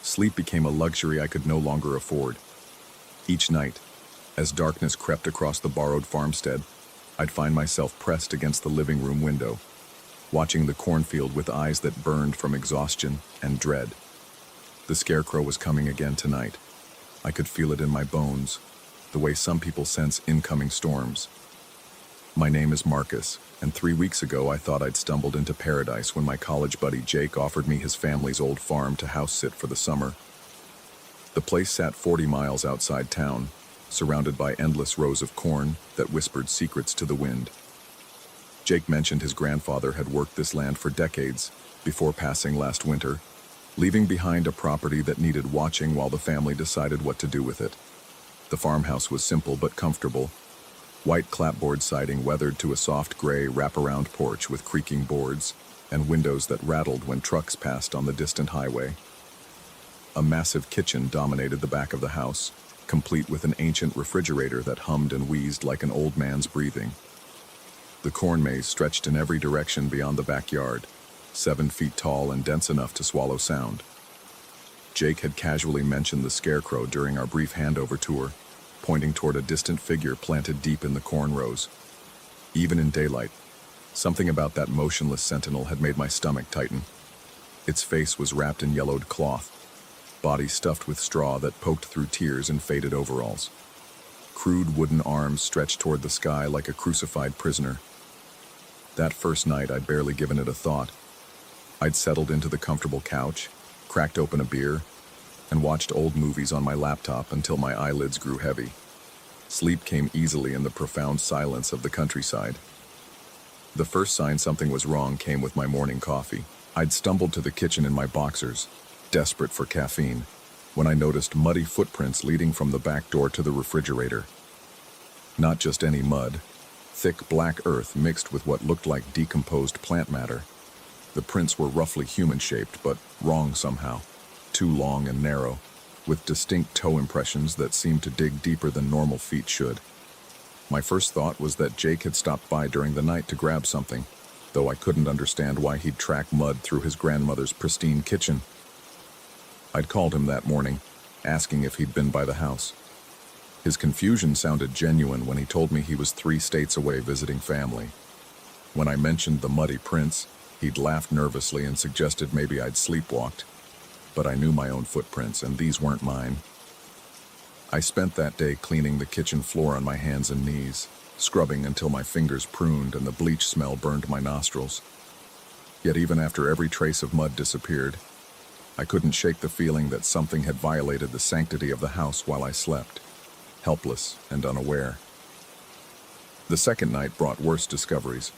Sleep became a luxury I could no longer afford. Each night, as darkness crept across the borrowed farmstead, I'd find myself pressed against the living room window, watching the cornfield with eyes that burned from exhaustion and dread. The scarecrow was coming again tonight. I could feel it in my bones, the way some people sense incoming storms. My name is Marcus, and 3 weeks ago I thought I'd stumbled into paradise when my college buddy Jake offered me his family's old farm to house sit for the summer. The place sat 40 miles outside town, surrounded by endless rows of corn that whispered secrets to the wind. Jake mentioned his grandfather had worked this land for decades before passing last winter, leaving behind a property that needed watching while the family decided what to do with it. The farmhouse was simple but comfortable. White clapboard siding weathered to a soft gray wraparound porch with creaking boards and windows that rattled when trucks passed on the distant highway. A massive kitchen dominated the back of the house, complete with an ancient refrigerator that hummed and wheezed like an old man's breathing. The corn maze stretched in every direction beyond the backyard, 7 feet tall and dense enough to swallow sound. Jake had casually mentioned the scarecrow during our brief handover tour, pointing toward a distant figure planted deep in the corn rows. Even in daylight, something about that motionless sentinel had made my stomach tighten. Its face was wrapped in yellowed cloth, body stuffed with straw that poked through tears and faded overalls. Crude wooden arms stretched toward the sky like a crucified prisoner. That first night, I'd barely given it a thought. I'd settled into the comfortable couch, cracked open a beer, and watched old movies on my laptop until my eyelids grew heavy. Sleep came easily in the profound silence of the countryside. The first sign something was wrong came with my morning coffee. I'd stumbled to the kitchen in my boxers, desperate for caffeine, when I noticed muddy footprints leading from the back door to the refrigerator. Not just any mud, thick black earth mixed with what looked like decomposed plant matter. The prints were roughly human-shaped, but wrong somehow. Too long and narrow, with distinct toe impressions that seemed to dig deeper than normal feet should. My first thought was that Jake had stopped by during the night to grab something, though I couldn't understand why he'd track mud through his grandmother's pristine kitchen. I'd called him that morning, asking if he'd been by the house. His confusion sounded genuine when he told me he was 3 states away visiting family. When I mentioned the muddy prints, he'd laughed nervously and suggested maybe I'd sleepwalked. But I knew my own footprints, and these weren't mine. I spent that day cleaning the kitchen floor on my hands and knees, scrubbing until my fingers pruned and the bleach smell burned my nostrils. Yet even after every trace of mud disappeared, I couldn't shake the feeling that something had violated the sanctity of the house while I slept, helpless and unaware. The second night brought worse discoveries.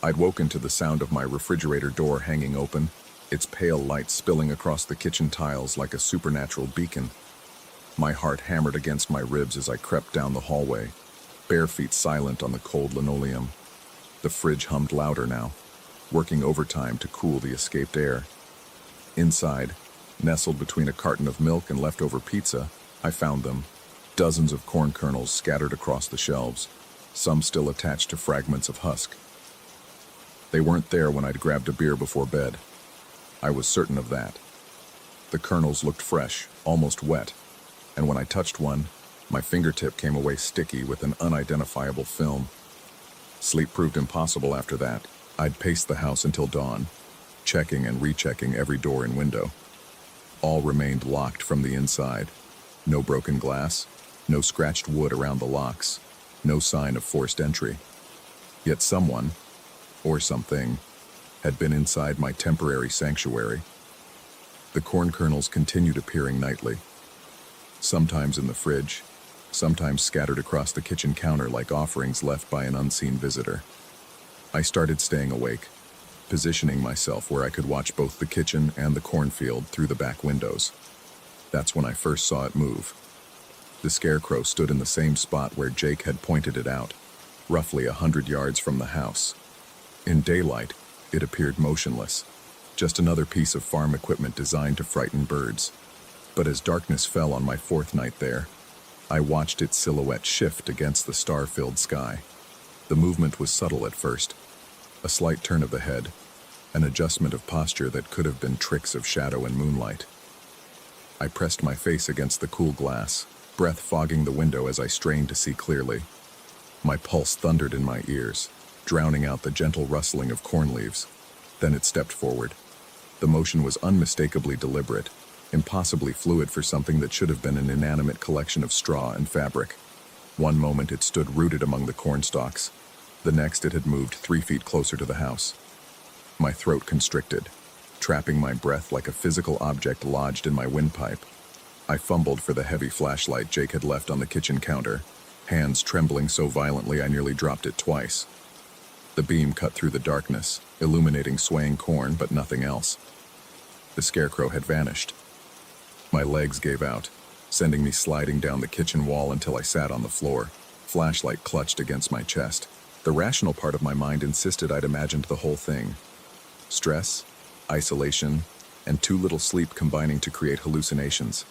I'd woken to the sound of my refrigerator door hanging open, its pale light spilling across the kitchen tiles like a supernatural beacon. My heart hammered against my ribs as I crept down the hallway, bare feet silent on the cold linoleum. The fridge hummed louder now, working overtime to cool the escaped air. Inside, nestled between a carton of milk and leftover pizza, I found them, dozens of corn kernels scattered across the shelves, some still attached to fragments of husk. They weren't there when I'd grabbed a beer before bed. I was certain of that. The kernels looked fresh, almost wet, and when I touched one, my fingertip came away sticky with an unidentifiable film. Sleep proved impossible after that. I'd paced the house until dawn, checking and rechecking every door and window. All remained locked from the inside. No broken glass, no scratched wood around the locks, no sign of forced entry. Yet someone, or something, had been inside my temporary sanctuary. The corn kernels continued appearing nightly, sometimes in the fridge, sometimes scattered across the kitchen counter like offerings left by an unseen visitor. I started staying awake, positioning myself where I could watch both the kitchen and the cornfield through the back windows. That's when I first saw it move. The scarecrow stood in the same spot where Jake had pointed it out, roughly 100 yards from the house. In daylight, it appeared motionless, just another piece of farm equipment designed to frighten birds. But as darkness fell on my 4th night there, I watched its silhouette shift against the star-filled sky. The movement was subtle at first, a slight turn of the head, an adjustment of posture that could have been tricks of shadow and moonlight. I pressed my face against the cool glass, breath fogging the window as I strained to see clearly. My pulse thundered in my ears, drowning out the gentle rustling of corn leaves. Then it stepped forward. The motion was unmistakably deliberate, impossibly fluid for something that should have been an inanimate collection of straw and fabric. One moment it stood rooted among the corn stalks. The next it had moved 3 feet closer to the house. My throat constricted, trapping my breath like a physical object lodged in my windpipe. I fumbled for the heavy flashlight Jake had left on the kitchen counter, hands trembling so violently I nearly dropped it twice. The beam cut through the darkness, illuminating swaying corn but nothing else. The scarecrow had vanished. My legs gave out, sending me sliding down the kitchen wall until I sat on the floor, flashlight clutched against my chest. The rational part of my mind insisted I'd imagined the whole thing. Stress, isolation, and too little sleep combining to create hallucinations.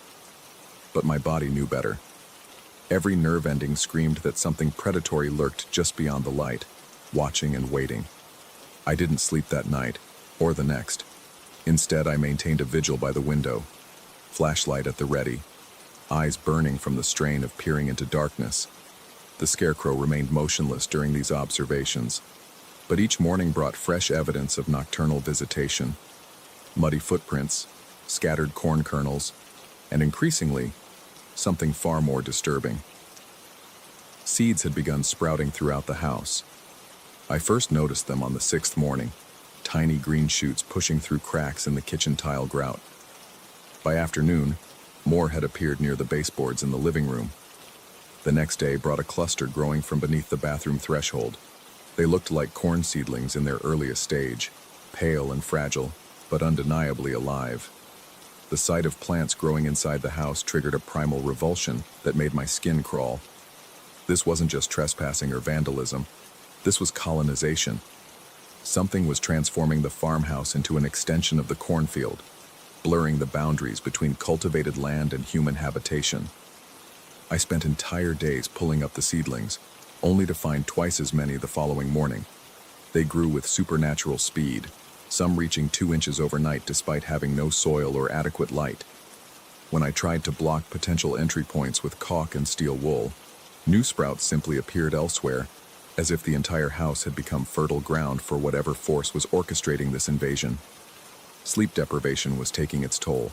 But my body knew better. Every nerve ending screamed that something predatory lurked just beyond the light, watching and waiting. I didn't sleep that night, or the next. Instead, I maintained a vigil by the window, flashlight at the ready, eyes burning from the strain of peering into darkness. The scarecrow remained motionless during these observations, but each morning brought fresh evidence of nocturnal visitation. Muddy footprints, scattered corn kernels, and increasingly, something far more disturbing. Seeds had begun sprouting throughout the house. I first noticed them on the 6th morning, tiny green shoots pushing through cracks in the kitchen tile grout. By afternoon, more had appeared near the baseboards in the living room. The next day brought a cluster growing from beneath the bathroom threshold. They looked like corn seedlings in their earliest stage, pale and fragile, but undeniably alive. The sight of plants growing inside the house triggered a primal revulsion that made my skin crawl. This wasn't just trespassing or vandalism. This was colonization. Something was transforming the farmhouse into an extension of the cornfield, blurring the boundaries between cultivated land and human habitation. I spent entire days pulling up the seedlings, only to find twice as many the following morning. They grew with supernatural speed, some reaching 2 inches overnight despite having no soil or adequate light. When I tried to block potential entry points with caulk and steel wool, new sprouts simply appeared elsewhere, as if the entire house had become fertile ground for whatever force was orchestrating this invasion. Sleep deprivation was taking its toll.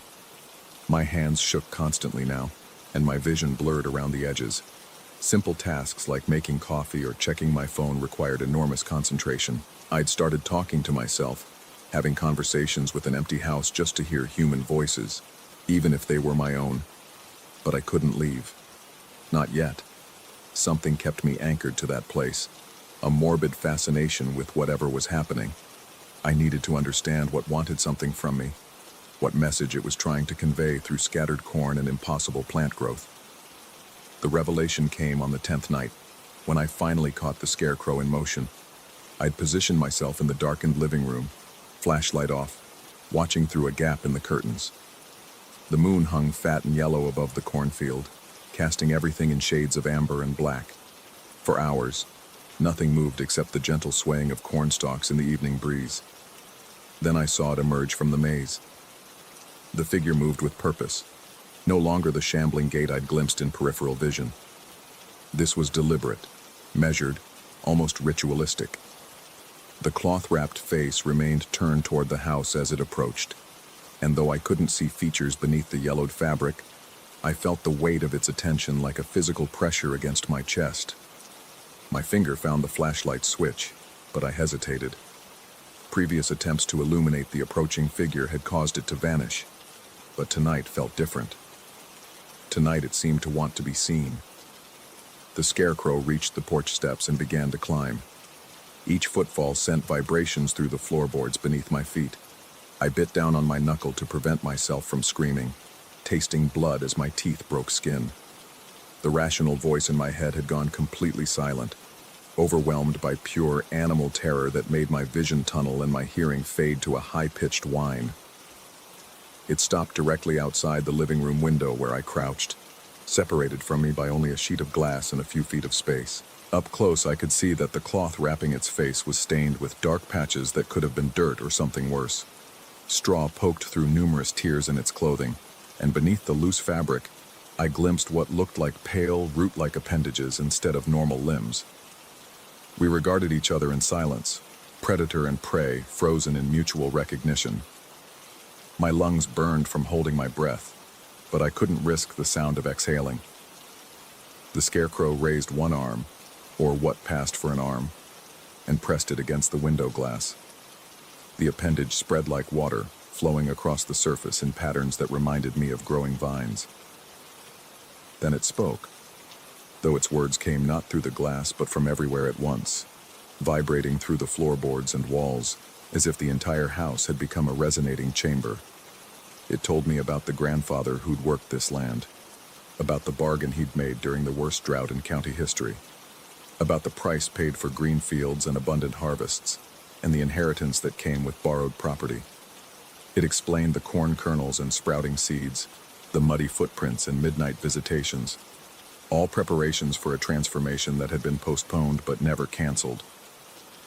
My hands shook constantly now, and my vision blurred around the edges. Simple tasks like making coffee or checking my phone required enormous concentration. I'd started talking to myself, having conversations with an empty house just to hear human voices, even if they were my own. But I couldn't leave. Not yet. Something kept me anchored to that place, a morbid fascination with whatever was happening. I needed to understand what wanted something from me, what message it was trying to convey through scattered corn and impossible plant growth. The revelation came on the 10th night, when I finally caught the scarecrow in motion. I'd positioned myself in the darkened living room, flashlight off, watching through a gap in the curtains. The moon hung fat and yellow above the cornfield, casting everything in shades of amber and black. For hours, nothing moved except the gentle swaying of corn stalks in the evening breeze. Then I saw it emerge from the maze. The figure moved with purpose, no longer the shambling gait I'd glimpsed in peripheral vision. This was deliberate, measured, almost ritualistic. The cloth-wrapped face remained turned toward the house as it approached, and though I couldn't see features beneath the yellowed fabric, I felt the weight of its attention like a physical pressure against my chest. My finger found the flashlight switch, but I hesitated. Previous attempts to illuminate the approaching figure had caused it to vanish, but tonight felt different. Tonight it seemed to want to be seen. The scarecrow reached the porch steps and began to climb. Each footfall sent vibrations through the floorboards beneath my feet. I bit down on my knuckle to prevent myself from screaming, tasting blood as my teeth broke skin. The rational voice in my head had gone completely silent, overwhelmed by pure animal terror that made my vision tunnel and my hearing fade to a high-pitched whine. It stopped directly outside the living room window where I crouched, separated from me by only a sheet of glass and a few feet of space. Up close, I could see that the cloth wrapping its face was stained with dark patches that could have been dirt or something worse. Straw poked through numerous tears in its clothing, and beneath the loose fabric, I glimpsed what looked like pale, root-like appendages instead of normal limbs. We regarded each other in silence, predator and prey frozen in mutual recognition. My lungs burned from holding my breath, but I couldn't risk the sound of exhaling. The scarecrow raised one arm, or what passed for an arm, and pressed it against the window glass. The appendage spread like water, flowing across the surface in patterns that reminded me of growing vines. Then it spoke, though its words came not through the glass but from everywhere at once, vibrating through the floorboards and walls, as if the entire house had become a resonating chamber. It told me about the grandfather who'd worked this land, about the bargain he'd made during the worst drought in county history, about the price paid for green fields and abundant harvests, and the inheritance that came with borrowed property. It explained the corn kernels and sprouting seeds, the muddy footprints and midnight visitations, all preparations for a transformation that had been postponed but never canceled.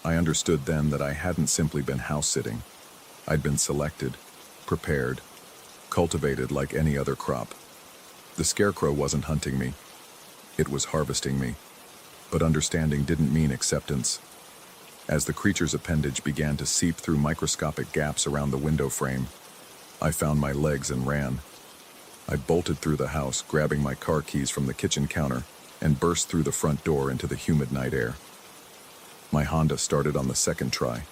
I understood then that I hadn't simply been house-sitting. I'd been selected, prepared, cultivated like any other crop. The scarecrow wasn't hunting me. It was harvesting me. But understanding didn't mean acceptance. As the creature's appendage began to seep through microscopic gaps around the window frame, I found my legs and ran. I bolted through the house, grabbing my car keys from the kitchen counter, and burst through the front door into the humid night air. My Honda started on the second try,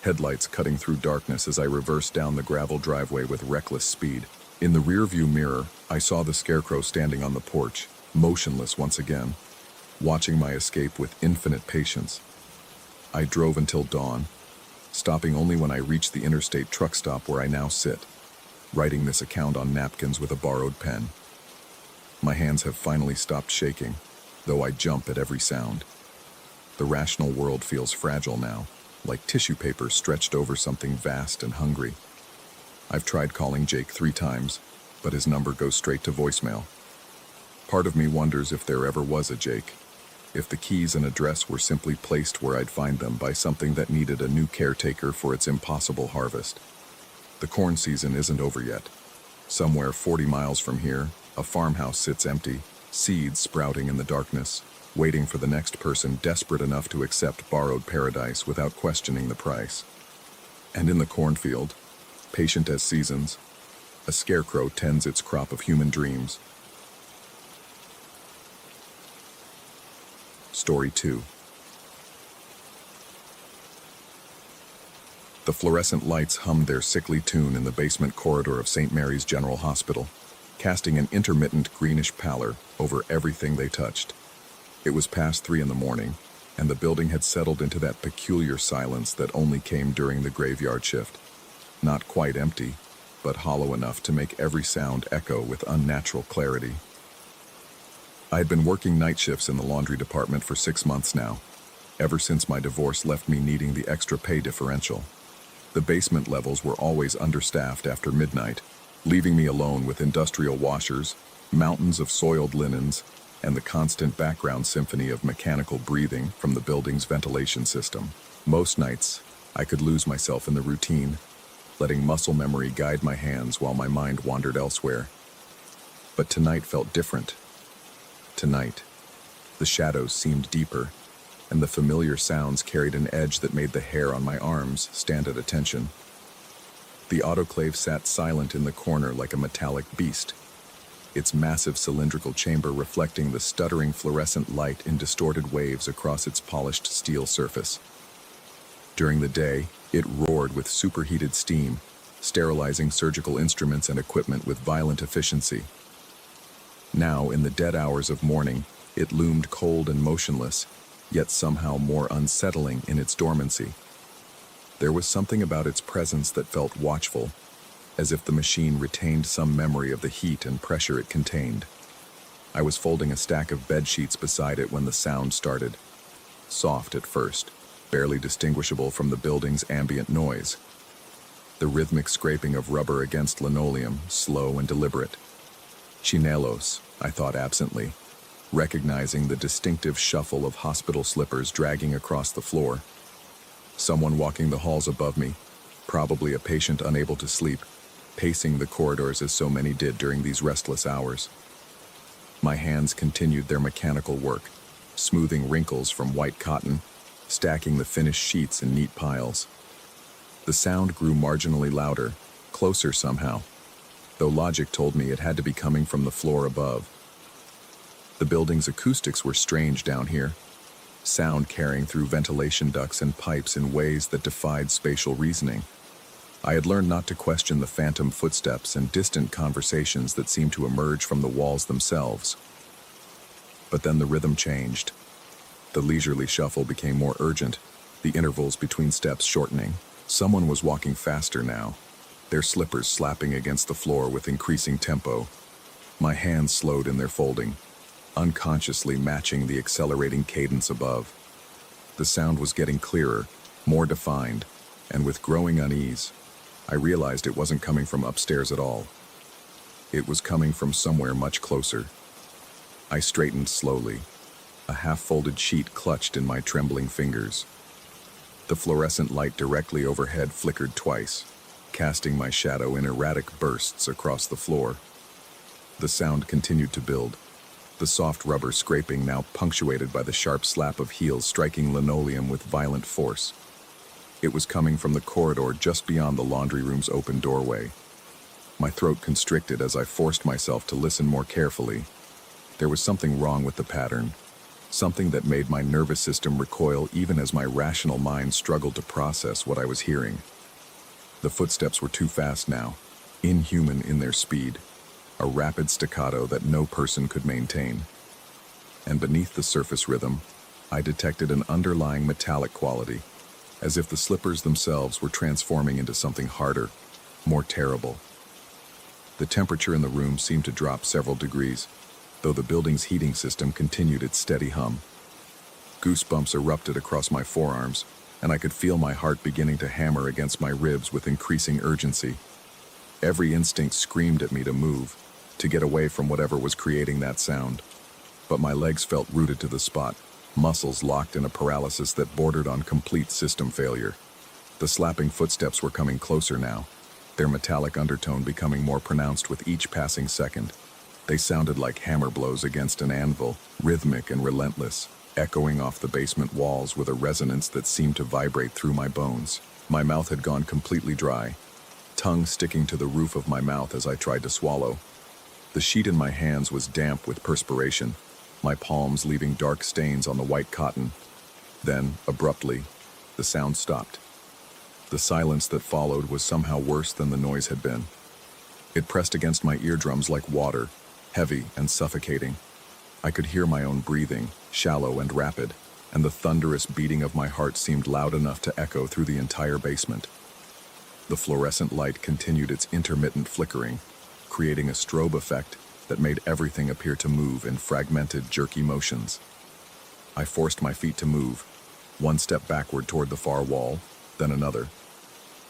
headlights cutting through darkness as I reversed down the gravel driveway with reckless speed. In the rearview mirror, I saw the scarecrow standing on the porch, motionless once again, watching my escape with infinite patience. I drove until dawn, stopping only when I reached the interstate truck stop where I now sit, writing this account on napkins with a borrowed pen. My hands have finally stopped shaking, though I jump at every sound. The rational world feels fragile now, like tissue paper stretched over something vast and hungry. I've tried calling Jake 3 times, but his number goes straight to voicemail. Part of me wonders if there ever was a Jake, if the keys and address were simply placed where I'd find them by something that needed a new caretaker for its impossible harvest. The corn season isn't over yet. Somewhere 40 miles from here, a farmhouse sits empty, seeds sprouting in the darkness, waiting for the next person desperate enough to accept borrowed paradise without questioning the price. And in the cornfield, patient as seasons, a scarecrow tends its crop of human dreams. Story 2. The fluorescent lights hummed their sickly tune in the basement corridor of St. Mary's General Hospital, casting an intermittent greenish pallor over everything they touched. It was past 3 in the morning, and the building had settled into that peculiar silence that only came during the graveyard shift. Not quite empty, but hollow enough to make every sound echo with unnatural clarity. I had been working night shifts in the laundry department for 6 months now, ever since my divorce left me needing the extra pay differential. The basement levels were always understaffed after midnight, leaving me alone with industrial washers, mountains of soiled linens, and the constant background symphony of mechanical breathing from the building's ventilation system. Most nights, I could lose myself in the routine, letting muscle memory guide my hands while my mind wandered elsewhere. But tonight felt different. Tonight, the shadows seemed deeper, and the familiar sounds carried an edge that made the hair on my arms stand at attention. The autoclave sat silent in the corner like a metallic beast, its massive cylindrical chamber reflecting the stuttering fluorescent light in distorted waves across its polished steel surface. During the day, it roared with superheated steam, sterilizing surgical instruments and equipment with violent efficiency. Now, in the dead hours of morning, it loomed cold and motionless, yet somehow more unsettling in its dormancy. There was something about its presence that felt watchful, as if the machine retained some memory of the heat and pressure it contained. I was folding a stack of bed sheets beside it when the sound started. Soft at first, barely distinguishable from the building's ambient noise. The rhythmic scraping of rubber against linoleum, slow and deliberate. Chinelos, I thought absently, recognizing the distinctive shuffle of hospital slippers dragging across the floor. Someone walking the halls above me, probably a patient unable to sleep, pacing the corridors as so many did during these restless hours. My hands continued their mechanical work, smoothing wrinkles from white cotton, stacking the finished sheets in neat piles. The sound grew marginally louder, closer somehow, though logic told me it had to be coming from the floor above. The building's acoustics were strange down here, sound carrying through ventilation ducts and pipes in ways that defied spatial reasoning. I had learned not to question the phantom footsteps and distant conversations that seemed to emerge from the walls themselves. But then the rhythm changed. The leisurely shuffle became more urgent, the intervals between steps shortening. Someone was walking faster now, their slippers slapping against the floor with increasing tempo. My hands slowed in their folding, unconsciously matching the accelerating cadence above. The sound was getting clearer, more defined, and with growing unease, I realized it wasn't coming from upstairs at all. It was coming from somewhere much closer. I straightened slowly, a half-folded sheet clutched in my trembling fingers. The fluorescent light directly overhead flickered twice, casting my shadow in erratic bursts across the floor. The sound continued to build, the soft rubber scraping now punctuated by the sharp slap of heels striking linoleum with violent force. It was coming from the corridor just beyond the laundry room's open doorway. My throat constricted as I forced myself to listen more carefully. There was something wrong with the pattern, something that made my nervous system recoil even as my rational mind struggled to process what I was hearing. The footsteps were too fast now, inhuman in their speed, a rapid staccato that no person could maintain. And beneath the surface rhythm, I detected an underlying metallic quality, as if the slippers themselves were transforming into something harder, more terrible. The temperature in the room seemed to drop several degrees, though the building's heating system continued its steady hum. Goosebumps erupted across my forearms, and I could feel my heart beginning to hammer against my ribs with increasing urgency. Every instinct screamed at me to move, to get away from whatever was creating that sound. But my legs felt rooted to the spot, muscles locked in a paralysis that bordered on complete system failure. The slapping footsteps were coming closer now, their metallic undertone becoming more pronounced with each passing second. They sounded like hammer blows against an anvil, rhythmic and relentless, echoing off the basement walls with a resonance that seemed to vibrate through my bones. My mouth had gone completely dry, tongue sticking to the roof of my mouth as I tried to swallow. The sheet in my hands was damp with perspiration, my palms leaving dark stains on the white cotton. Then, abruptly, the sound stopped. The silence that followed was somehow worse than the noise had been. It pressed against my eardrums like water, heavy and suffocating. I could hear my own breathing, shallow and rapid, and the thunderous beating of my heart seemed loud enough to echo through the entire basement. The fluorescent light continued its intermittent flickering, creating a strobe effect that made everything appear to move in fragmented, jerky motions. I forced my feet to move, one step backward toward the far wall, then another.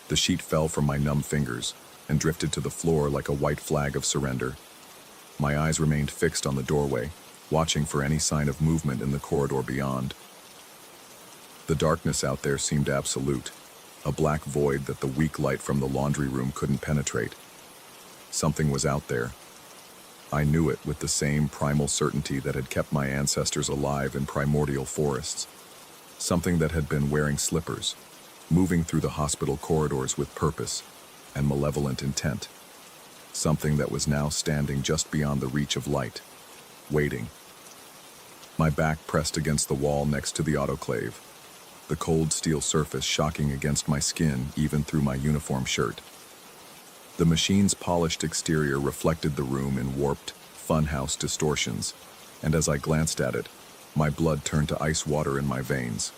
The sheet fell from my numb fingers and drifted to the floor like a white flag of surrender. My eyes remained fixed on the doorway, watching for any sign of movement in the corridor beyond. The darkness out there seemed absolute, a black void that the weak light from the laundry room couldn't penetrate. Something was out there. I knew it with the same primal certainty that had kept my ancestors alive in primordial forests. Something that had been wearing slippers, moving through the hospital corridors with purpose and malevolent intent. Something that was now standing just beyond the reach of light, waiting. My back pressed against the wall next to the autoclave, the cold steel surface shocking against my skin even through my uniform shirt. The machine's polished exterior reflected the room in warped, funhouse distortions, and as I glanced at it, my blood turned to ice water in my veins.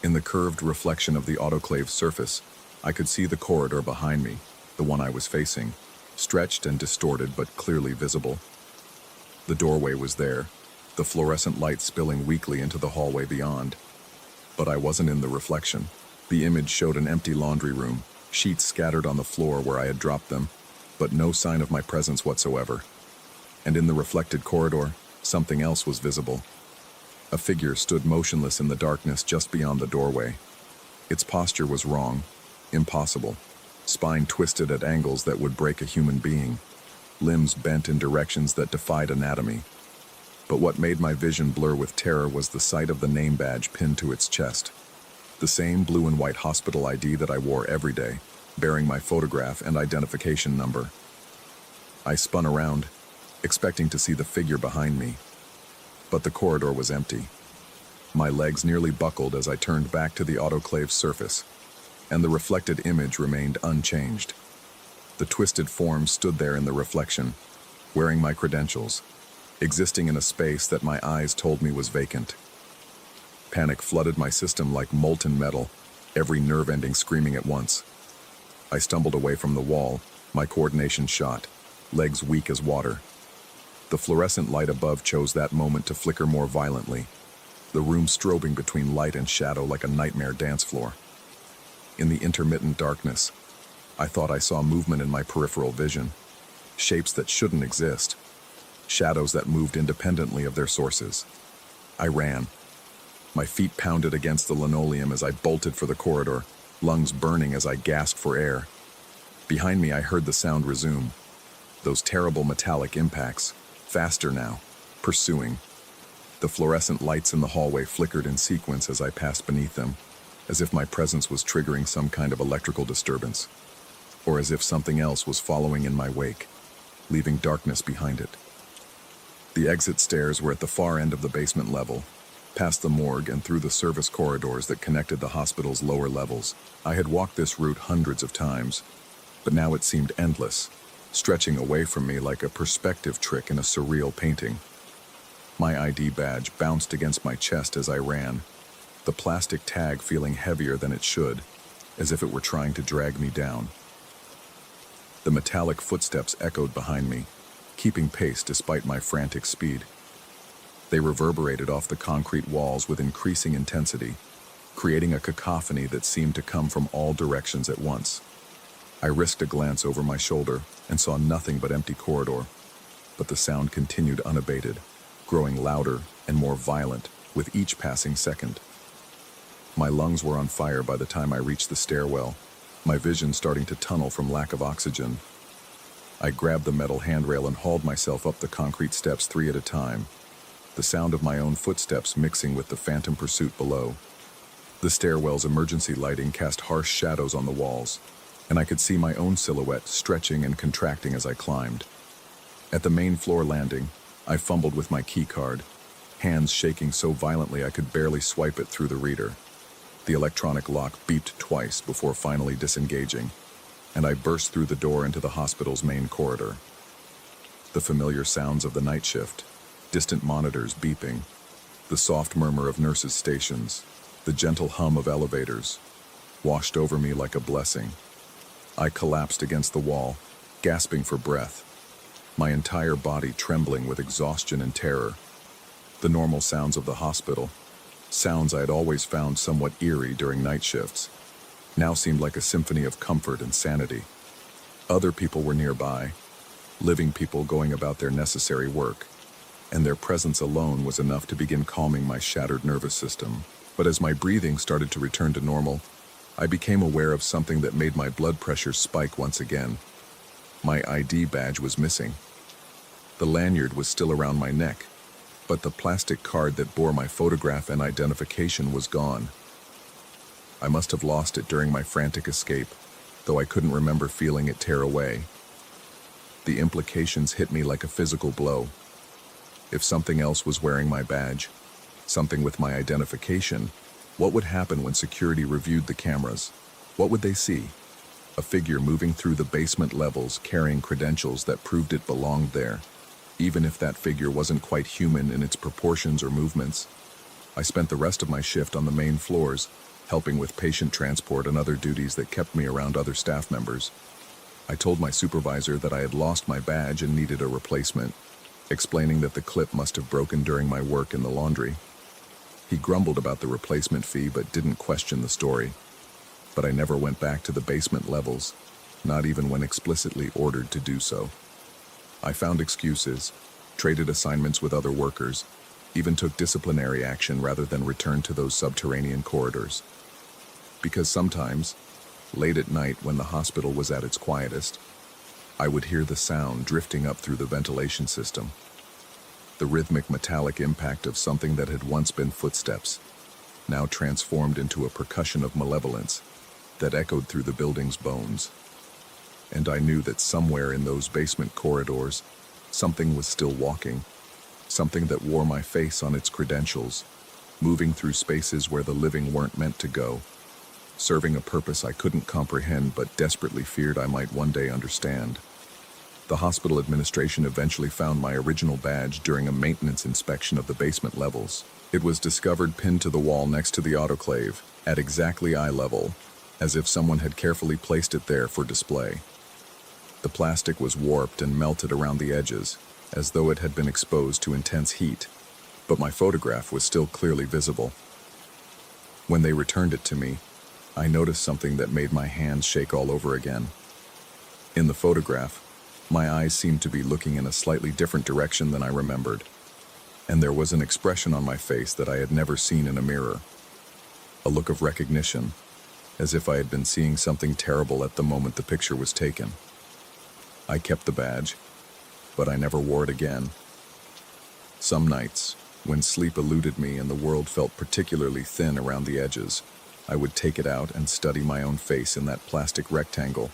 In the curved reflection of the autoclave's surface, I could see the corridor behind me, the one I was facing, stretched and distorted but clearly visible. The doorway was there, the fluorescent light spilling weakly into the hallway beyond. But I wasn't in the reflection. The image showed an empty laundry room, sheets scattered on the floor where I had dropped them, but no sign of my presence whatsoever. And in the reflected corridor, something else was visible. A figure stood motionless in the darkness just beyond the doorway. Its posture was wrong, impossible, spine twisted at angles that would break a human being, limbs bent in directions that defied anatomy. But what made my vision blur with terror was the sight of the name badge pinned to its chest. The same blue and white hospital ID that I wore every day, bearing my photograph and identification number. I spun around, expecting to see the figure behind me, but the corridor was empty. My legs nearly buckled as I turned back to the autoclave's surface, and the reflected image remained unchanged. The twisted form stood there in the reflection, wearing my credentials, existing in a space that my eyes told me was vacant. Panic flooded my system like molten metal, every nerve ending screaming at once. I stumbled away from the wall, my coordination shot, legs weak as water. The fluorescent light above chose that moment to flicker more violently, the room strobing between light and shadow like a nightmare dance floor. In the intermittent darkness, I thought I saw movement in my peripheral vision, shapes that shouldn't exist, shadows that moved independently of their sources. I ran. My feet pounded against the linoleum as I bolted for the corridor, lungs burning as I gasped for air. Behind me, I heard the sound resume. Those terrible metallic impacts, faster now, pursuing. The fluorescent lights in the hallway flickered in sequence as I passed beneath them, as if my presence was triggering some kind of electrical disturbance, or as if something else was following in my wake, leaving darkness behind it. The exit stairs were at the far end of the basement level, past the morgue and through the service corridors that connected the hospital's lower levels. I had walked this route hundreds of times, but now it seemed endless, stretching away from me like a perspective trick in a surreal painting. My ID badge bounced against my chest as I ran, the plastic tag feeling heavier than it should, as if it were trying to drag me down. The metallic footsteps echoed behind me, keeping pace despite my frantic speed. They reverberated off the concrete walls with increasing intensity, creating a cacophony that seemed to come from all directions at once. I risked a glance over my shoulder and saw nothing but empty corridor, but the sound continued unabated, growing louder and more violent with each passing second. My lungs were on fire by the time I reached the stairwell, my vision starting to tunnel from lack of oxygen. I grabbed the metal handrail and hauled myself up the concrete steps 3 at a time, the sound of my own footsteps mixing with the phantom pursuit below. The stairwell's emergency lighting cast harsh shadows on the walls, and I could see my own silhouette stretching and contracting as I climbed. At the main floor landing, I fumbled with my key card, hands shaking so violently I could barely swipe it through the reader. The electronic lock beeped twice before finally disengaging, and I burst through the door into the hospital's main corridor. The familiar sounds of the night shift, distant monitors beeping, the soft murmur of nurses' stations, the gentle hum of elevators, washed over me like a blessing. I collapsed against the wall, gasping for breath, my entire body trembling with exhaustion and terror. The normal sounds of the hospital, sounds I had always found somewhat eerie during night shifts, now seemed like a symphony of comfort and sanity. Other people were nearby, living people going about their necessary work, and their presence alone was enough to begin calming my shattered nervous system. But as my breathing started to return to normal, I became aware of something that made my blood pressure spike once again. My ID badge was missing. The lanyard was still around my neck, but the plastic card that bore my photograph and identification was gone. I must have lost it during my frantic escape, though I couldn't remember feeling it tear away. The implications hit me like a physical blow. If something else was wearing my badge, something with my identification, what would happen when security reviewed the cameras? What would they see? A figure moving through the basement levels carrying credentials that proved it belonged there, even if that figure wasn't quite human in its proportions or movements. I spent the rest of my shift on the main floors, helping with patient transport and other duties that kept me around other staff members. I told my supervisor that I had lost my badge and needed a replacement, explaining that the clip must have broken during my work in the laundry. He grumbled about the replacement fee but didn't question the story. But I never went back to the basement levels, not even when explicitly ordered to do so. I found excuses, traded assignments with other workers, even took disciplinary action rather than return to those subterranean corridors. Because sometimes, Late at night, when the hospital was at its quietest, I would hear the sound drifting up through the ventilation system, the rhythmic metallic impact of something that had once been footsteps, now transformed into a percussion of malevolence that echoed through the building's bones. And I knew that somewhere in those basement corridors, something was still walking, something that wore my face on its credentials, moving through spaces where the living weren't meant to go, serving a purpose I couldn't comprehend but desperately feared I might one day understand. The hospital administration eventually found my original badge during a maintenance inspection of the basement levels. It was discovered pinned to the wall next to the autoclave, at exactly eye level, as if someone had carefully placed it there for display. The plastic was warped and melted around the edges, as though it had been exposed to intense heat, but my photograph was still clearly visible. When they returned it to me, I noticed something that made my hands shake all over again. In the photograph, my eyes seemed to be looking in a slightly different direction than I remembered, and there was an expression on my face that I had never seen in a mirror. A look of recognition, as if I had been seeing something terrible at the moment the picture was taken. I kept the badge, but I never wore it again. Some nights, when sleep eluded me and the world felt particularly thin around the edges, I would take it out and study my own face in that plastic rectangle,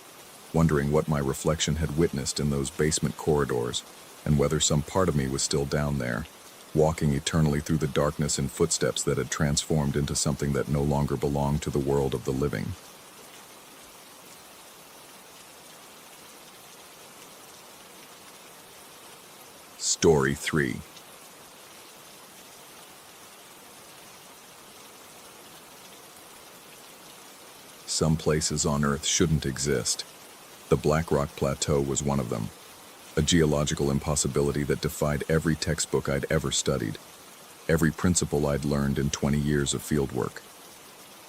wondering what my reflection had witnessed in those basement corridors and whether some part of me was still down there, walking eternally through the darkness in footsteps that had transformed into something that no longer belonged to the world of the living. Story 3. Some places on Earth shouldn't exist. The Black Rock Plateau was one of them, a geological impossibility that defied every textbook I'd ever studied, every principle I'd learned in 20 years of fieldwork.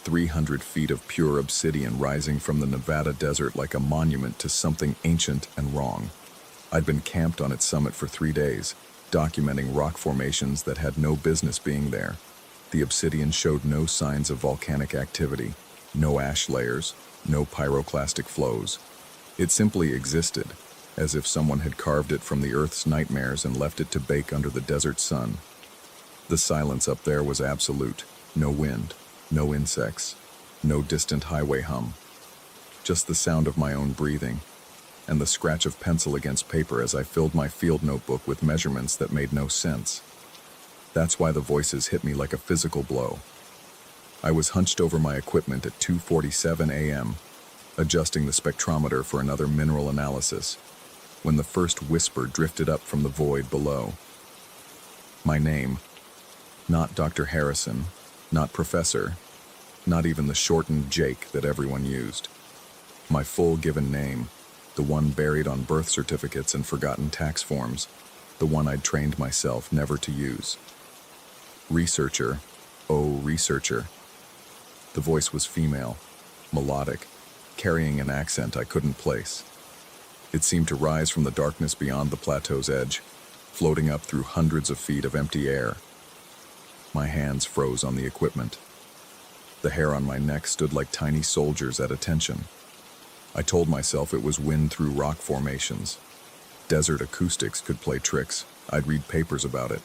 300 feet of pure obsidian rising from the Nevada desert like a monument to something ancient and wrong. I'd been camped on its summit for 3 days, documenting rock formations that had no business being there. The obsidian showed no signs of volcanic activity, no ash layers, no pyroclastic flows. It simply existed, as if someone had carved it from the Earth's nightmares and left it to bake under the desert sun. The silence up there was absolute. No wind, no insects, no distant highway hum. Just the sound of my own breathing, and the scratch of pencil against paper as I filled my field notebook with measurements that made no sense. That's why the voices hit me like a physical blow. I was hunched over my equipment at 2:47 a.m., adjusting the spectrometer for another mineral analysis, when the first whisper drifted up from the void below. My name. Not Dr. Harrison, not Professor, not even the shortened Jake that everyone used. My full given name, the one buried on birth certificates and forgotten tax forms, the one I'd trained myself never to use. Researcher, oh researcher. The voice was female, melodic, carrying an accent I couldn't place. It seemed to rise from the darkness beyond the plateau's edge, floating up through hundreds of feet of empty air. My hands froze on the equipment. The hair on my neck stood like tiny soldiers at attention. I told myself it was wind through rock formations. Desert acoustics could play tricks. I'd read papers about it.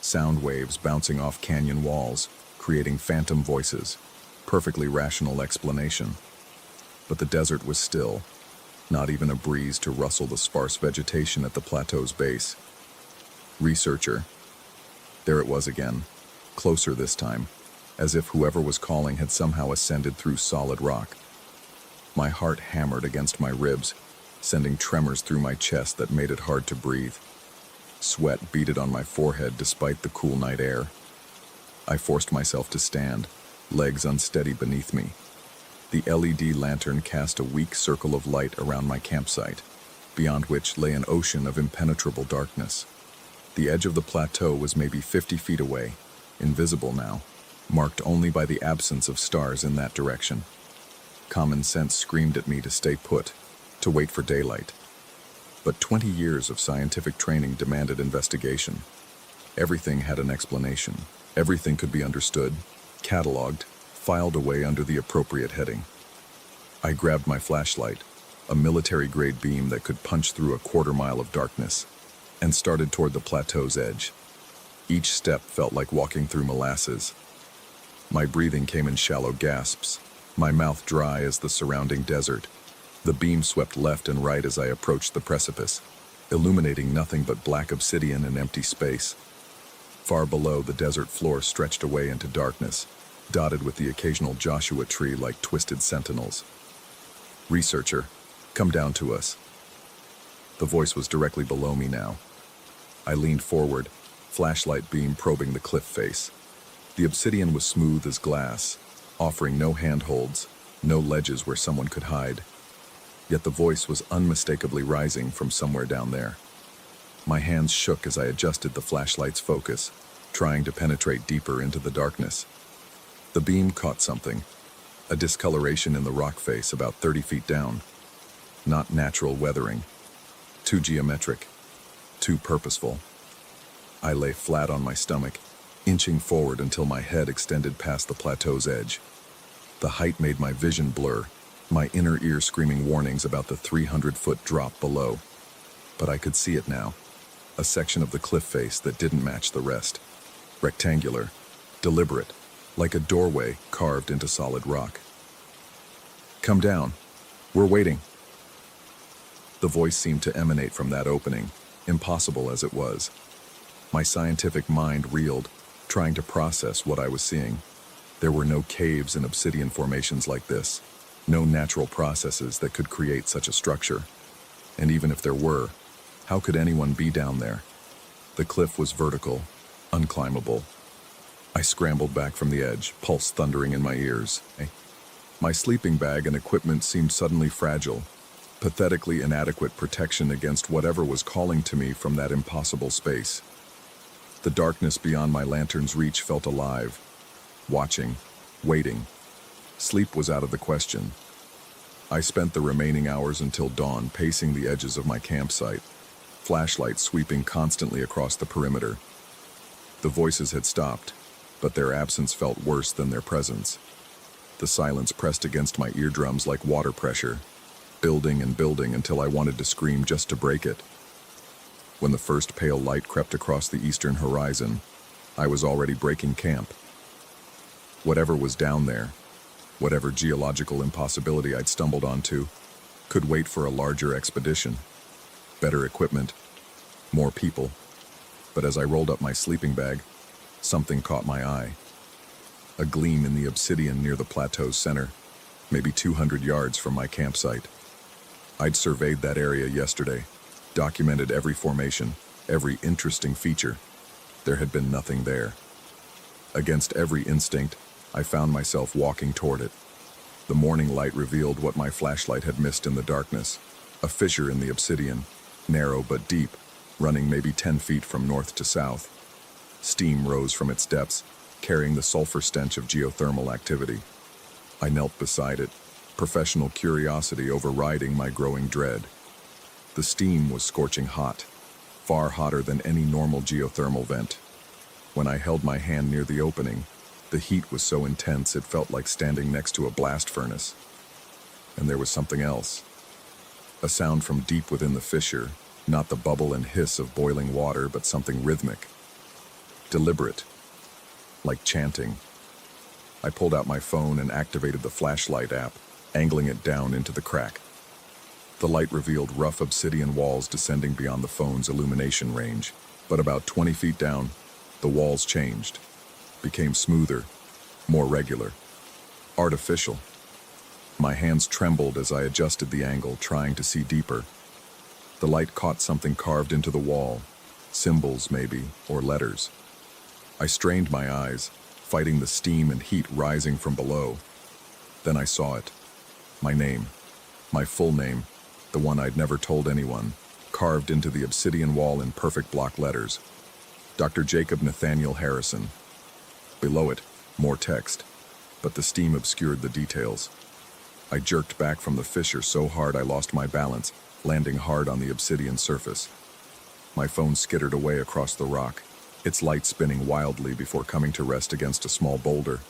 Sound waves bouncing off canyon walls, creating phantom voices. Perfectly rational explanation. But the desert was still, not even a breeze to rustle the sparse vegetation at the plateau's base. Researcher. There it was again, closer this time, as if whoever was calling had somehow ascended through solid rock. My heart hammered against my ribs, sending tremors through my chest that made it hard to breathe. Sweat beaded on my forehead despite the cool night air. I forced myself to stand, legs unsteady beneath me. The LED lantern cast a weak circle of light around my campsite, beyond which lay an ocean of impenetrable darkness. The edge of the plateau was maybe 50 feet away, invisible now, marked only by the absence of stars in that direction. Common sense screamed at me to stay put, to wait for daylight. But 20 years of scientific training demanded investigation. Everything had an explanation. Everything could be understood, cataloged, filed away under the appropriate heading. I grabbed my flashlight, a military-grade beam that could punch through a quarter-mile of darkness, and started toward the plateau's edge. Each step felt like walking through molasses. My breathing came in shallow gasps, my mouth dry as the surrounding desert. The beam swept left and right as I approached the precipice, illuminating nothing but black obsidian and empty space. Far below, the desert floor stretched away into darkness, dotted with the occasional Joshua tree like twisted sentinels. "Researcher, come down to us." The voice was directly below me now. I leaned forward, flashlight beam probing the cliff face. The obsidian was smooth as glass, offering no handholds, no ledges where someone could hide. Yet the voice was unmistakably rising from somewhere down there. My hands shook as I adjusted the flashlight's focus, trying to penetrate deeper into the darkness. The beam caught something, a discoloration in the rock face about 30 feet down. Not natural weathering. Too geometric. Too purposeful. I lay flat on my stomach, inching forward until my head extended past the plateau's edge. The height made my vision blur, my inner ear screaming warnings about the 300-foot drop below. But I could see it now, a section of the cliff face that didn't match the rest. Rectangular, deliberate, like a doorway carved into solid rock. "Come down. We're waiting." The voice seemed to emanate from that opening, impossible as it was. My scientific mind reeled, trying to process what I was seeing. There were no caves and obsidian formations like this, no natural processes that could create such a structure. And even if there were, how could anyone be down there? The cliff was vertical, unclimbable. I scrambled back from the edge, pulse thundering in my ears. My sleeping bag and equipment seemed suddenly fragile, pathetically inadequate protection against whatever was calling to me from that impossible space. The darkness beyond my lantern's reach felt alive, watching, waiting. Sleep was out of the question. I spent the remaining hours until dawn pacing the edges of my campsite, flashlight sweeping constantly across the perimeter. The voices had stopped, but their absence felt worse than their presence. The silence pressed against my eardrums like water pressure, building and building until I wanted to scream just to break it. When the first pale light crept across the eastern horizon, I was already breaking camp. Whatever was down there, whatever geological impossibility I'd stumbled onto, could wait for a larger expedition. Better equipment, more people. But as I rolled up my sleeping bag, something caught my eye. A gleam in the obsidian near the plateau's center, maybe 200 yards from my campsite. I'd surveyed that area yesterday, documented every formation, every interesting feature. There had been nothing there. Against every instinct, I found myself walking toward it. The morning light revealed what my flashlight had missed in the darkness, a fissure in the obsidian, narrow but deep, running maybe 10 feet from north to south. Steam rose from its depths, carrying the sulfur stench of geothermal activity. I knelt beside it, professional curiosity overriding my growing dread. The steam was scorching hot, far hotter than any normal geothermal vent. When I held my hand near the opening, the heat was so intense it felt like standing next to a blast furnace. And there was something else. A sound from deep within the fissure, not the bubble and hiss of boiling water, but something rhythmic. Deliberate, like chanting. I pulled out my phone and activated the flashlight app, angling it down into the crack. The light revealed rough obsidian walls descending beyond the phone's illumination range, but about 20 feet down, the walls changed, became smoother, more regular, artificial. My hands trembled as I adjusted the angle, trying to see deeper. The light caught something carved into the wall, symbols maybe, or letters. I strained my eyes, fighting the steam and heat rising from below. Then I saw it. My name, my full name, the one I'd never told anyone, carved into the obsidian wall in perfect block letters. Dr. Jacob Nathaniel Harrison. Below it, more text, but the steam obscured the details. I jerked back from the fissure so hard I lost my balance, landing hard on the obsidian surface. My phone skittered away across the rock, its light spinning wildly before coming to rest against a small boulder.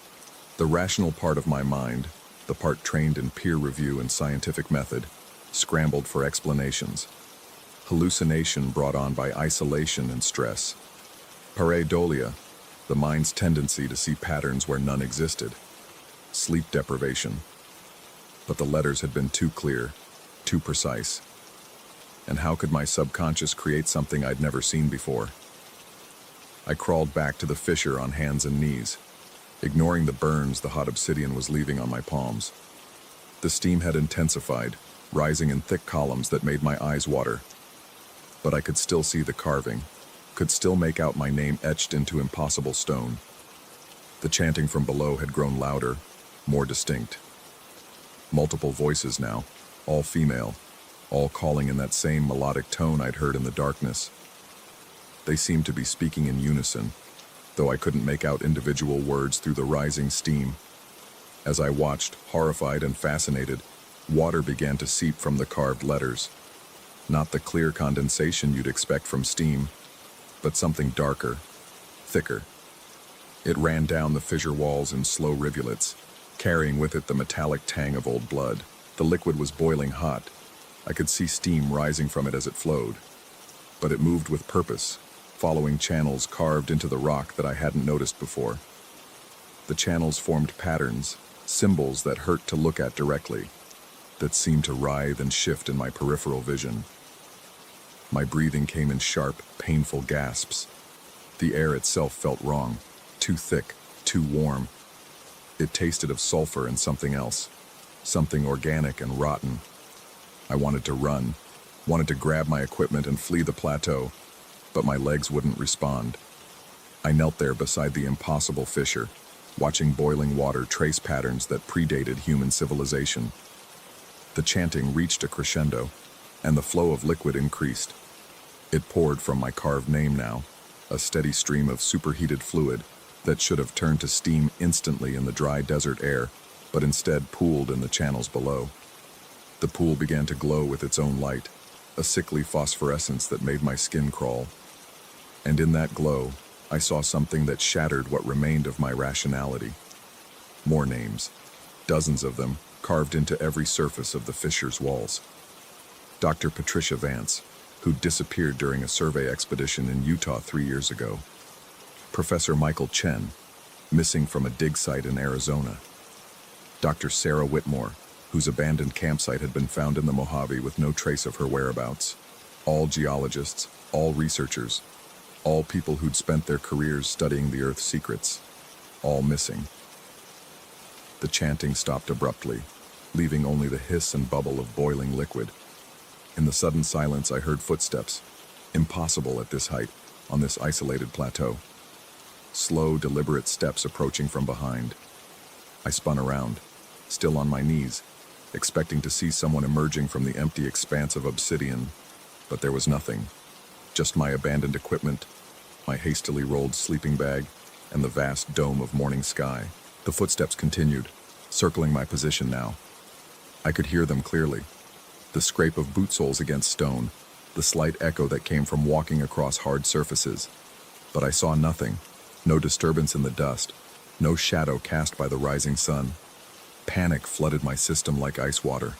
The rational part of my mind, the part trained in peer review and scientific method, scrambled for explanations. Hallucination brought on by isolation and stress. Pareidolia, the mind's tendency to see patterns where none existed. Sleep deprivation. But the letters had been too clear, too precise. And how could my subconscious create something I'd never seen before? I crawled back to the fissure on hands and knees, ignoring the burns the hot obsidian was leaving on my palms. The steam had intensified, rising in thick columns that made my eyes water. But I could still see the carving, could still make out my name etched into impossible stone. The chanting from below had grown louder, more distinct. Multiple voices now, all female, all calling in that same melodic tone I'd heard in the darkness. They seemed to be speaking in unison, though I couldn't make out individual words through the rising steam. As I watched, horrified and fascinated, water began to seep from the carved letters. Not the clear condensation you'd expect from steam, but something darker, thicker. It ran down the fissure walls in slow rivulets, carrying with it the metallic tang of old blood. The liquid was boiling hot. I could see steam rising from it as it flowed. But it moved with purpose, following channels carved into the rock that I hadn't noticed before. The channels formed patterns, symbols that hurt to look at directly, that seemed to writhe and shift in my peripheral vision. My breathing came in sharp, painful gasps. The air itself felt wrong, too thick, too warm. It tasted of sulfur and something else, something organic and rotten. I wanted to run, wanted to grab my equipment and flee the plateau, but my legs wouldn't respond. I knelt there beside the impossible fissure, watching boiling water trace patterns that predated human civilization. The chanting reached a crescendo, and the flow of liquid increased. It poured from my carved name now, a steady stream of superheated fluid that should have turned to steam instantly in the dry desert air, but instead pooled in the channels below. The pool began to glow with its own light, a sickly phosphorescence that made my skin crawl. And in that glow, I saw something that shattered what remained of my rationality. More names, dozens of them, carved into every surface of the fissure's walls. Dr. Patricia Vance, who disappeared during a survey expedition in Utah 3 years ago. Professor Michael Chen, missing from a dig site in Arizona. Dr. Sarah Whitmore, whose abandoned campsite had been found in the Mojave with no trace of her whereabouts. All geologists, all researchers, all people who'd spent their careers studying the Earth's secrets, all missing. The chanting stopped abruptly, leaving only the hiss and bubble of boiling liquid. In the sudden silence, I heard footsteps, impossible at this height, on this isolated plateau. Slow, deliberate steps approaching from behind. I spun around, still on my knees, expecting to see someone emerging from the empty expanse of obsidian, but there was nothing. Just my abandoned equipment, my hastily rolled sleeping bag, and the vast dome of morning sky. The footsteps continued, circling my position now. I could hear them clearly. The scrape of boot soles against stone, the slight echo that came from walking across hard surfaces. But I saw nothing, no disturbance in the dust, no shadow cast by the rising sun. Panic flooded my system like ice water.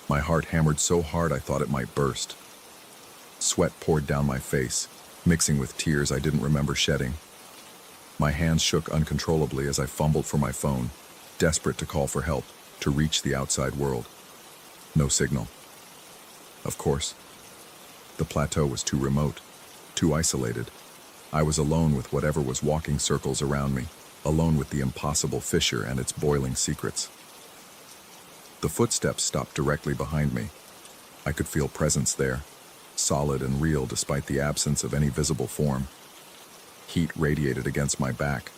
My heart hammered so hard I thought it might burst. Sweat poured down my face, mixing with tears I didn't remember shedding. My hands shook uncontrollably as I fumbled for my phone, desperate to call for help, to reach the outside world. No signal. Of course. The plateau was too remote, too isolated. I was alone with whatever was walking circles around me, alone with the impossible fissure and its boiling secrets. The footsteps stopped directly behind me. I could feel presence there, solid and real despite the absence of any visible form. Heat radiated against my back,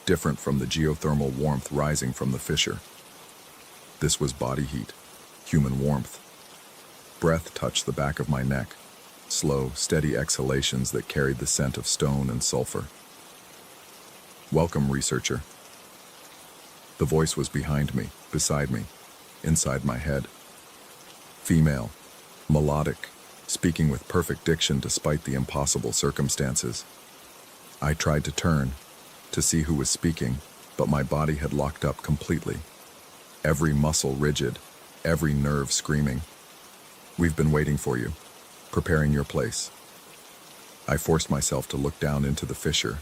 different from the geothermal warmth rising from the fissure. This was body heat, human warmth. Breath touched the back of my neck, slow, steady exhalations that carried the scent of stone and sulfur. Welcome, researcher. The voice was behind me, beside me, inside my head. Female, melodic, speaking with perfect diction despite the impossible circumstances. I tried to turn, to see who was speaking, but my body had locked up completely. every muscle rigid, every nerve screaming. "We've been waiting for you, preparing your place." I forced myself to look down into the fissure.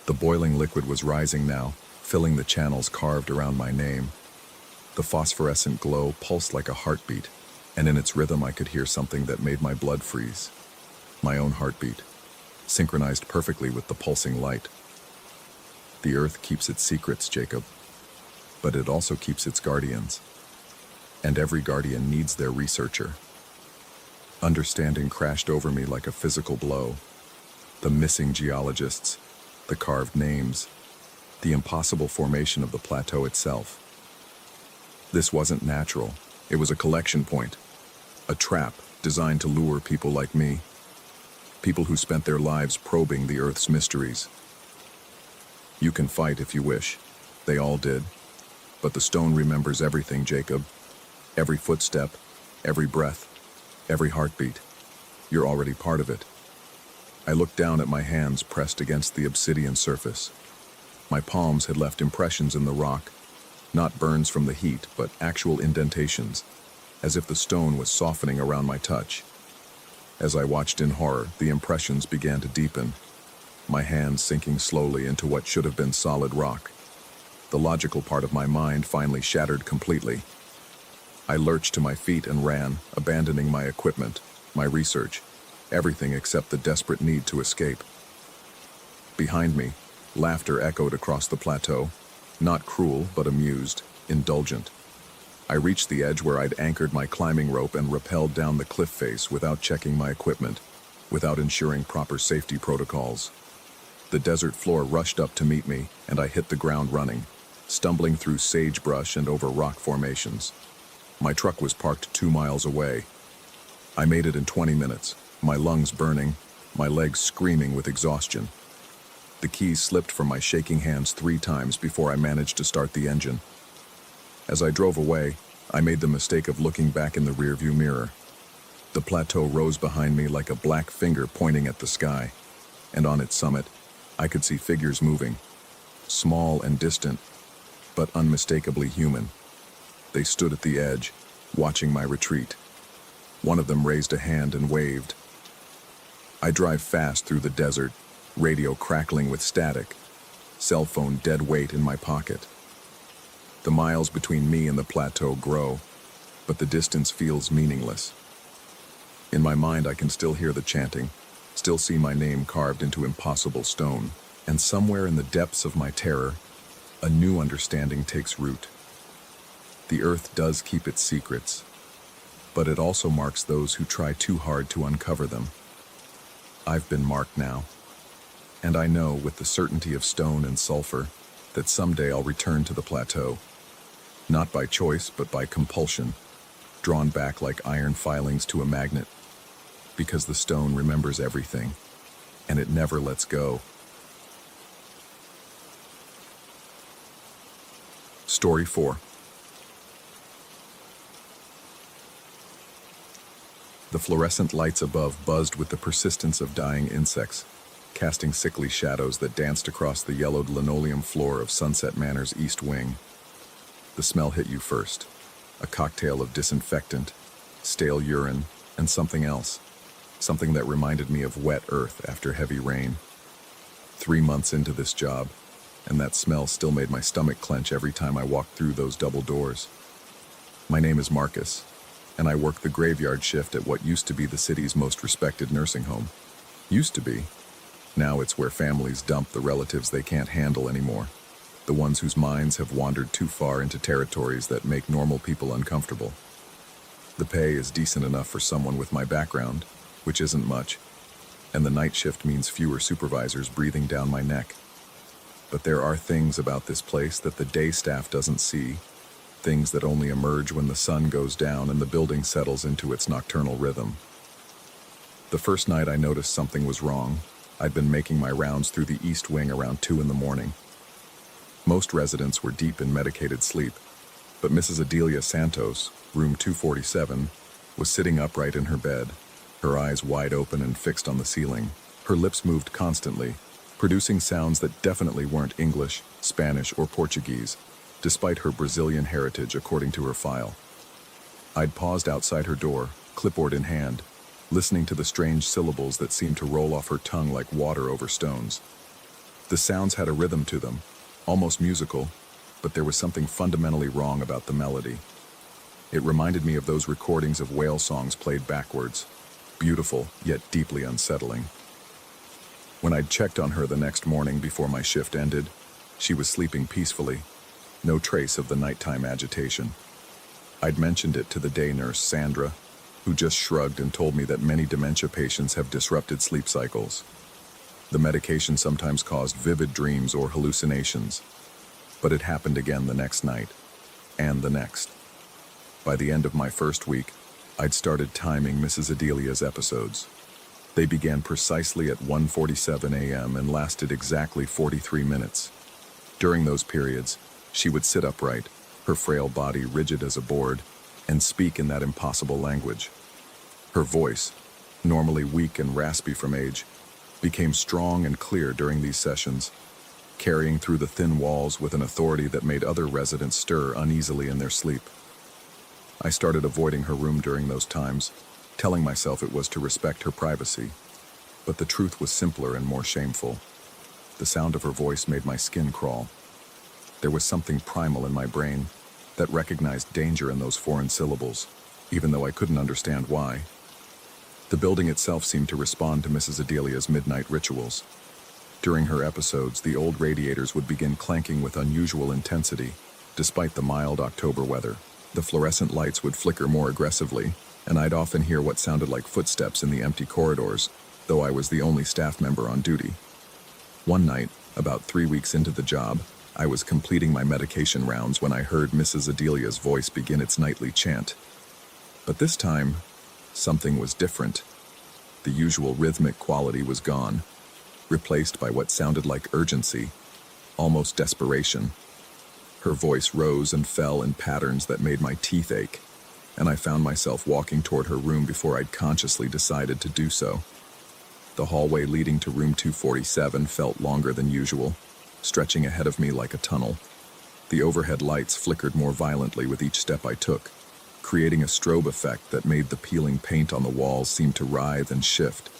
The boiling liquid was rising now, filling the channels carved around my name. The phosphorescent glow pulsed like a heartbeat, and in its rhythm I could hear something that made my blood freeze. My own heartbeat, synchronized perfectly with the pulsing light. The earth keeps its secrets, Jacob, but it also keeps its guardians. And every guardian needs their researcher. Understanding crashed over me like a physical blow. The missing geologists, the carved names, the impossible formation of the plateau itself. This wasn't natural. It was a collection point, a trap designed to lure people like me, people who spent their lives probing the Earth's mysteries. You can fight if you wish. They all did. But the stone remembers everything, Jacob. Every footstep, every breath, every heartbeat. You're already part of it. I looked down at my hands pressed against the obsidian surface. My palms had left impressions in the rock, not burns from the heat, but actual indentations, as if the stone was softening around my touch. As I watched in horror, the impressions began to deepen, my hands sinking slowly into what should have been solid rock. The logical part of my mind finally shattered completely. I lurched to my feet and ran, abandoning my equipment, my research, everything except the desperate need to escape. Behind me, laughter echoed across the plateau, not cruel, but amused, indulgent. I reached the edge where I'd anchored my climbing rope and rappelled down the cliff face without checking my equipment, without ensuring proper safety protocols. The desert floor rushed up to meet me, and I hit the ground running, stumbling through sagebrush and over rock formations. My truck was parked 2 miles away. I made it in 20 minutes, my lungs burning, my legs screaming with exhaustion. The keys slipped from my shaking hands 3 times before I managed to start the engine. As I drove away, I made the mistake of looking back in the rearview mirror. The plateau rose behind me like a black finger pointing at the sky, and on its summit, I could see figures moving, small and distant, but unmistakably human. They stood at the edge, watching my retreat. One of them raised a hand and waved. I drive fast through the desert, radio crackling with static, cell phone dead weight in my pocket. The miles between me and the plateau grow, but the distance feels meaningless. In my mind I can still hear the chanting, still see my name carved into impossible stone, and somewhere in the depths of my terror, a new understanding takes root. The earth does keep its secrets, but it also marks those who try too hard to uncover them. I've been marked now, and I know with the certainty of stone and sulfur that someday I'll return to the plateau, not by choice but by compulsion, drawn back like iron filings to a magnet, because the stone remembers everything, and it never lets go. Story 4. The fluorescent lights above buzzed with the persistence of dying insects, casting sickly shadows that danced across the yellowed linoleum floor of Sunset Manor's east wing. The smell hit you first, a cocktail of disinfectant, stale urine, and something else, something that reminded me of wet earth after heavy rain. 3 months into this job, and that smell still made my stomach clench every time I walked through those double doors. My name is Marcus, and I work the graveyard shift at what used to be the city's most respected nursing home. Used to be. Now it's where families dump the relatives they can't handle anymore, the ones whose minds have wandered too far into territories that make normal people uncomfortable. The pay is decent enough for someone with my background, which isn't much, and the night shift means fewer supervisors breathing down my neck. But there are things about this place that the day staff doesn't see, things that only emerge when the sun goes down and the building settles into its nocturnal rhythm. The first night I noticed something was wrong. I'd been making my rounds through the east wing around 2 in the morning. Most residents were deep in medicated sleep, but Mrs. Adelia Santos, room 247, was sitting upright in her bed, her eyes wide open and fixed on the ceiling. Her lips moved constantly, producing sounds that definitely weren't English, Spanish, or Portuguese, despite her Brazilian heritage according to her file. I'd paused outside her door, clipboard in hand, listening to the strange syllables that seemed to roll off her tongue like water over stones. The sounds had a rhythm to them, almost musical, but there was something fundamentally wrong about the melody. It reminded me of those recordings of whale songs played backwards, beautiful yet deeply unsettling. When I'd checked on her the next morning before my shift ended, she was sleeping peacefully, no trace of the nighttime agitation. I'd mentioned it to the day nurse, Sandra, who just shrugged and told me that many dementia patients have disrupted sleep cycles. The medication sometimes caused vivid dreams or hallucinations, but it happened again the next night, and the next. By the end of my first week, I'd started timing Mrs. Adelia's episodes. They began precisely at 1:47 a.m. and lasted exactly 43 minutes. During those periods, she would sit upright, her frail body rigid as a board, and speak in that impossible language. Her voice, normally weak and raspy from age, became strong and clear during these sessions, carrying through the thin walls with an authority that made other residents stir uneasily in their sleep. I started avoiding her room during those times, telling myself it was to respect her privacy. But the truth was simpler and more shameful. The sound of her voice made my skin crawl. There was something primal in my brain that recognized danger in those foreign syllables, even though I couldn't understand why. The building itself seemed to respond to Mrs. Adelia's midnight rituals. During her episodes, the old radiators would begin clanking with unusual intensity, despite the mild October weather. The fluorescent lights would flicker more aggressively, and I'd often hear what sounded like footsteps in the empty corridors, though I was the only staff member on duty. One night, about 3 weeks into the job, I was completing my medication rounds when I heard Mrs. Adelia's voice begin its nightly chant. But this time, something was different. The usual rhythmic quality was gone, replaced by what sounded like urgency, almost desperation. Her voice rose and fell in patterns that made my teeth ache, and I found myself walking toward her room before I'd consciously decided to do so. The hallway leading to room 247 felt longer than usual, stretching ahead of me like a tunnel. The overhead lights flickered more violently with each step I took, creating a strobe effect that made the peeling paint on the walls seem to writhe and shift.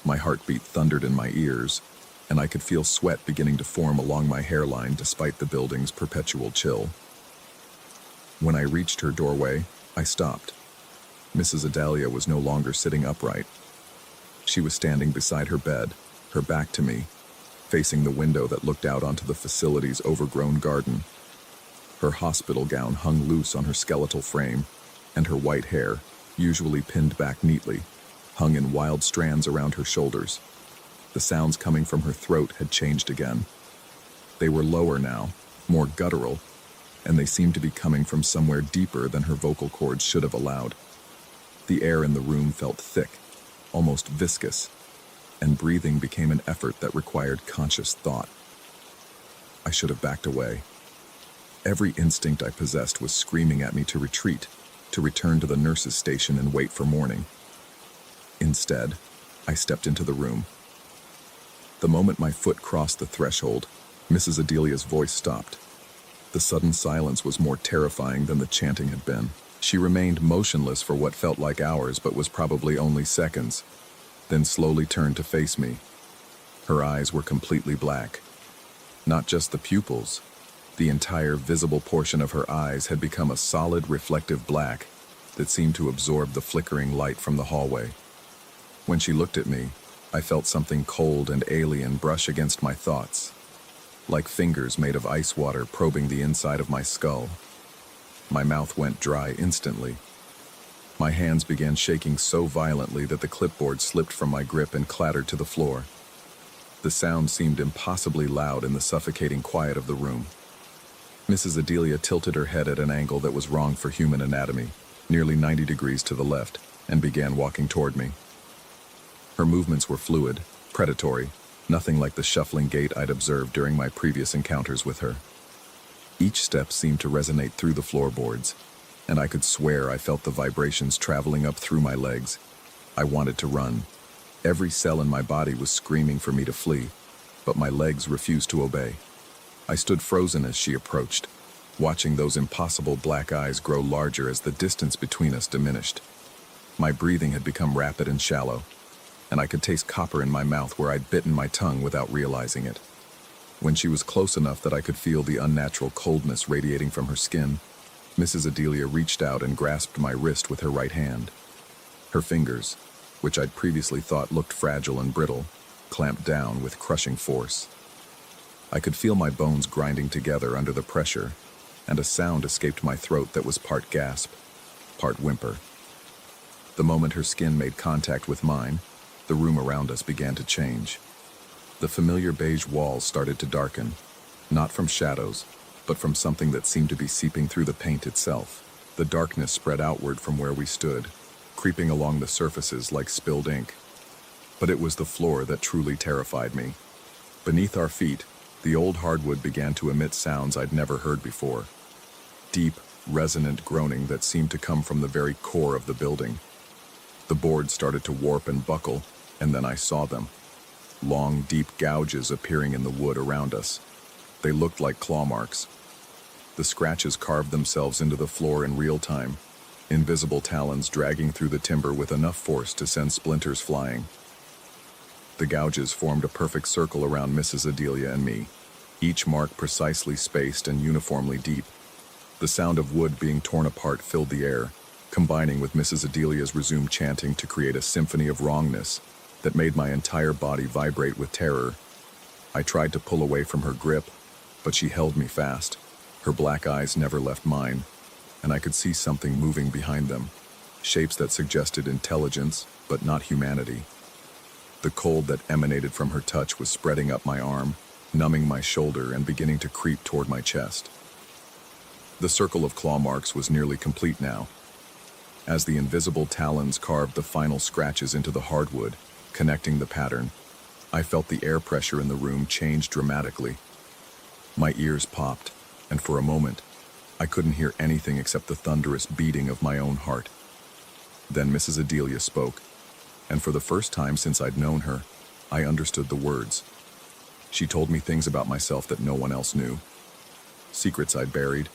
My heartbeat thundered in my ears, and I could feel sweat beginning to form along my hairline despite the building's perpetual chill. When I reached her doorway, I stopped. Mrs. Adelia was no longer sitting upright. She was standing beside her bed, her back to me, facing the window that looked out onto the facility's overgrown garden. Her hospital gown hung loose on her skeletal frame, and her white hair, usually pinned back neatly, hung in wild strands around her shoulders. The sounds coming from her throat had changed again. They were lower now, more guttural, and they seemed to be coming from somewhere deeper than her vocal cords should have allowed. The air in the room felt thick, almost viscous, and breathing became an effort that required conscious thought. I should have backed away. Every instinct I possessed was screaming at me to retreat, to return to the nurse's station and wait for morning. Instead, I stepped into the room. The moment my foot crossed the threshold, Mrs. Adelia's voice stopped. The sudden silence was more terrifying than the chanting had been. She remained motionless for what felt like hours but was probably only seconds, then slowly turned to face me. Her eyes were completely black. Not just the pupils. The entire visible portion of her eyes had become a solid reflective black that seemed to absorb the flickering light from the hallway. When she looked at me, I felt something cold and alien brush against my thoughts, like fingers made of ice water probing the inside of my skull. My mouth went dry instantly. My hands began shaking so violently that the clipboard slipped from my grip and clattered to the floor. The sound seemed impossibly loud in the suffocating quiet of the room. Mrs. Adelia tilted her head at an angle that was wrong for human anatomy, nearly 90 degrees to the left, and began walking toward me. Her movements were fluid, predatory, nothing like the shuffling gait I'd observed during my previous encounters with her. Each step seemed to resonate through the floorboards, and I could swear I felt the vibrations traveling up through my legs. I wanted to run. Every cell in my body was screaming for me to flee, but my legs refused to obey. I stood frozen as she approached, watching those impossible black eyes grow larger as the distance between us diminished. My breathing had become rapid and shallow, and I could taste copper in my mouth where I'd bitten my tongue without realizing it. When she was close enough that I could feel the unnatural coldness radiating from her skin, Mrs. Adelia reached out and grasped my wrist with her right hand. Her fingers, which I'd previously thought looked fragile and brittle, clamped down with crushing force. I could feel my bones grinding together under the pressure, and a sound escaped my throat that was part gasp, part whimper. The moment her skin made contact with mine, the room around us began to change. The familiar beige walls started to darken, not from shadows, but from something that seemed to be seeping through the paint itself. The darkness spread outward from where we stood, creeping along the surfaces like spilled ink. But it was the floor that truly terrified me. Beneath our feet, the old hardwood began to emit sounds I'd never heard before. Deep, resonant groaning that seemed to come from the very core of the building. The boards started to warp and buckle, and then I saw them. Long, deep gouges appearing in the wood around us. They looked like claw marks. The scratches carved themselves into the floor in real time, invisible talons dragging through the timber with enough force to send splinters flying. The gouges formed a perfect circle around Mrs. Adelia and me, each mark precisely spaced and uniformly deep. The sound of wood being torn apart filled the air, combining with Mrs. Adelia's resumed chanting to create a symphony of wrongness that made my entire body vibrate with terror. I tried to pull away from her grip, but she held me fast. Her black eyes never left mine, and I could see something moving behind them, shapes that suggested intelligence, but not humanity. The cold that emanated from her touch was spreading up my arm, numbing my shoulder and beginning to creep toward my chest. The circle of claw marks was nearly complete now. As the invisible talons carved the final scratches into the hardwood, connecting the pattern, I felt the air pressure in the room change dramatically. My ears popped, and for a moment, I couldn't hear anything except the thunderous beating of my own heart. Then Mrs. Adelia spoke, and for the first time since I'd known her, I understood the words. She told me things about myself that no one else knew. Secrets I'd buried,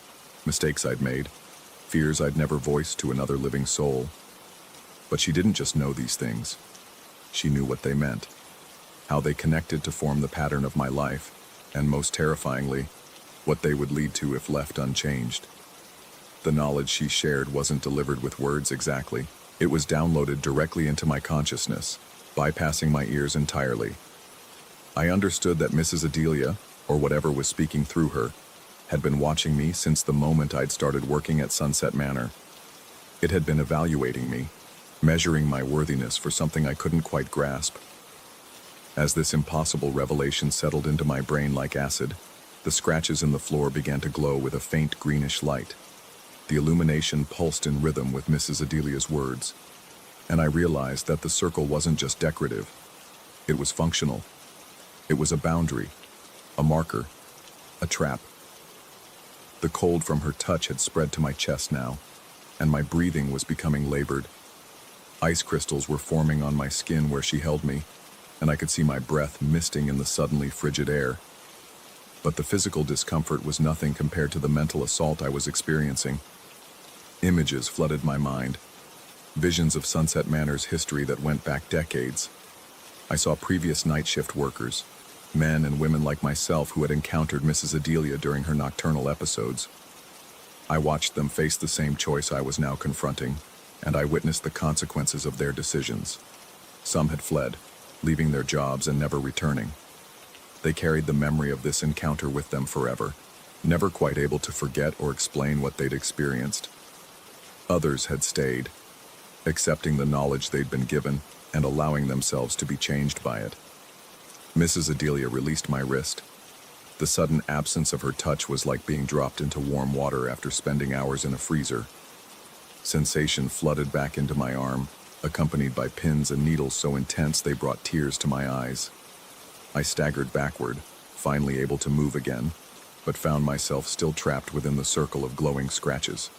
mistakes I'd made, fears I'd never voiced to another living soul. But she didn't just know these things. She knew what they meant, how they connected to form the pattern of my life, and most terrifyingly, what they would lead to if left unchanged. The knowledge she shared wasn't delivered with words exactly. It was downloaded directly into my consciousness, bypassing my ears entirely. I understood that Mrs. Adelia, or whatever was speaking through her, had been watching me since the moment I'd started working at Sunset Manor. It had been evaluating me, measuring my worthiness for something I couldn't quite grasp. As this impossible revelation settled into my brain like acid, the scratches in the floor began to glow with a faint greenish light. The illumination pulsed in rhythm with Mrs. Adelia's words, and I realized that the circle wasn't just decorative. It was functional. It was a boundary, a marker, a trap. The cold from her touch had spread to my chest now, and my breathing was becoming labored. Ice crystals were forming on my skin where she held me, and I could see my breath misting in the suddenly frigid air. But the physical discomfort was nothing compared to the mental assault I was experiencing. Images flooded my mind, visions of Sunset Manor's history that went back decades. I saw previous night shift workers, men and women like myself who had encountered Mrs. Adelia during her nocturnal episodes. I watched them face the same choice I was now confronting, and I witnessed the consequences of their decisions. Some had fled, leaving their jobs and never returning. They carried the memory of this encounter with them forever, never quite able to forget or explain what they'd experienced. Others had stayed, accepting the knowledge they'd been given and allowing themselves to be changed by it. Mrs. Adelia released my wrist. The sudden absence of her touch was like being dropped into warm water after spending hours in a freezer. Sensation flooded back into my arm, accompanied by pins and needles so intense they brought tears to my eyes. I staggered backward, finally able to move again, but found myself still trapped within the circle of glowing scratches.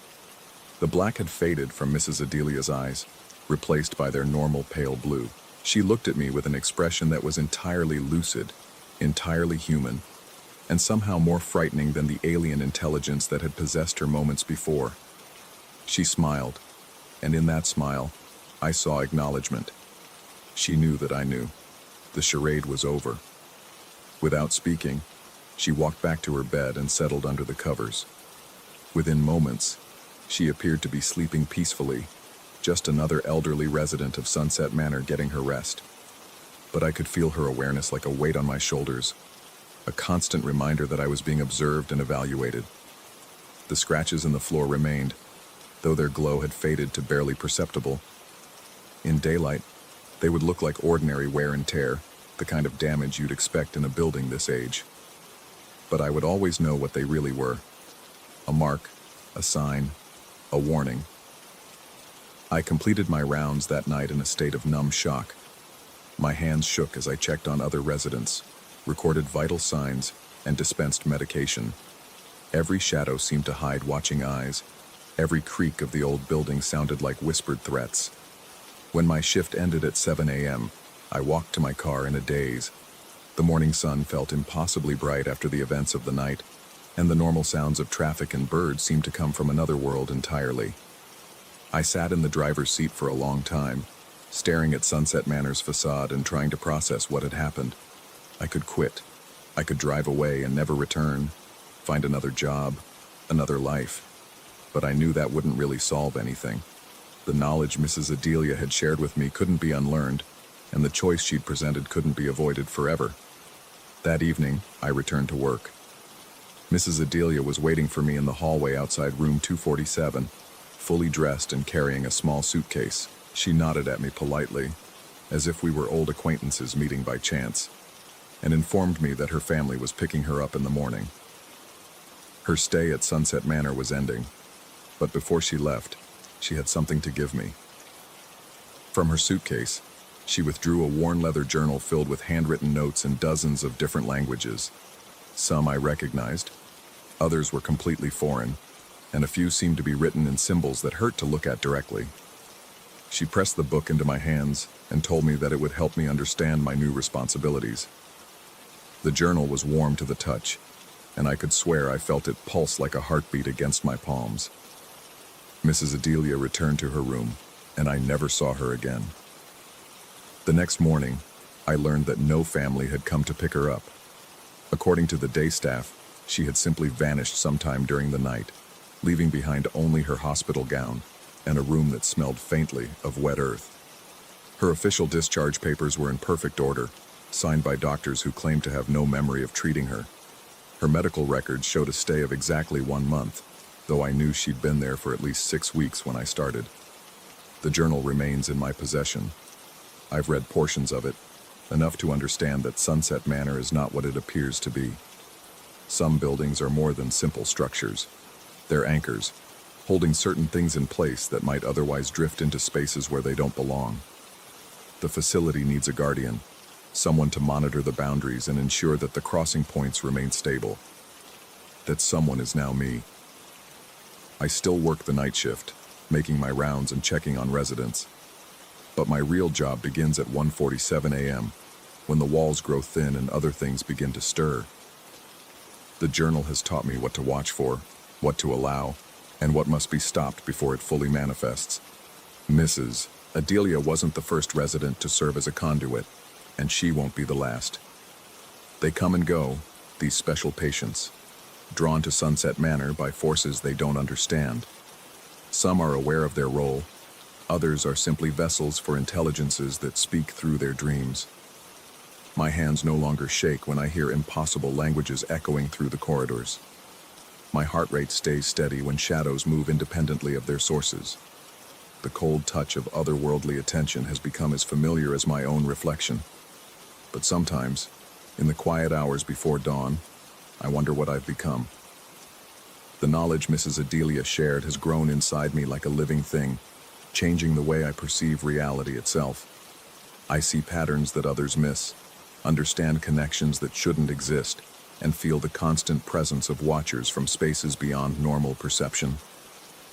The black had faded from Mrs. Adelia's eyes, replaced by their normal pale blue. She looked at me with an expression that was entirely lucid, entirely human. and somehow more frightening than the alien intelligence that had possessed her moments before. She smiled, and in that smile, I saw acknowledgement. She knew that I knew. The charade was over. Without speaking, she walked back to her bed and settled under the covers. Within moments, she appeared to be sleeping peacefully, just another elderly resident of Sunset Manor getting her rest. But I could feel her awareness like a weight on my shoulders, a constant reminder that I was being observed and evaluated. The scratches in the floor remained, though their glow had faded to barely perceptible. In daylight, they would look like ordinary wear and tear, the kind of damage you'd expect in a building this age. But I would always know what they really were. A mark, a sign, a warning. I completed my rounds that night in a state of numb shock. My hands shook as I checked on other residents, recorded vital signs, and dispensed medication. Every shadow seemed to hide watching eyes. Every creak of the old building sounded like whispered threats. When my shift ended at 7 a.m., I walked to my car in a daze. The morning sun felt impossibly bright after the events of the night, and the normal sounds of traffic and birds seemed to come from another world entirely. I sat in the driver's seat for a long time, staring at Sunset Manor's facade and trying to process what had happened. I could quit. I could drive away and never return, find another job, another life. But I knew that wouldn't really solve anything. The knowledge Mrs. Adelia had shared with me couldn't be unlearned, and the choice she'd presented couldn't be avoided forever. That evening, I returned to work. Mrs. Adelia was waiting for me in the hallway outside room 247, fully dressed and carrying a small suitcase. She nodded at me politely, as if we were old acquaintances meeting by chance, and informed me that her family was picking her up in the morning. Her stay at Sunset Manor was ending, but before she left, she had something to give me. From her suitcase, she withdrew a worn leather journal filled with handwritten notes in dozens of different languages. Some I recognized, others were completely foreign, and a few seemed to be written in symbols that hurt to look at directly. She pressed the book into my hands and told me that it would help me understand my new responsibilities. The journal was warm to the touch, and I could swear I felt it pulse like a heartbeat against my palms. Mrs. Adelia returned to her room, and I never saw her again. The next morning, I learned that no family had come to pick her up. According to the day staff, she had simply vanished sometime during the night, leaving behind only her hospital gown and a room that smelled faintly of wet earth. Her official discharge papers were in perfect order, signed by doctors who claimed to have no memory of treating her. Her medical records showed a stay of exactly 1 month, though I knew she'd been there for at least 6 weeks when I started. The journal remains in my possession. I've read portions of it, enough to understand that Sunset Manor is not what it appears to be. Some buildings are more than simple structures. They're anchors, holding certain things in place that might otherwise drift into spaces where they don't belong. The facility needs a guardian, someone to monitor the boundaries and ensure that the crossing points remain stable. That someone is now me. I still work the night shift, making my rounds and checking on residents. But my real job begins at 1:47 a.m., when the walls grow thin and other things begin to stir. The journal has taught me what to watch for, what to allow, and what must be stopped before it fully manifests. Mrs. Adelia wasn't the first resident to serve as a conduit, and she won't be the last. They come and go, these special patients, drawn to Sunset Manor by forces they don't understand. Some are aware of their role, others are simply vessels for intelligences that speak through their dreams. My hands no longer shake when I hear impossible languages echoing through the corridors. My heart rate stays steady when shadows move independently of their sources. The cold touch of otherworldly attention has become as familiar as my own reflection. But sometimes, in the quiet hours before dawn, I wonder what I've become. The knowledge Mrs. Adelia shared has grown inside me like a living thing, changing the way I perceive reality itself. I see patterns that others miss, understand connections that shouldn't exist, and feel the constant presence of watchers from spaces beyond normal perception.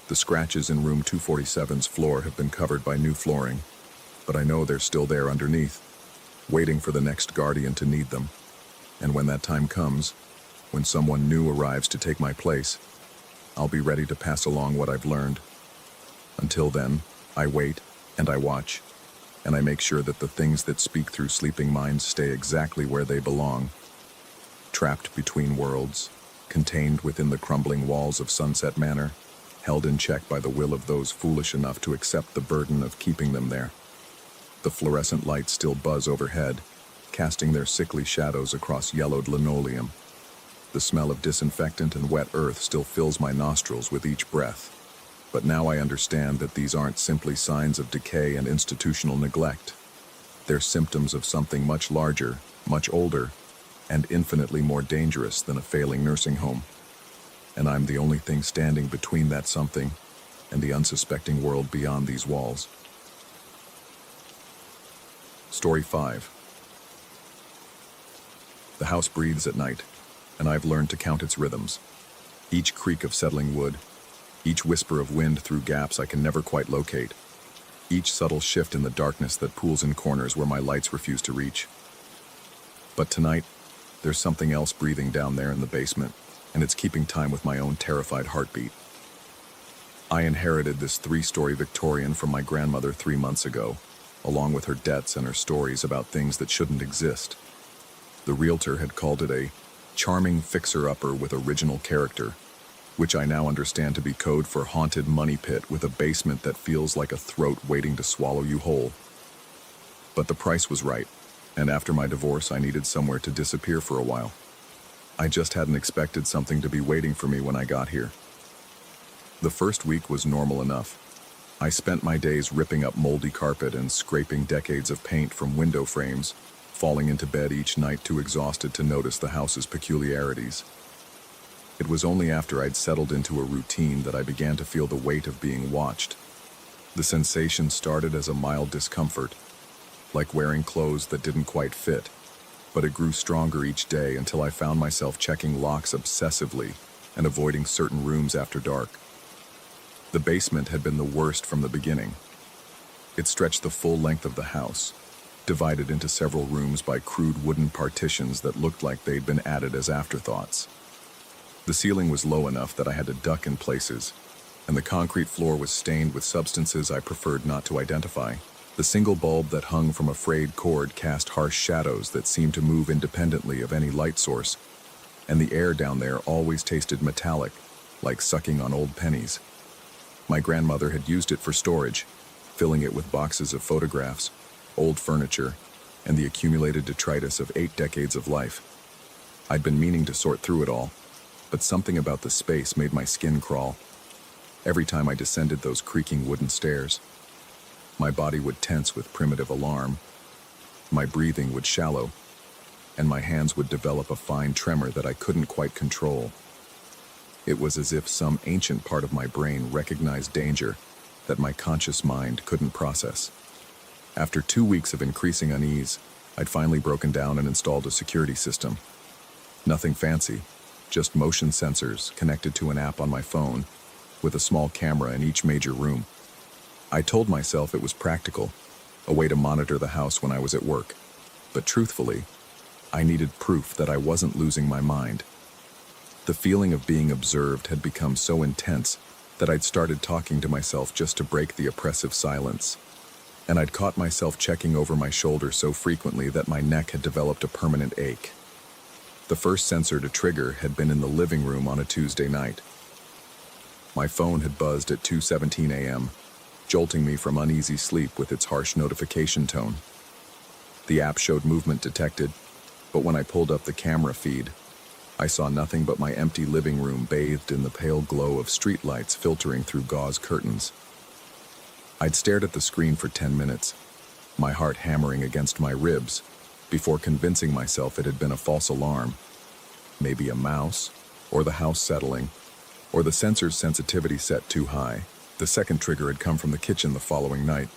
The scratches in room 247's floor have been covered by new flooring, but I know they're still there underneath, waiting for the next guardian to need them. And when that time comes, When someone new arrives to take my place, I'll be ready to pass along what I've learned. Until then, I wait and I watch, and I make sure that the things that speak through sleeping minds stay exactly where they belong, trapped between worlds, contained within the crumbling walls of Sunset Manor, held in check by the will of those foolish enough to accept the burden of keeping them there. The fluorescent lights still buzz overhead, casting their sickly shadows across yellowed linoleum. The smell of disinfectant and wet earth still fills my nostrils with each breath. But now I understand that these aren't simply signs of decay and institutional neglect. They're symptoms of something much larger, much older, and infinitely more dangerous than a failing nursing home. And I'm the only thing standing between that something and the unsuspecting world beyond these walls. Story 5. The house breathes at night, and I've learned to count its rhythms. Each creak of settling wood, each whisper of wind through gaps I can never quite locate, each subtle shift in the darkness that pools in corners where my lights refuse to reach. But tonight, there's something else breathing down there in the basement, and it's keeping time with my own terrified heartbeat. I inherited this 3-story Victorian from my grandmother 3 months ago, along with her debts and her stories about things that shouldn't exist. The realtor had called it a charming fixer-upper with original character, which I now understand to be code for haunted money pit with a basement that feels like a throat waiting to swallow you whole. But the price was right, and after my divorce I needed somewhere to disappear for a while. I just hadn't expected something to be waiting for me when I got here. The first week was normal enough. I spent my days ripping up moldy carpet and scraping decades of paint from window frames, falling into bed each night too exhausted to notice the house's peculiarities. It was only after I'd settled into a routine that I began to feel the weight of being watched. The sensation started as a mild discomfort, like wearing clothes that didn't quite fit, but it grew stronger each day until I found myself checking locks obsessively and avoiding certain rooms after dark. The basement had been the worst from the beginning. It stretched the full length of the house, divided into several rooms by crude wooden partitions that looked like they'd been added as afterthoughts. The ceiling was low enough that I had to duck in places, and the concrete floor was stained with substances I preferred not to identify. The single bulb that hung from a frayed cord cast harsh shadows that seemed to move independently of any light source, and the air down there always tasted metallic, like sucking on old pennies. My grandmother had used it for storage, filling it with boxes of photographs, old furniture, and the accumulated detritus of 8 decades of life. I'd been meaning to sort through it all, but something about the space made my skin crawl. Every time I descended those creaking wooden stairs, my body would tense with primitive alarm, my breathing would shallow, and my hands would develop a fine tremor that I couldn't quite control. It was as if some ancient part of my brain recognized danger that my conscious mind couldn't process. After 2 weeks of increasing unease, I'd finally broken down and installed a security system. Nothing fancy, just motion sensors connected to an app on my phone, with a small camera in each major room. I told myself it was practical, a way to monitor the house when I was at work. But truthfully, I needed proof that I wasn't losing my mind. The feeling of being observed had become so intense that I'd started talking to myself just to break the oppressive silence. And I'd caught myself checking over my shoulder so frequently that my neck had developed a permanent ache. The first sensor to trigger had been in the living room on a Tuesday night. My phone had buzzed at 2:17 a.m., jolting me from uneasy sleep with its harsh notification tone. The app showed movement detected, but when I pulled up the camera feed, I saw nothing but my empty living room bathed in the pale glow of streetlights filtering through gauze curtains. I'd stared at the screen for 10 minutes, my heart hammering against my ribs, before convincing myself it had been a false alarm. Maybe a mouse, or the house settling, or the sensor's sensitivity set too high. The second trigger had come from the kitchen the following night,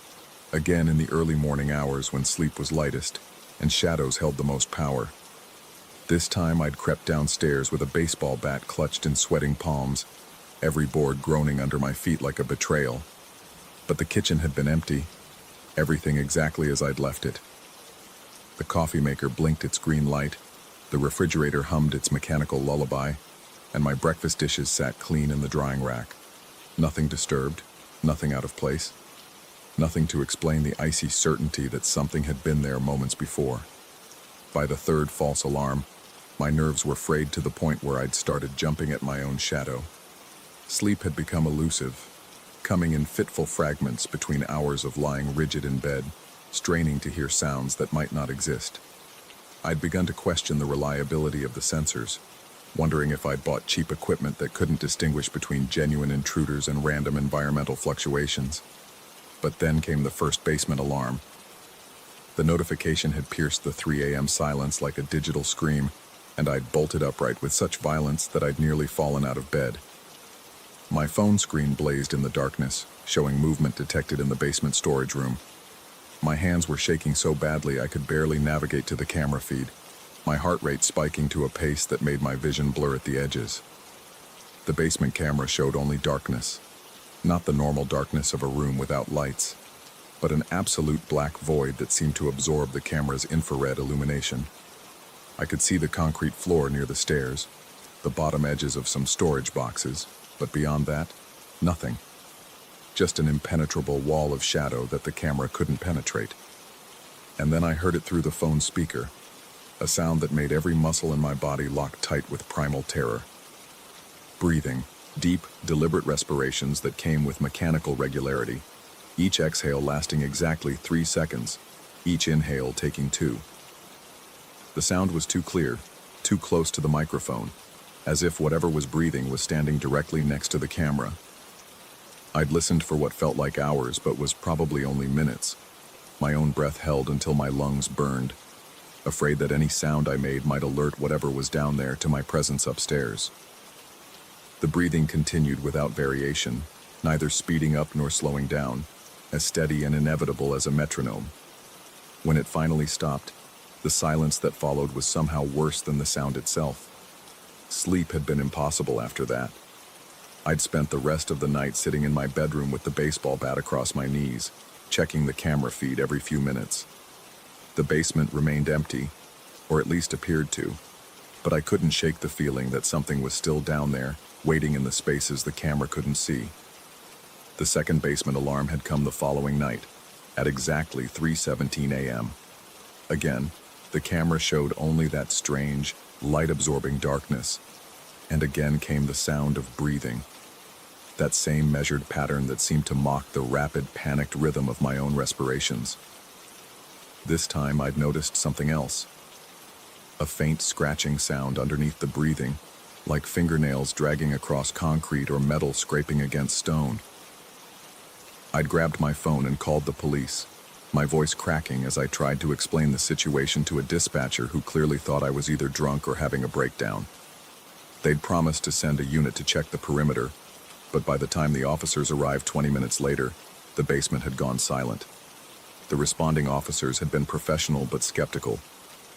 again in the early morning hours when sleep was lightest and shadows held the most power. This time I'd crept downstairs with a baseball bat clutched in sweating palms, every board groaning under my feet like a betrayal. But the kitchen had been empty, everything exactly as I'd left it. The coffee maker blinked its green light, The refrigerator hummed its mechanical lullaby, and my breakfast dishes sat clean in the drying rack. Nothing disturbed, nothing out of place, nothing to explain the icy certainty that something had been there moments before. By the third false alarm, my nerves were frayed to the point where I'd started jumping at my own shadow. Sleep had become elusive, coming in fitful fragments between hours of lying rigid in bed, straining to hear sounds that might not exist. I'd begun to question the reliability of the sensors, wondering if I'd bought cheap equipment that couldn't distinguish between genuine intruders and random environmental fluctuations. But then came the first basement alarm. The notification had pierced the 3 a.m. silence like a digital scream, and I'd bolted upright with such violence that I'd nearly fallen out of bed. My phone screen blazed in the darkness, showing movement detected in the basement storage room. My hands were shaking so badly I could barely navigate to the camera feed, my heart rate spiking to a pace that made my vision blur at the edges. The basement camera showed only darkness, not the normal darkness of a room without lights, but an absolute black void that seemed to absorb the camera's infrared illumination. I could see the concrete floor near the stairs, the bottom edges of some storage boxes, but beyond that, nothing. Just an impenetrable wall of shadow that the camera couldn't penetrate. And then I heard it through the phone speaker, a sound that made every muscle in my body lock tight with primal terror. Breathing, deep, deliberate respirations that came with mechanical regularity, each exhale lasting exactly 3 seconds, each inhale taking 2. The sound was too clear, too close to the microphone, as if whatever was breathing was standing directly next to the camera. I'd listened for what felt like hours, but was probably only minutes. My own breath held until my lungs burned, afraid that any sound I made might alert whatever was down there to my presence upstairs. The breathing continued without variation, neither speeding up nor slowing down, as steady and inevitable as a metronome. When it finally stopped, the silence that followed was somehow worse than the sound itself. Sleep had been impossible after that. I'd spent the rest of the night sitting in my bedroom with the baseball bat across my knees, checking the camera feed every few minutes. The basement remained empty, or at least appeared to, but I couldn't shake the feeling that something was still down there, waiting in the spaces the camera couldn't see. The second basement alarm had come the following night, at exactly 3:17 a.m. Again, the camera showed only that strange, light-absorbing darkness, and again came the sound of breathing, that same measured pattern that seemed to mock the rapid, panicked rhythm of my own respirations. This time I'd noticed something else. A faint scratching sound underneath the breathing, like fingernails dragging across concrete or metal scraping against stone. I'd grabbed my phone and called the police, my voice cracking as I tried to explain the situation to a dispatcher who clearly thought I was either drunk or having a breakdown. They'd promised to send a unit to check the perimeter, but by the time the officers arrived 20 minutes later, the basement had gone silent. The responding officers had been professional but skeptical,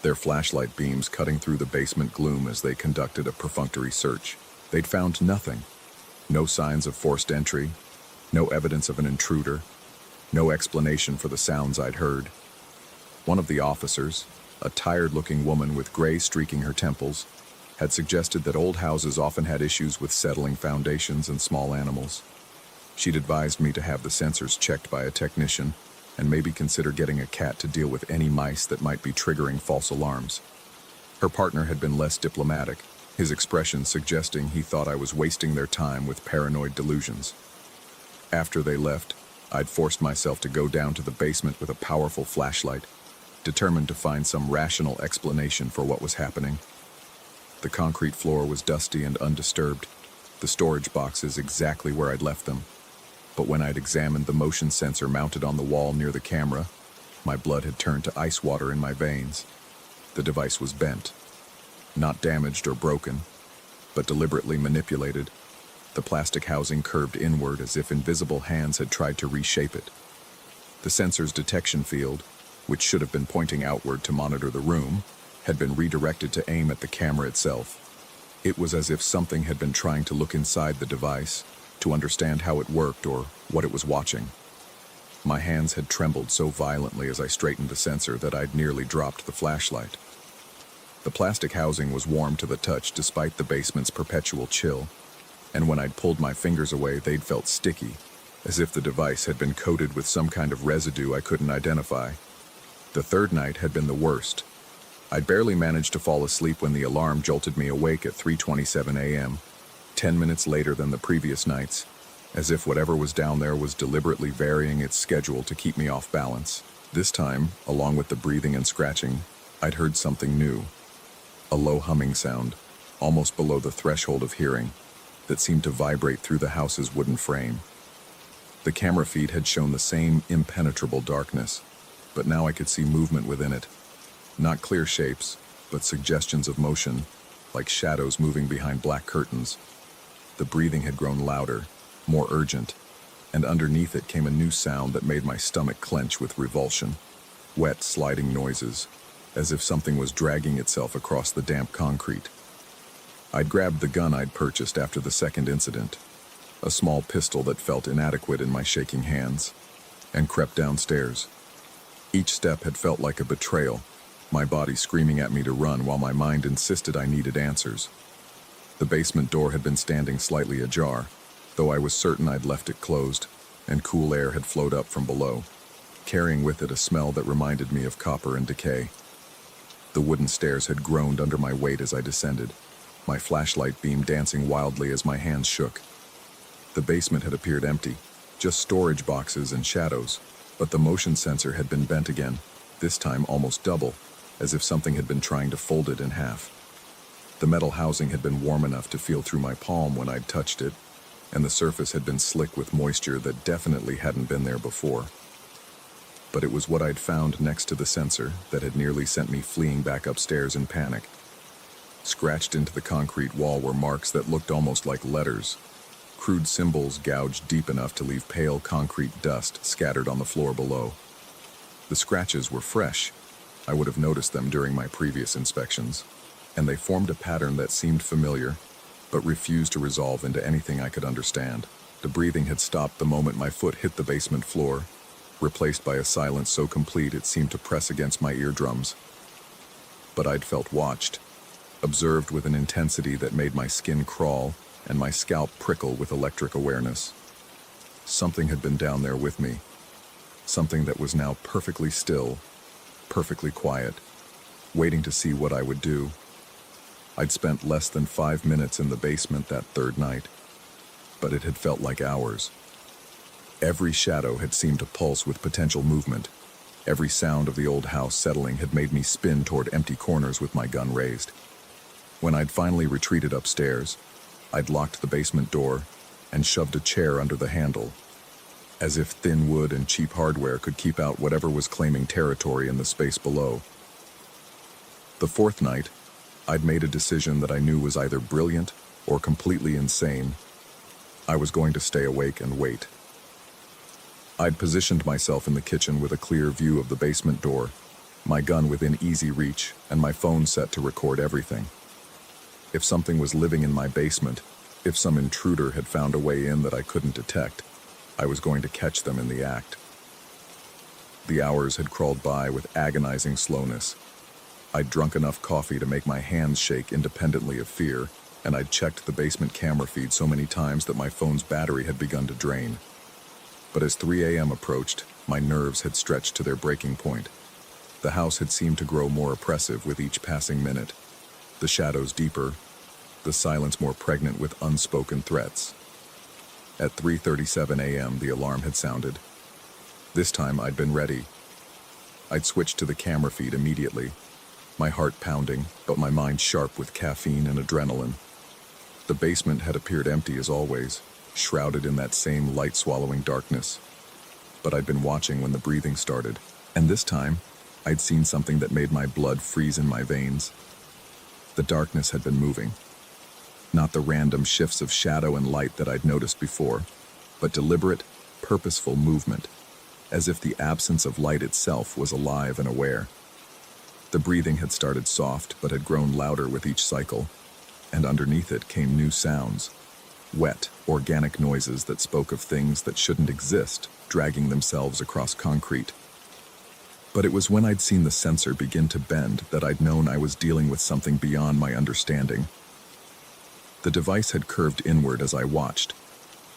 their flashlight beams cutting through the basement gloom as they conducted a perfunctory search. They'd found nothing. No signs of forced entry, no evidence of an intruder, no explanation for the sounds I'd heard. One of the officers, a tired-looking woman with gray streaking her temples, had suggested that old houses often had issues with settling foundations and small animals. She'd advised me to have the sensors checked by a technician and maybe consider getting a cat to deal with any mice that might be triggering false alarms. Her partner had been less diplomatic, his expression suggesting he thought I was wasting their time with paranoid delusions. After they left, I'd forced myself to go down to the basement with a powerful flashlight, determined to find some rational explanation for what was happening. The concrete floor was dusty and undisturbed, the storage boxes exactly where I'd left them. But when I'd examined the motion sensor mounted on the wall near the camera, my blood had turned to ice water in my veins. The device was bent. Not damaged or broken, but deliberately manipulated. The plastic housing curved inward as if invisible hands had tried to reshape it. The sensor's detection field, which should have been pointing outward to monitor the room, had been redirected to aim at the camera itself. It was as if something had been trying to look inside the device, to understand how it worked or what it was watching. My hands had trembled so violently as I straightened the sensor that I'd nearly dropped the flashlight. The plastic housing was warm to the touch despite the basement's perpetual chill, and when I'd pulled my fingers away, they'd felt sticky, as if the device had been coated with some kind of residue I couldn't identify. The third night had been the worst. I'd barely managed to fall asleep when the alarm jolted me awake at 3:27 a.m., 10 minutes later than the previous nights, as if whatever was down there was deliberately varying its schedule to keep me off balance. This time, along with the breathing and scratching, I'd heard something new. A low humming sound, almost below the threshold of hearing, that seemed to vibrate through the house's wooden frame. The camera feed had shown the same impenetrable darkness, but now I could see movement within it. Not clear shapes, but suggestions of motion, like shadows moving behind black curtains. The breathing had grown louder, more urgent, and underneath it came a new sound that made my stomach clench with revulsion. Wet, sliding noises, as if something was dragging itself across the damp concrete. I'd grabbed the gun I'd purchased after the second incident, a small pistol that felt inadequate in my shaking hands, and crept downstairs. Each step had felt like a betrayal, my body screaming at me to run while my mind insisted I needed answers. The basement door had been standing slightly ajar, though I was certain I'd left it closed, and cool air had flowed up from below, carrying with it a smell that reminded me of copper and decay. The wooden stairs had groaned under my weight as I descended, my flashlight beam dancing wildly as my hands shook. The basement had appeared empty, just storage boxes and shadows, but the motion sensor had been bent again, this time almost double, as if something had been trying to fold it in half. The metal housing had been warm enough to feel through my palm when I'd touched it, and the surface had been slick with moisture that definitely hadn't been there before. But it was what I'd found next to the sensor that had nearly sent me fleeing back upstairs in panic. Scratched into the concrete wall were marks that looked almost like letters, crude symbols gouged deep enough to leave pale concrete dust scattered on the floor below. The scratches were fresh. I would have noticed them during my previous inspections, and they formed a pattern that seemed familiar, but refused to resolve into anything I could understand. The breathing had stopped the moment my foot hit the basement floor, replaced by a silence so complete it seemed to press against my eardrums. But I'd felt watched, observed with an intensity that made my skin crawl and my scalp prickle with electric awareness. Something had been down there with me, something that was now perfectly still, perfectly quiet, waiting to see what I would do. I'd spent less than 5 minutes in the basement that third night, but it had felt like hours. Every shadow had seemed to pulse with potential movement. Every sound of the old house settling had made me spin toward empty corners with my gun raised. When I'd finally retreated upstairs, I'd locked the basement door and shoved a chair under the handle, as if thin wood and cheap hardware could keep out whatever was claiming territory in the space below. The fourth night, I'd made a decision that I knew was either brilliant or completely insane. I was going to stay awake and wait. I'd positioned myself in the kitchen with a clear view of the basement door, my gun within easy reach, and my phone set to record everything. If something was living in my basement, if some intruder had found a way in that I couldn't detect, I was going to catch them in the act. The hours had crawled by with agonizing slowness. I'd drunk enough coffee to make my hands shake independently of fear, and I'd checked the basement camera feed so many times that my phone's battery had begun to drain. But as 3 a.m. approached, my nerves had stretched to their breaking point. The house had seemed to grow more oppressive with each passing minute, the shadows deeper, the silence more pregnant with unspoken threats. At 3:37 a.m., the alarm had sounded. This time I'd been ready. I'd switched to the camera feed immediately, my heart pounding, but my mind sharp with caffeine and adrenaline. The basement had appeared empty as always, shrouded in that same light-swallowing darkness. But I'd been watching when the breathing started, and this time, I'd seen something that made my blood freeze in my veins. The darkness had been moving. Not the random shifts of shadow and light that I'd noticed before, but deliberate, purposeful movement, as if the absence of light itself was alive and aware. The breathing had started soft, but had grown louder with each cycle, and underneath it came new sounds. Wet, organic noises that spoke of things that shouldn't exist, dragging themselves across concrete. But it was when I'd seen the sensor begin to bend that I'd known I was dealing with something beyond my understanding. The device had curved inward as I watched,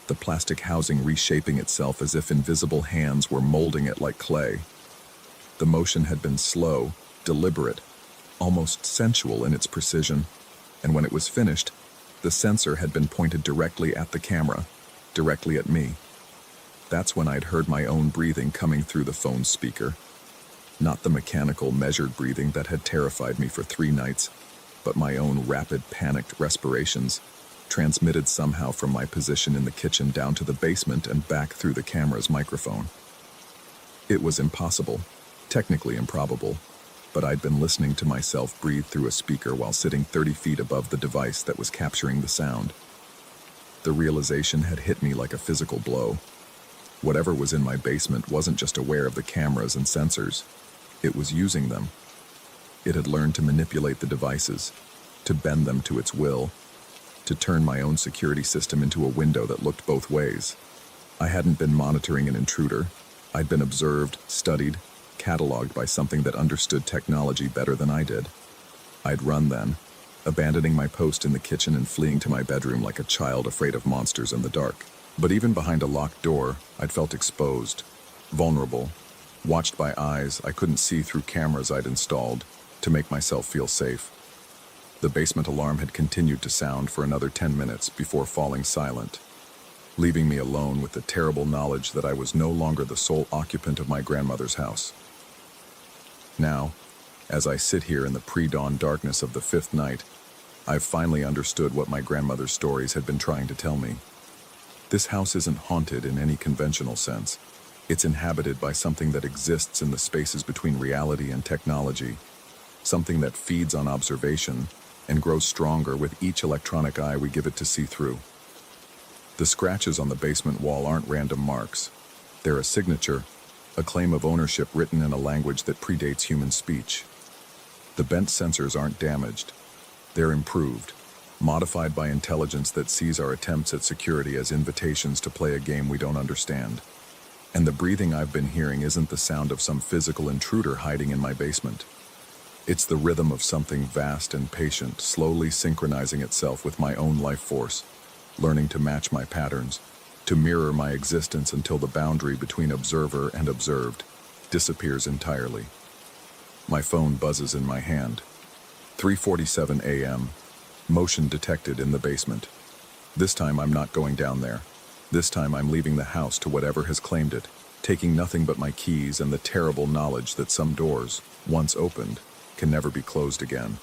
the plastic housing reshaping itself as if invisible hands were molding it like clay. The motion had been slow, deliberate, almost sensual in its precision, and when it was finished, the sensor had been pointed directly at the camera, directly at me. That's when I'd heard my own breathing coming through the phone's speaker. Not the mechanical, measured breathing that had terrified me for 3 nights, but my own rapid, panicked respirations, transmitted somehow from my position in the kitchen down to the basement and back through the camera's microphone. It was impossible, technically improbable, but I'd been listening to myself breathe through a speaker while sitting 30 feet above the device that was capturing the sound. The realization had hit me like a physical blow. Whatever was in my basement wasn't just aware of the cameras and sensors. It was using them. It had learned to manipulate the devices, to bend them to its will, to turn my own security system into a window that looked both ways. I hadn't been monitoring an intruder. I'd been observed, studied, cataloged by something that understood technology better than I did. I'd run then, abandoning my post in the kitchen and fleeing to my bedroom like a child afraid of monsters in the dark. But even behind a locked door, I'd felt exposed, vulnerable, watched by eyes I couldn't see through cameras I'd installed to make myself feel safe. The basement alarm had continued to sound for another 10 minutes before falling silent, leaving me alone with the terrible knowledge that I was no longer the sole occupant of my grandmother's house. Now, as I sit here in the pre-dawn darkness of the 5th night, I've finally understood what my grandmother's stories had been trying to tell me. This house isn't haunted in any conventional sense. It's inhabited by something that exists in the spaces between reality and technology, something that feeds on observation and grows stronger with each electronic eye we give it to see through. The scratches on the basement wall aren't random marks. They're a signature, a claim of ownership written in a language that predates human speech. The bent sensors aren't damaged. They're improved, modified by intelligence that sees our attempts at security as invitations to play a game we don't understand. And the breathing I've been hearing isn't the sound of some physical intruder hiding in my basement. It's the rhythm of something vast and patient, slowly synchronizing itself with my own life force, learning to match my patterns, to mirror my existence until the boundary between observer and observed disappears entirely. My phone buzzes in my hand. 3:47 a.m. Motion detected in the basement. This time I'm not going down there. This time I'm leaving the house to whatever has claimed it, taking nothing but my keys and the terrible knowledge that some doors, once opened, can never be closed again.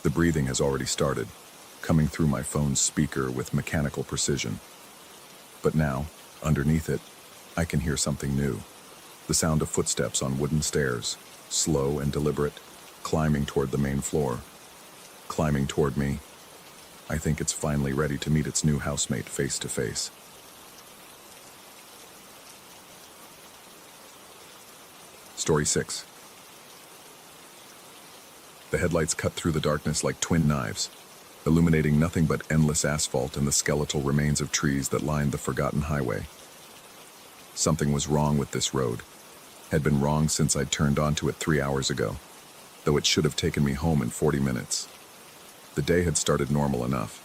The breathing has already started, coming through my phone's speaker with mechanical precision. But now, underneath it, I can hear something new. The sound of footsteps on wooden stairs, slow and deliberate, climbing toward the main floor. Climbing toward me. I think it's finally ready to meet its new housemate face to face. Story 6. The headlights cut through the darkness like twin knives, illuminating nothing but endless asphalt and the skeletal remains of trees that lined the forgotten highway. Something was wrong with this road. Had been wrong since I'd turned onto it 3 hours ago, though it should have taken me home in 40 minutes. The day had started normal enough.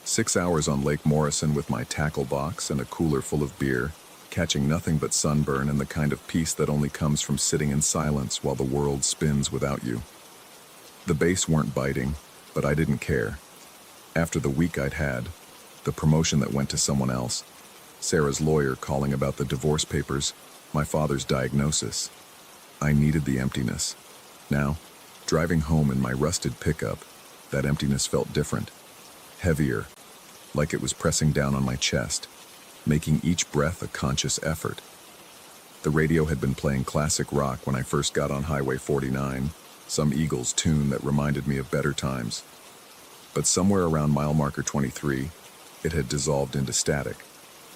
6 hours on Lake Morrison with my tackle box and a cooler full of beer, catching nothing but sunburn and the kind of peace that only comes from sitting in silence while the world spins without you. The bass weren't biting, but I didn't care. After the week I'd had, the promotion that went to someone else, Sarah's lawyer calling about the divorce papers, my father's diagnosis, I needed the emptiness. Now, driving home in my rusted pickup, that emptiness felt different, heavier, like it was pressing down on my chest, making each breath a conscious effort. The radio had been playing classic rock when I first got on Highway 49, some Eagles tune that reminded me of better times. But somewhere around mile marker 23, it had dissolved into static,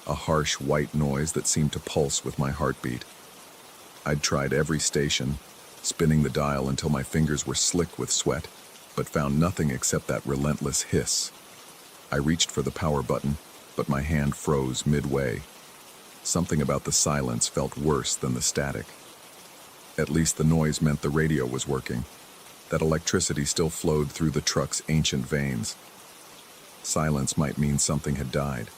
a harsh white noise that seemed to pulse with my heartbeat. I'd tried every station, spinning the dial until my fingers were slick with sweat, but found nothing except that relentless hiss. I reached for the power button, but my hand froze midway. Something about the silence felt worse than the static. At least the noise meant the radio was working, that electricity still flowed through the truck's ancient veins. Silence might mean something had died.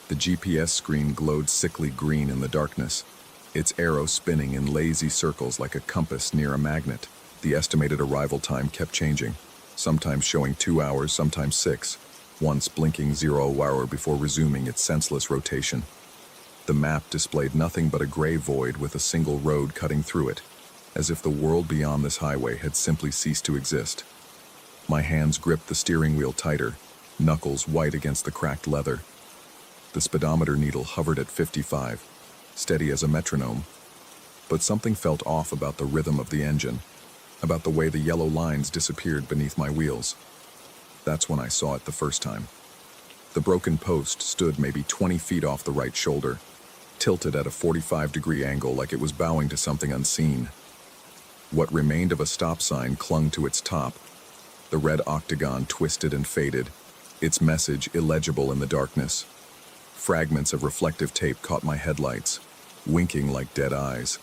The GPS screen glowed sickly green in the darkness, its arrow spinning in lazy circles like a compass near a magnet. The estimated arrival time kept changing, sometimes showing 2 hours, sometimes 6, once blinking 0 hour before resuming its senseless rotation. The map displayed nothing but a gray void with a single road cutting through it, as if the world beyond this highway had simply ceased to exist. My hands gripped the steering wheel tighter, knuckles white against the cracked leather. The speedometer needle hovered at 55, steady as a metronome, but something felt off about the rhythm of the engine, about the way the yellow lines disappeared beneath my wheels. That's when I saw it the first time. The broken post stood maybe 20 feet off the right shoulder, tilted at a 45-degree angle like it was bowing to something unseen. What remained of a stop sign clung to its top. The red octagon twisted and faded, its message illegible in the darkness. Fragments of reflective tape caught my headlights, winking like dead eyes.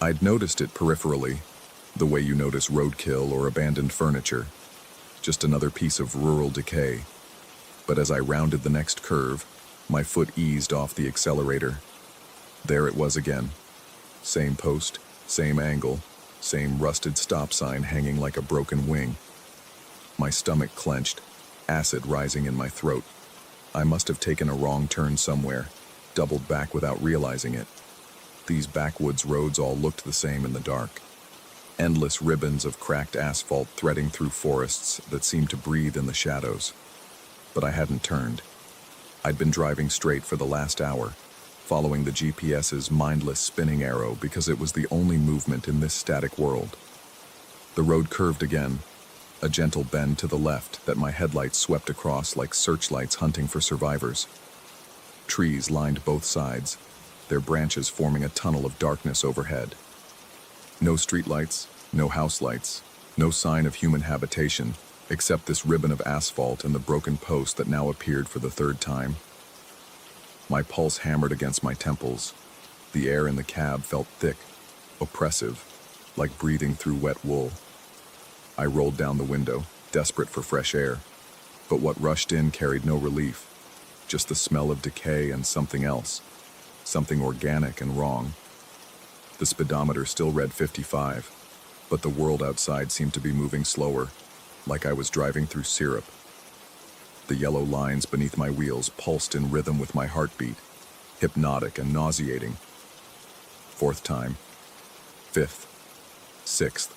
I'd noticed it peripherally, the way you notice roadkill or abandoned furniture, just another piece of rural decay. But as I rounded the next curve, my foot eased off the accelerator. There it was again. Same post, same angle, same rusted stop sign hanging like a broken wing. My stomach clenched, acid rising in my throat. I must have taken a wrong turn somewhere, doubled back without realizing it. These backwoods roads all looked the same in the dark. Endless ribbons of cracked asphalt threading through forests that seemed to breathe in the shadows. But I hadn't turned. I'd been driving straight for the last hour, following the GPS's mindless spinning arrow because it was the only movement in this static world. The road curved again, a gentle bend to the left that my headlights swept across like searchlights hunting for survivors. Trees lined both sides, their branches forming a tunnel of darkness overhead. No streetlights, no house lights, no sign of human habitation, except this ribbon of asphalt and the broken post that now appeared for the third time. My pulse hammered against my temples. The air in the cab felt thick, oppressive, like breathing through wet wool. I rolled down the window, desperate for fresh air, but what rushed in carried no relief, just the smell of decay and something else, something organic and wrong. The speedometer still read 55, but the world outside seemed to be moving slower, like I was driving through syrup. The yellow lines beneath my wheels pulsed in rhythm with my heartbeat, hypnotic and nauseating. Fourth time, fifth, sixth.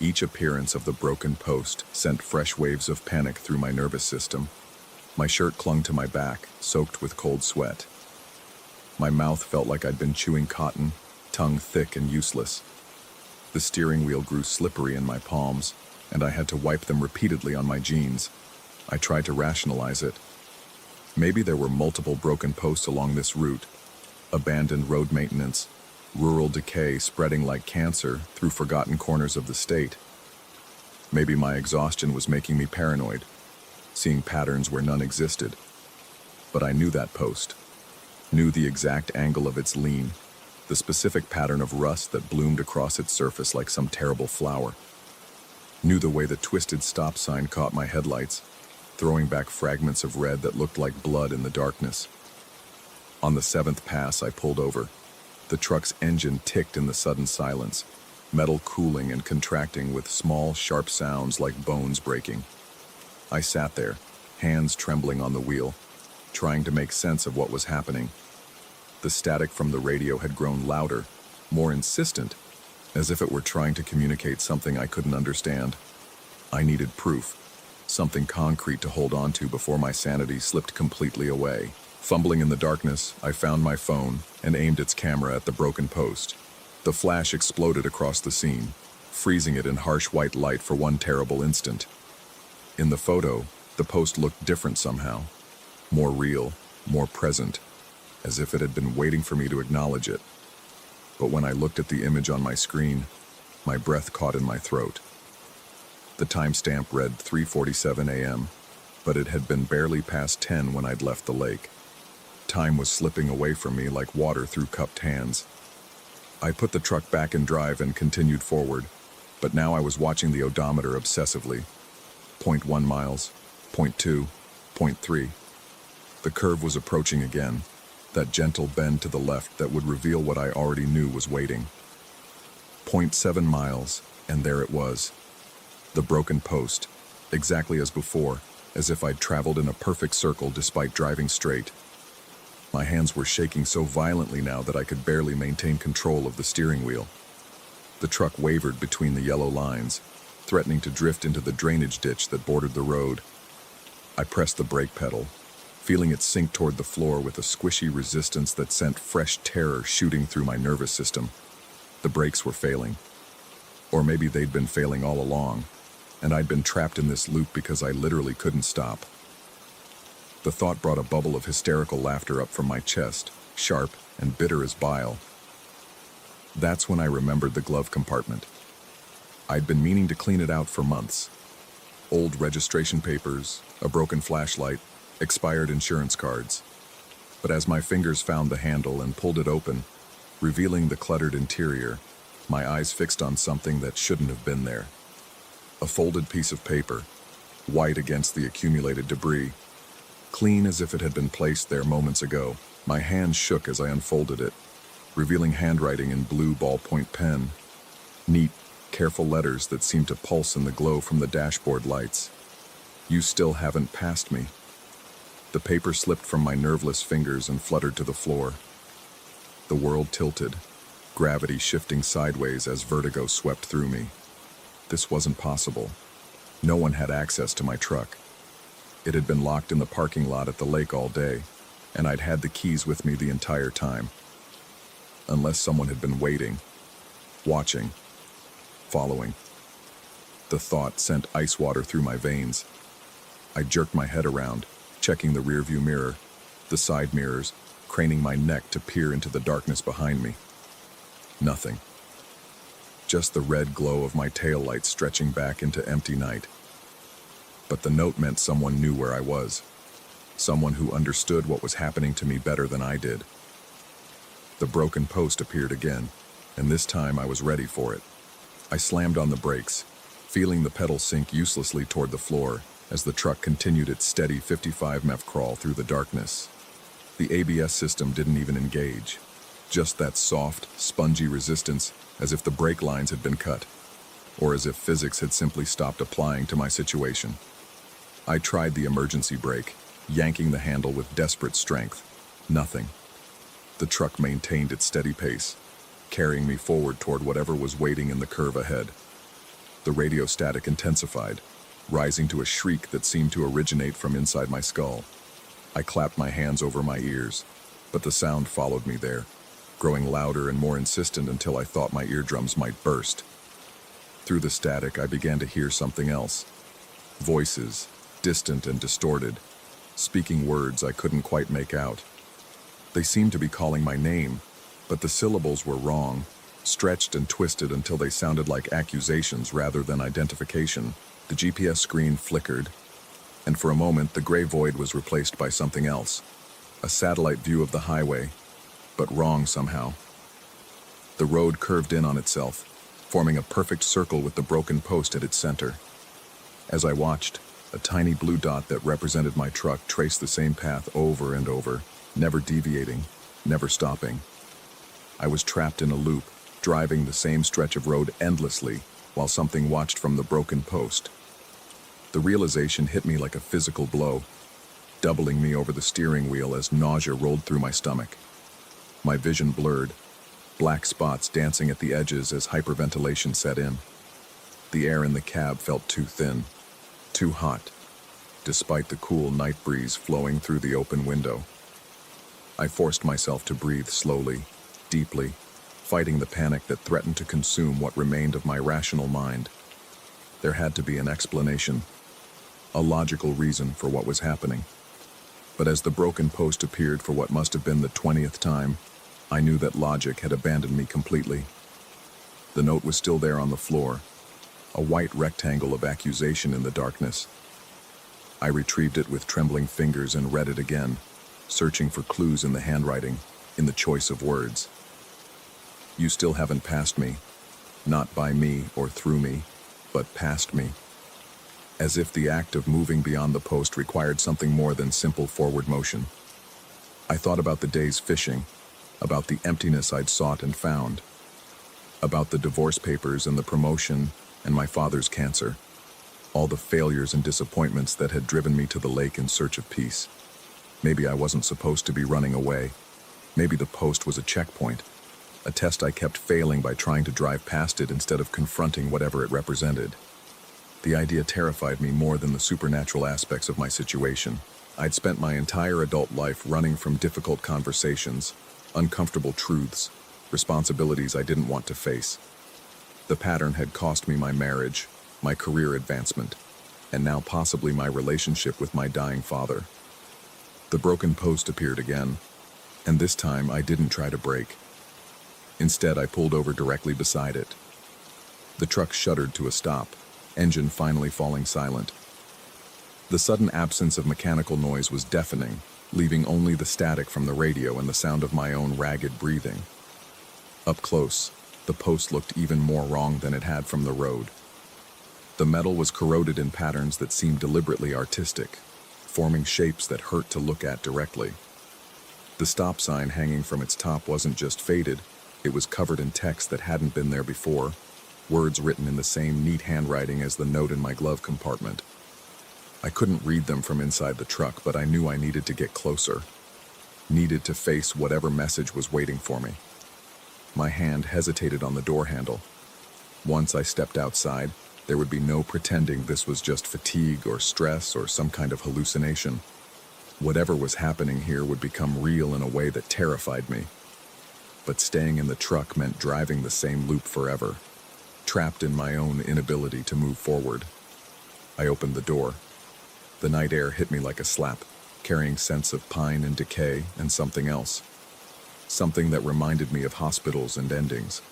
Each appearance of the broken post sent fresh waves of panic through my nervous system. My shirt clung to my back, soaked with cold sweat. My mouth felt like I'd been chewing cotton, tongue thick and useless. The steering wheel grew slippery in my palms, and I had to wipe them repeatedly on my jeans. I tried to rationalize it. Maybe there were multiple broken posts along this route, abandoned road maintenance, rural decay spreading like cancer through forgotten corners of the state. Maybe my exhaustion was making me paranoid, seeing patterns where none existed. But I knew that post, knew the exact angle of its lean, the specific pattern of rust that bloomed across its surface like some terrible flower. Knew the way the twisted stop sign caught my headlights, throwing back fragments of red that looked like blood in the darkness. On the 7th pass, I pulled over. The truck's engine ticked in the sudden silence, metal cooling and contracting with small, sharp sounds like bones breaking. I sat there, hands trembling on the wheel, trying to make sense of what was happening. The static from the radio had grown louder, more insistent, as if it were trying to communicate something I couldn't understand. I needed proof, something concrete to hold on to before my sanity slipped completely away. Fumbling in the darkness, I found my phone and aimed its camera at the broken post. The flash exploded across the scene, freezing it in harsh white light for one terrible instant. In the photo, the post looked different somehow, more real, more present, as if it had been waiting for me to acknowledge it. But when I looked at the image on my screen, my breath caught in my throat. The timestamp read 3:47 a.m., but it had been barely past 10 when I'd left the lake. Time was slipping away from me like water through cupped hands. I put the truck back in drive and continued forward, but now I was watching the odometer obsessively. 0.1 miles, 0.2, 0.3. The curve was approaching again, that gentle bend to the left that would reveal what I already knew was waiting. 0.7 miles, and there it was. The broken post, exactly as before, as if I'd traveled in a perfect circle despite driving straight. My hands were shaking so violently now that I could barely maintain control of the steering wheel. The truck wavered between the yellow lines, threatening to drift into the drainage ditch that bordered the road. I pressed the brake pedal, feeling it sink toward the floor with a squishy resistance that sent fresh terror shooting through my nervous system. The brakes were failing. Or maybe they'd been failing all along, and I'd been trapped in this loop because I literally couldn't stop. The thought brought a bubble of hysterical laughter up from my chest, sharp and bitter as bile. That's when I remembered the glove compartment. I'd been meaning to clean it out for months. Old registration papers, a broken flashlight, expired insurance cards. But as my fingers found the handle and pulled it open, revealing the cluttered interior, my eyes fixed on something that shouldn't have been there. A folded piece of paper, white against the accumulated debris, clean as if it had been placed there moments ago. My hand shook as I unfolded it, revealing handwriting in blue ballpoint pen, neat, careful letters that seemed to pulse in the glow from the dashboard lights. You still haven't passed me. The paper slipped from my nerveless fingers and fluttered to the floor. The world tilted, gravity shifting sideways as vertigo swept through me. This wasn't possible. No one had access to my truck. It had been locked in the parking lot at the lake all day, and I'd had the keys with me the entire time. Unless someone had been waiting, watching, following. The thought sent ice water through my veins. I jerked my head around, checking the rearview mirror, the side mirrors, craning my neck to peer into the darkness behind me. Nothing. Just the red glow of my taillights stretching back into empty night. But the note meant someone knew where I was. Someone who understood what was happening to me better than I did. The broken post appeared again, and this time I was ready for it. I slammed on the brakes, feeling the pedal sink uselessly toward the floor as the truck continued its steady 55 mph crawl through the darkness. The ABS system didn't even engage. Just that soft, spongy resistance, as if the brake lines had been cut, or as if physics had simply stopped applying to my situation. I tried the emergency brake, yanking the handle with desperate strength. Nothing. The truck maintained its steady pace, carrying me forward toward whatever was waiting in the curve ahead. The radio static intensified, rising to a shriek that seemed to originate from inside my skull. I clapped my hands over my ears, but the sound followed me there, growing louder and more insistent until I thought my eardrums might burst. Through the static, I began to hear something else. Voices, distant and distorted, speaking words I couldn't quite make out. They seemed to be calling my name, but the syllables were wrong, stretched and twisted until they sounded like accusations rather than identification. The GPS screen flickered, and for a moment the gray void was replaced by something else. A satellite view of the highway, but wrong somehow. The road curved in on itself, forming a perfect circle with the broken post at its center. As I watched, a tiny blue dot that represented my truck traced the same path over and over, never deviating, never stopping. I was trapped in a loop, driving the same stretch of road endlessly, while something watched from the broken post. The realization hit me like a physical blow, doubling me over the steering wheel as nausea rolled through my stomach. My vision blurred, black spots dancing at the edges as hyperventilation set in. The air in the cab felt too thin, too hot, despite the cool night breeze flowing through the open window. I forced myself to breathe slowly, deeply, fighting the panic that threatened to consume what remained of my rational mind. There had to be an explanation, a logical reason for what was happening. But as the broken post appeared for what must have been the 20th time, I knew that logic had abandoned me completely. The note was still there on the floor, a white rectangle of accusation in the darkness. I retrieved it with trembling fingers and read it again, searching for clues in the handwriting, in the choice of words. You still haven't passed me. Not by me or through me, but past me. As if the act of moving beyond the post required something more than simple forward motion. I thought about the days fishing, about the emptiness I'd sought and found, about the divorce papers and the promotion and my father's cancer, all the failures and disappointments that had driven me to the lake in search of peace. Maybe I wasn't supposed to be running away. Maybe the post was a checkpoint, a test I kept failing by trying to drive past it instead of confronting whatever it represented. The idea terrified me more than the supernatural aspects of my situation. I'd spent my entire adult life running from difficult conversations, uncomfortable truths, responsibilities I didn't want to face. The pattern had cost me my marriage, my career advancement, and now possibly my relationship with my dying father. The broken post appeared again, and this time I didn't try to brake. Instead, I pulled over directly beside it. The truck shuddered to a stop, engine finally falling silent. The sudden absence of mechanical noise was deafening, leaving only the static from the radio and the sound of my own ragged breathing. Up close, the post looked even more wrong than it had from the road. The metal was corroded in patterns that seemed deliberately artistic, forming shapes that hurt to look at directly. The stop sign hanging from its top wasn't just faded, it was covered in text that hadn't been there before, words written in the same neat handwriting as the note in my glove compartment. I couldn't read them from inside the truck, but I knew I needed to get closer. Needed to face whatever message was waiting for me. My hand hesitated on the door handle. Once I stepped outside, there would be no pretending this was just fatigue or stress or some kind of hallucination. Whatever was happening here would become real in a way that terrified me. But staying in the truck meant driving the same loop forever, trapped in my own inability to move forward. I opened the door. The night air hit me like a slap, carrying scents of pine and decay and something else. Something that reminded me of hospitals and endings.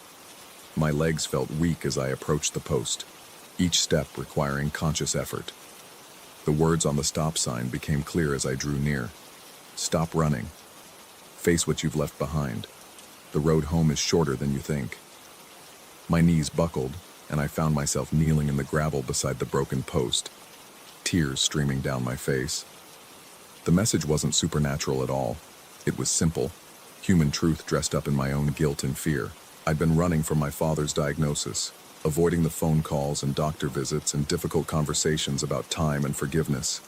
My legs felt weak as I approached the post, each step requiring conscious effort. The words on the stop sign became clear as I drew near. Stop running. Face what you've left behind. The road home is shorter than you think. My knees buckled, and I found myself kneeling in the gravel beside the broken post, tears streaming down my face. The message wasn't supernatural at all. It was simple, human truth dressed up in my own guilt and fear. I'd been running from my father's diagnosis, avoiding the phone calls and doctor visits and difficult conversations about time and forgiveness.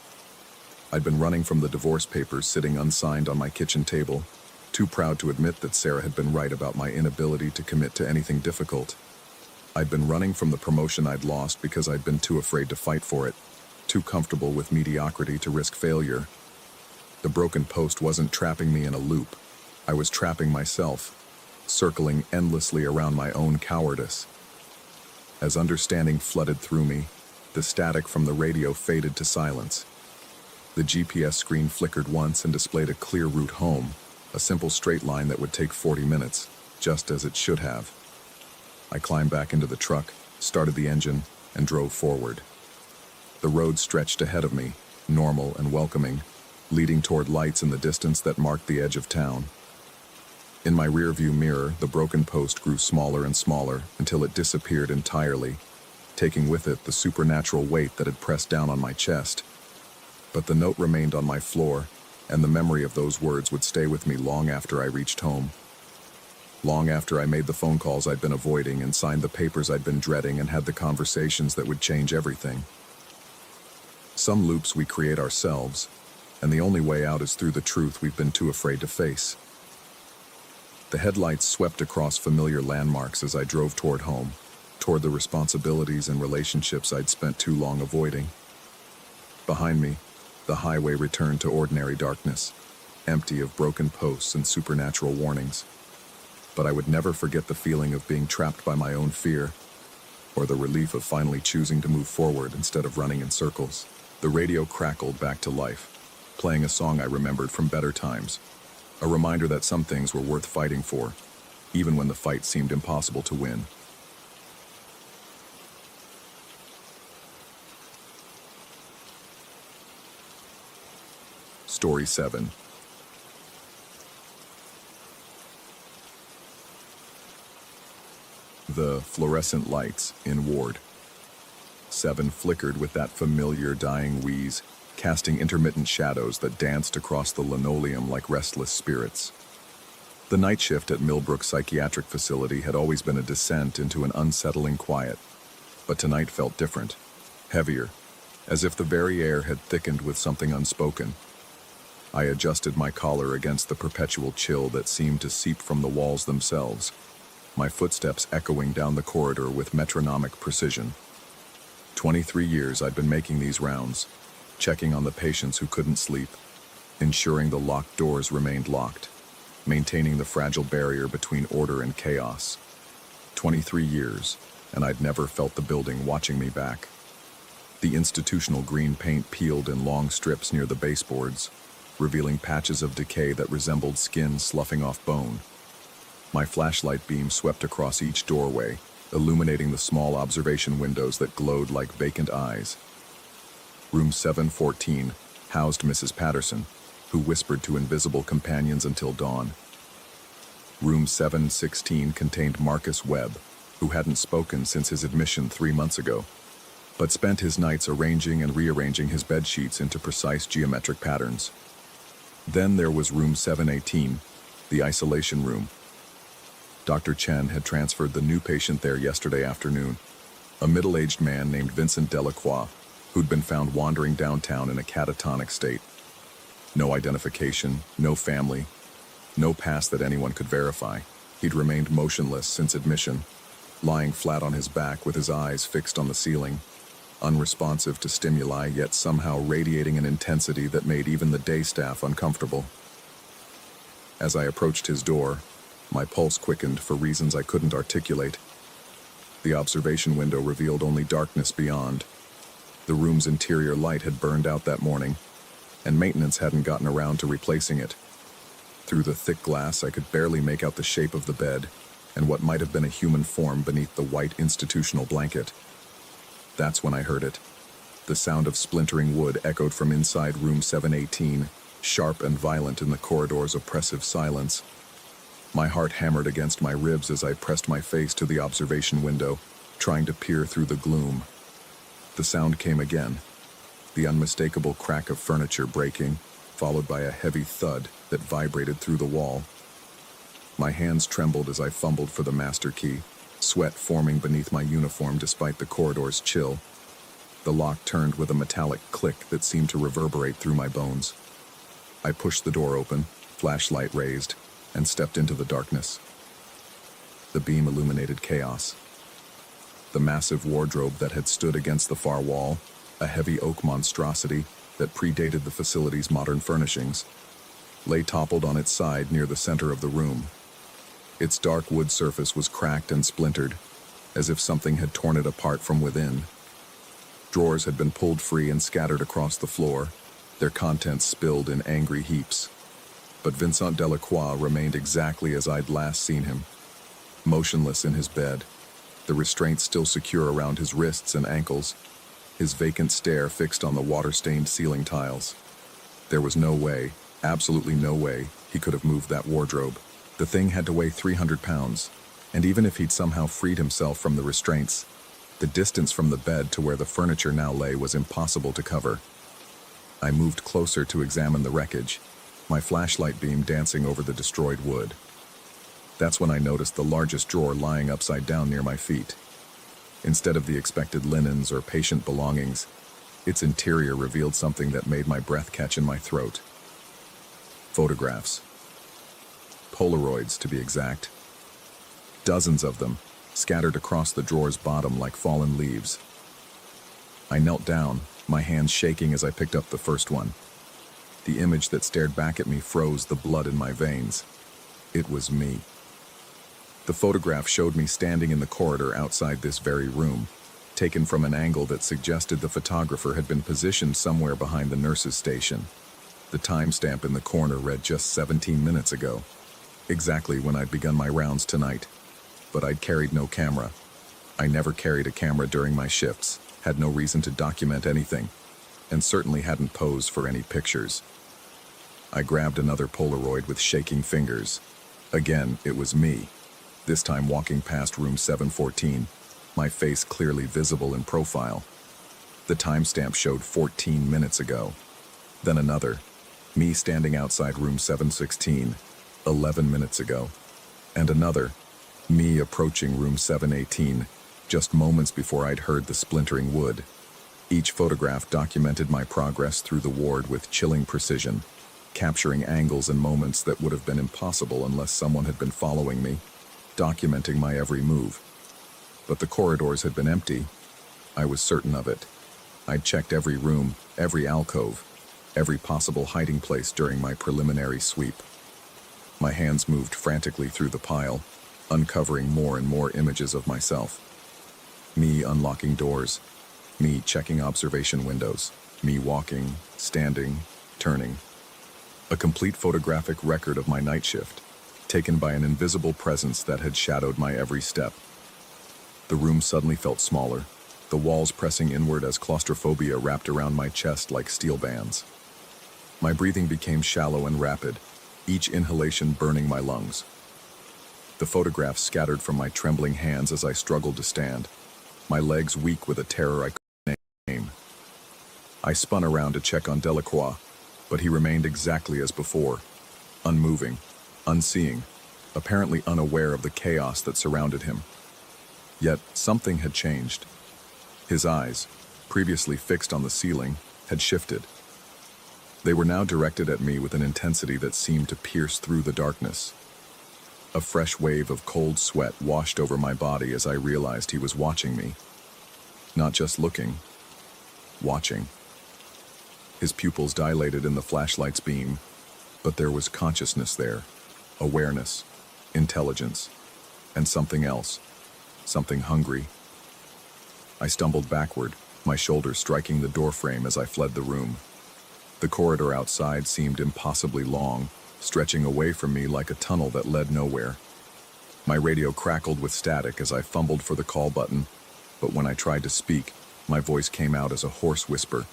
I'd been running from the divorce papers sitting unsigned on my kitchen table, too proud to admit that Sarah had been right about my inability to commit to anything difficult. I'd been running from the promotion I'd lost because I'd been too afraid to fight for it, too comfortable with mediocrity to risk failure. The broken post wasn't trapping me in a loop. I was trapping myself, circling endlessly around my own cowardice. As understanding flooded through me, the static from the radio faded to silence. The GPS screen flickered once and displayed a clear route home, a simple straight line that would take 40 minutes, just as it should have. I climbed back into the truck, started the engine, and drove forward. The road stretched ahead of me, normal and welcoming, leading toward lights in the distance that marked the edge of town. In my rearview mirror, the broken post grew smaller and smaller until it disappeared entirely, taking with it the supernatural weight that had pressed down on my chest. But the note remained on my floor, and the memory of those words would stay with me long after I reached home. Long after I made the phone calls I'd been avoiding and signed the papers I'd been dreading and had the conversations that would change everything. Some loops we create ourselves, and the only way out is through the truth we've been too afraid to face. The headlights swept across familiar landmarks as I drove toward home, toward the responsibilities and relationships I'd spent too long avoiding. Behind me, the highway returned to ordinary darkness, empty of broken posts and supernatural warnings. But I would never forget the feeling of being trapped by my own fear, or the relief of finally choosing to move forward instead of running in circles. The radio crackled back to life, playing a song I remembered from better times, a reminder that some things were worth fighting for, even when the fight seemed impossible to win. Story 7. The fluorescent lights in Ward 7 flickered with that familiar dying wheeze, casting intermittent shadows that danced across the linoleum like restless spirits. The night shift at Millbrook Psychiatric Facility had always been a descent into an unsettling quiet, but tonight felt different, heavier, as if the very air had thickened with something unspoken. I adjusted my collar against the perpetual chill that seemed to seep from the walls themselves, my footsteps echoing down the corridor with metronomic precision. 23 years I'd been making these rounds, checking on the patients who couldn't sleep, ensuring the locked doors remained locked, maintaining the fragile barrier between order and chaos. 23 years, and I'd never felt the building watching me back. The institutional green paint peeled in long strips near the baseboards, revealing patches of decay that resembled skin sloughing off bone. My flashlight beam swept across each doorway, illuminating the small observation windows that glowed like vacant eyes. Room 714 housed Mrs. Patterson, who whispered to invisible companions until dawn. Room 716 contained Marcus Webb, who hadn't spoken since his admission 3 months ago, but spent his nights arranging and rearranging his bed sheets into precise geometric patterns. Then there was Room 718, the isolation room. Dr. Chen had transferred the new patient there yesterday afternoon, a middle-aged man named Vincent Delacroix, who'd been found wandering downtown in a catatonic state. No identification, no family, no past that anyone could verify. He'd remained motionless since admission, lying flat on his back with his eyes fixed on the ceiling, unresponsive to stimuli, yet somehow radiating an intensity that made even the day staff uncomfortable. As I approached his door, my pulse quickened for reasons I couldn't articulate. The observation window revealed only darkness beyond. The room's interior light had burned out that morning, and maintenance hadn't gotten around to replacing it. Through the thick glass, I could barely make out the shape of the bed and what might have been a human form beneath the white institutional blanket. That's when I heard it. The sound of splintering wood echoed from inside room 718, sharp and violent in the corridor's oppressive silence. My heart hammered against my ribs as I pressed my face to the observation window, trying to peer through the gloom. The sound came again, the unmistakable crack of furniture breaking, followed by a heavy thud that vibrated through the wall. My hands trembled as I fumbled for the master key, sweat forming beneath my uniform despite the corridor's chill. The lock turned with a metallic click that seemed to reverberate through my bones. I pushed the door open, flashlight raised, and stepped into the darkness. The beam illuminated chaos. The massive wardrobe that had stood against the far wall, a heavy oak monstrosity that predated the facility's modern furnishings, lay toppled on its side near the center of the room. Its dark wood surface was cracked and splintered, as if something had torn it apart from within. Drawers had been pulled free and scattered across the floor, their contents spilled in angry heaps. But Vincent Delacroix remained exactly as I'd last seen him, motionless in his bed, the restraints still secure around his wrists and ankles, his vacant stare fixed on the water-stained ceiling tiles. There was no way, absolutely no way, he could have moved that wardrobe. The thing had to weigh 300 pounds, and even if he'd somehow freed himself from the restraints, the distance from the bed to where the furniture now lay was impossible to cover. I moved closer to examine the wreckage, my flashlight beam dancing over the destroyed wood. That's when I noticed the largest drawer lying upside down near my feet. Instead of the expected linens or patient belongings, its interior revealed something that made my breath catch in my throat. Photographs. Polaroids, to be exact. Dozens of them, scattered across the drawer's bottom like fallen leaves. I knelt down, my hands shaking as I picked up the first one. The image that stared back at me froze the blood in my veins. It was me. The photograph showed me standing in the corridor outside this very room, taken from an angle that suggested the photographer had been positioned somewhere behind the nurse's station. The timestamp in the corner read just 17 minutes ago, exactly when I'd begun my rounds tonight. But I'd carried no camera. I never carried a camera during my shifts, had no reason to document anything, and certainly hadn't posed for any pictures. I grabbed another Polaroid with shaking fingers. Again, it was me. this time walking past room 714, my face clearly visible in profile. The timestamp showed 14 minutes ago. Then another, me standing outside room 716, 11 minutes ago. And another, me approaching room 718, just moments before I'd heard the splintering wood. Each photograph documented my progress through the ward with chilling precision, capturing angles and moments that would have been impossible unless someone had been following me, documenting my every move. But the corridors had been empty. I was certain of it. I'd checked every room, every alcove, every possible hiding place during my preliminary sweep. My hands moved frantically through the pile, uncovering more and more images of myself. Me unlocking doors, me checking observation windows, me walking, standing, turning. A complete photographic record of my night shift, taken by an invisible presence that had shadowed my every step. The room suddenly felt smaller, the walls pressing inward as claustrophobia wrapped around my chest like steel bands. My breathing became shallow and rapid, each inhalation burning my lungs. The photographs scattered from my trembling hands as I struggled to stand, my legs weak with a terror I couldn't name. I spun around to check on Delacroix, but he remained exactly as before, unmoving, unseeing, apparently unaware of the chaos that surrounded him. Yet something had changed. His eyes, previously fixed on the ceiling, had shifted. They were now directed at me with an intensity that seemed to pierce through the darkness. A fresh wave of cold sweat washed over my body as I realized he was watching me. Not just looking, watching. His pupils dilated in the flashlight's beam, but there was consciousness there, awareness, intelligence, and something else, something hungry. I stumbled backward, my shoulders striking the doorframe as I fled the room. The corridor outside seemed impossibly long, stretching away from me like a tunnel that led nowhere. My radio crackled with static as I fumbled for the call button, but when I tried to speak, my voice came out as a hoarse whisper.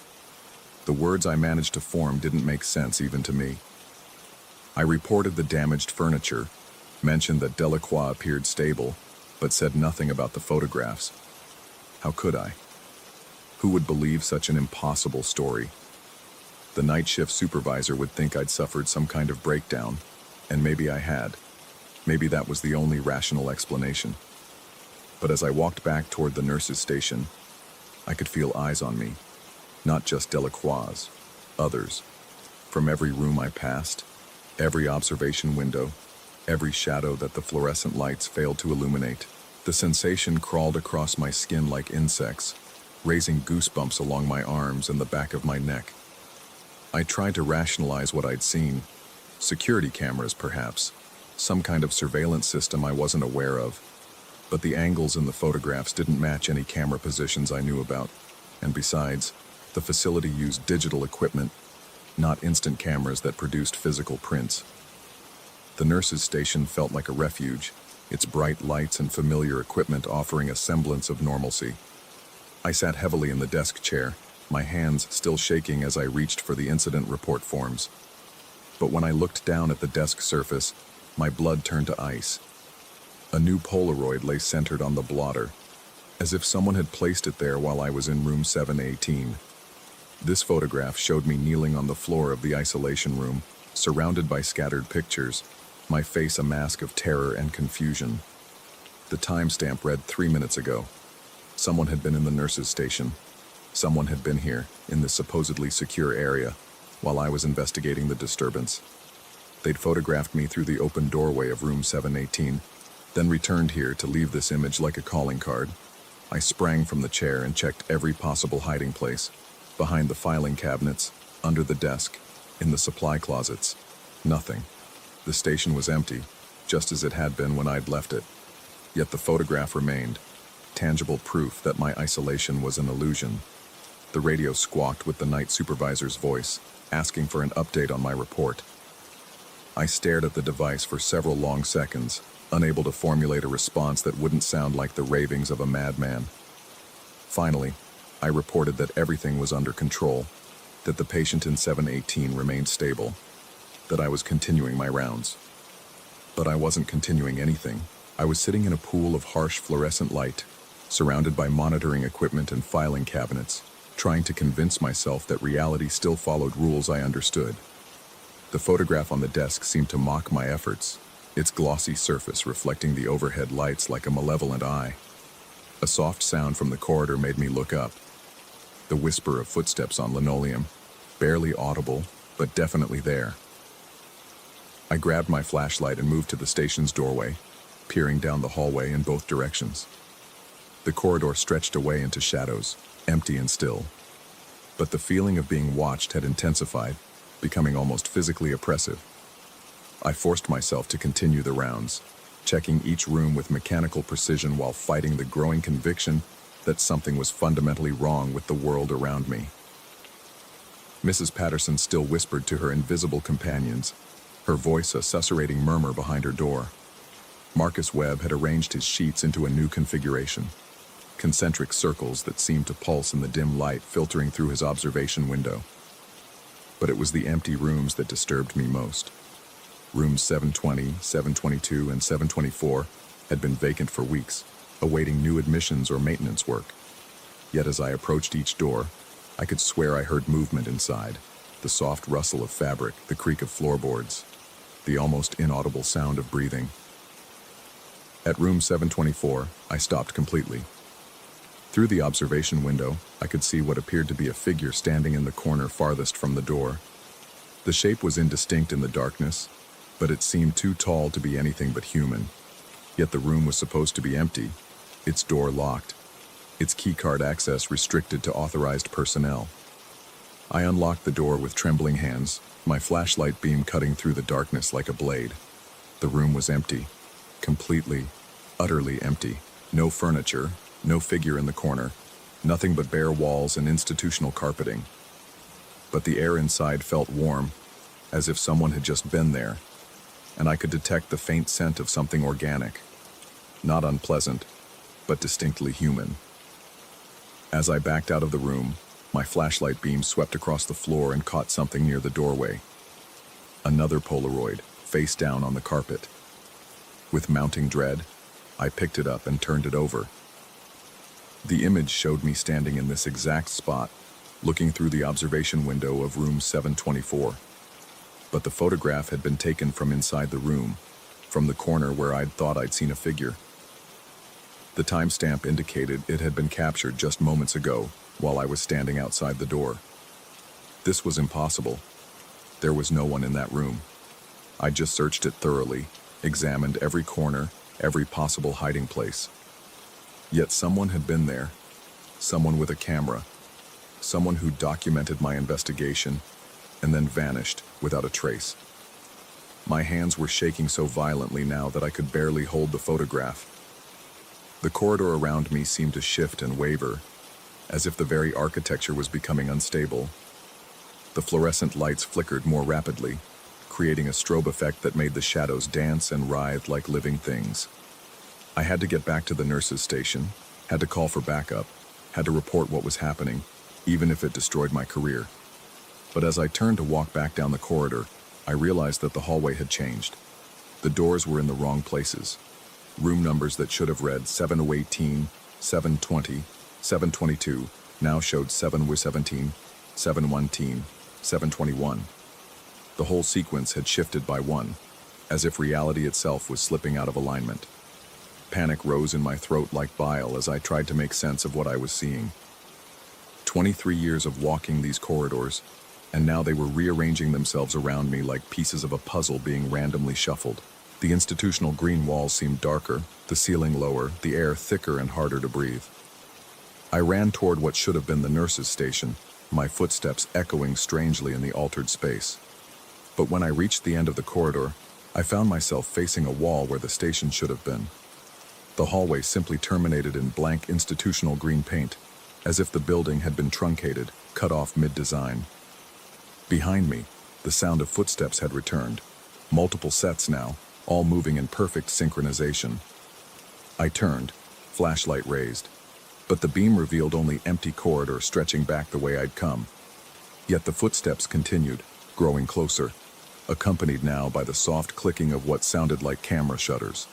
The words I managed to form didn't make sense even to me. I reported the damaged furniture, mentioned that Delacroix appeared stable, but said nothing about the photographs. How could I? Who would believe such an impossible story? The night shift supervisor would think I'd suffered some kind of breakdown, and maybe I had. Maybe that was the only rational explanation. But as I walked back toward the nurse's station, I could feel eyes on me. Not just Delacroix's, others. From every room I passed, every observation window, every shadow that the fluorescent lights failed to illuminate. The sensation crawled across my skin like insects, raising goosebumps along my arms and the back of my neck. I tried to rationalize what I'd seen. Security cameras, perhaps. Some kind of surveillance system I wasn't aware of. But the angles in the photographs didn't match any camera positions I knew about. And besides, the facility used digital equipment, not instant cameras that produced physical prints. The nurse's station felt like a refuge, its bright lights and familiar equipment offering a semblance of normalcy. I sat heavily in the desk chair, my hands still shaking as I reached for the incident report forms. But when I looked down at the desk surface, my blood turned to ice. A new Polaroid lay centered on the blotter, as if someone had placed it there while I was in room 718. This photograph showed me kneeling on the floor of the isolation room, surrounded by scattered pictures, my face a mask of terror and confusion. The timestamp read 3 minutes ago. Someone had been in the nurse's station. Someone had been here, in this supposedly secure area, while I was investigating the disturbance. They'd photographed me through the open doorway of room 718, then returned here to leave this image like a calling card. I sprang from the chair and checked every possible hiding place, behind the filing cabinets, under the desk, in the supply closets. Nothing. The station was empty, just as it had been when I'd left it. Yet the photograph remained, tangible proof that my isolation was an illusion. The radio squawked with the night supervisor's voice, asking for an update on my report. I stared at the device for several long seconds, unable to formulate a response that wouldn't sound like the ravings of a madman. Finally, I reported that everything was under control, that the patient in 718 remained stable, that I was continuing my rounds. But I wasn't continuing anything. I was sitting in a pool of harsh fluorescent light, surrounded by monitoring equipment and filing cabinets, trying to convince myself that reality still followed rules I understood. The photograph on the desk seemed to mock my efforts, its glossy surface reflecting the overhead lights like a malevolent eye. A soft sound from the corridor made me look up. The whisper of footsteps on linoleum, barely audible, but definitely there. I grabbed my flashlight and moved to the station's doorway, peering down the hallway in both directions. The corridor stretched away into shadows, empty and still. But the feeling of being watched had intensified, becoming almost physically oppressive. I forced myself to continue the rounds, checking each room with mechanical precision while fighting the growing conviction that something was fundamentally wrong with the world around me. Mrs. Patterson still whispered to her invisible companions, her voice a susurrating murmur behind her door. Marcus Webb had arranged his sheets into a new configuration, concentric circles that seemed to pulse in the dim light filtering through his observation window. But it was the empty rooms that disturbed me most. Rooms 720, 722, and 724 had been vacant for weeks, awaiting new admissions or maintenance work. Yet as I approached each door, I could swear I heard movement inside, the soft rustle of fabric, the creak of floorboards, the almost inaudible sound of breathing. At room 724, I stopped completely. Through the observation window, I could see what appeared to be a figure standing in the corner farthest from the door. The shape was indistinct in the darkness, but it seemed too tall to be anything but human. Yet the room was supposed to be empty, its door locked, its keycard access restricted to authorized personnel. I unlocked the door with trembling hands, my flashlight beam cutting through the darkness like a blade. The room was empty, completely, utterly empty. No furniture, no figure in the corner, nothing but bare walls and institutional carpeting. But the air inside felt warm, as if someone had just been there, and I could detect the faint scent of something organic, not unpleasant, but distinctly human. As I backed out of the room, my flashlight beam swept across the floor and caught something near the doorway. Another Polaroid, face down on the carpet. With mounting dread, I picked it up and turned it over. The image showed me standing in this exact spot, looking through the observation window of room 724. But the photograph had been taken from inside the room, from the corner where I'd thought I'd seen a figure. The timestamp indicated it had been captured just moments ago, while I was standing outside the door. This was impossible. There was no one in that room. I just searched it thoroughly, examined every corner, every possible hiding place. Yet someone had been there, someone with a camera, someone who documented my investigation, and then vanished without a trace. My hands were shaking so violently now that I could barely hold the photograph. The corridor around me seemed to shift and waver, as if the very architecture was becoming unstable. The fluorescent lights flickered more rapidly, creating a strobe effect that made the shadows dance and writhe like living things. I had to get back to the nurse's station, had to call for backup, had to report what was happening, even if it destroyed my career. But as I turned to walk back down the corridor, I realized that the hallway had changed. The doors were in the wrong places. Room numbers that should have read 718, 720, 722 now showed 717, 719, 721. The whole sequence had shifted by one, as if reality itself was slipping out of alignment. Panic rose in my throat like bile as I tried to make sense of what I was seeing. 23 years of walking these corridors, and now they were rearranging themselves around me like pieces of a puzzle being randomly shuffled. The institutional green walls seemed darker, the ceiling lower, the air thicker and harder to breathe. I ran toward what should have been the nurse's station, my footsteps echoing strangely in the altered space. But when I reached the end of the corridor, I found myself facing a wall where the station should have been. The hallway simply terminated in blank institutional green paint, as if the building had been truncated, cut off mid-design. Behind me, the sound of footsteps had returned, multiple sets now, all moving in perfect synchronization. I turned, flashlight raised, but the beam revealed only empty corridor stretching back the way I'd come. Yet the footsteps continued, growing closer, accompanied now by the soft clicking of what sounded like camera shutters.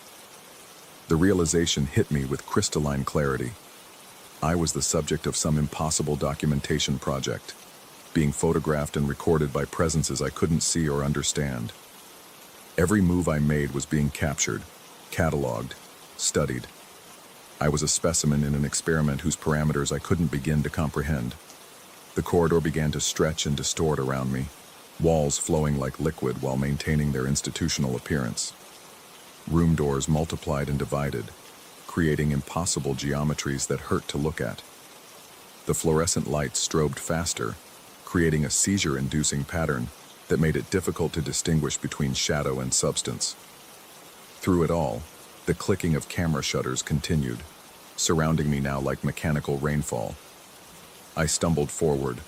The realization hit me with crystalline clarity. I was the subject of some impossible documentation project, being photographed and recorded by presences I couldn't see or understand. Every move I made was being captured, cataloged, studied. I was a specimen in an experiment whose parameters I couldn't begin to comprehend. The corridor began to stretch and distort around me, walls flowing like liquid while maintaining their institutional appearance. Room doors multiplied and divided, creating impossible geometries that hurt to look at. The fluorescent lights strobed faster, creating a seizure-inducing pattern that made it difficult to distinguish between shadow and substance. Through it all, the clicking of camera shutters continued, surrounding me now like mechanical rainfall. I stumbled forward,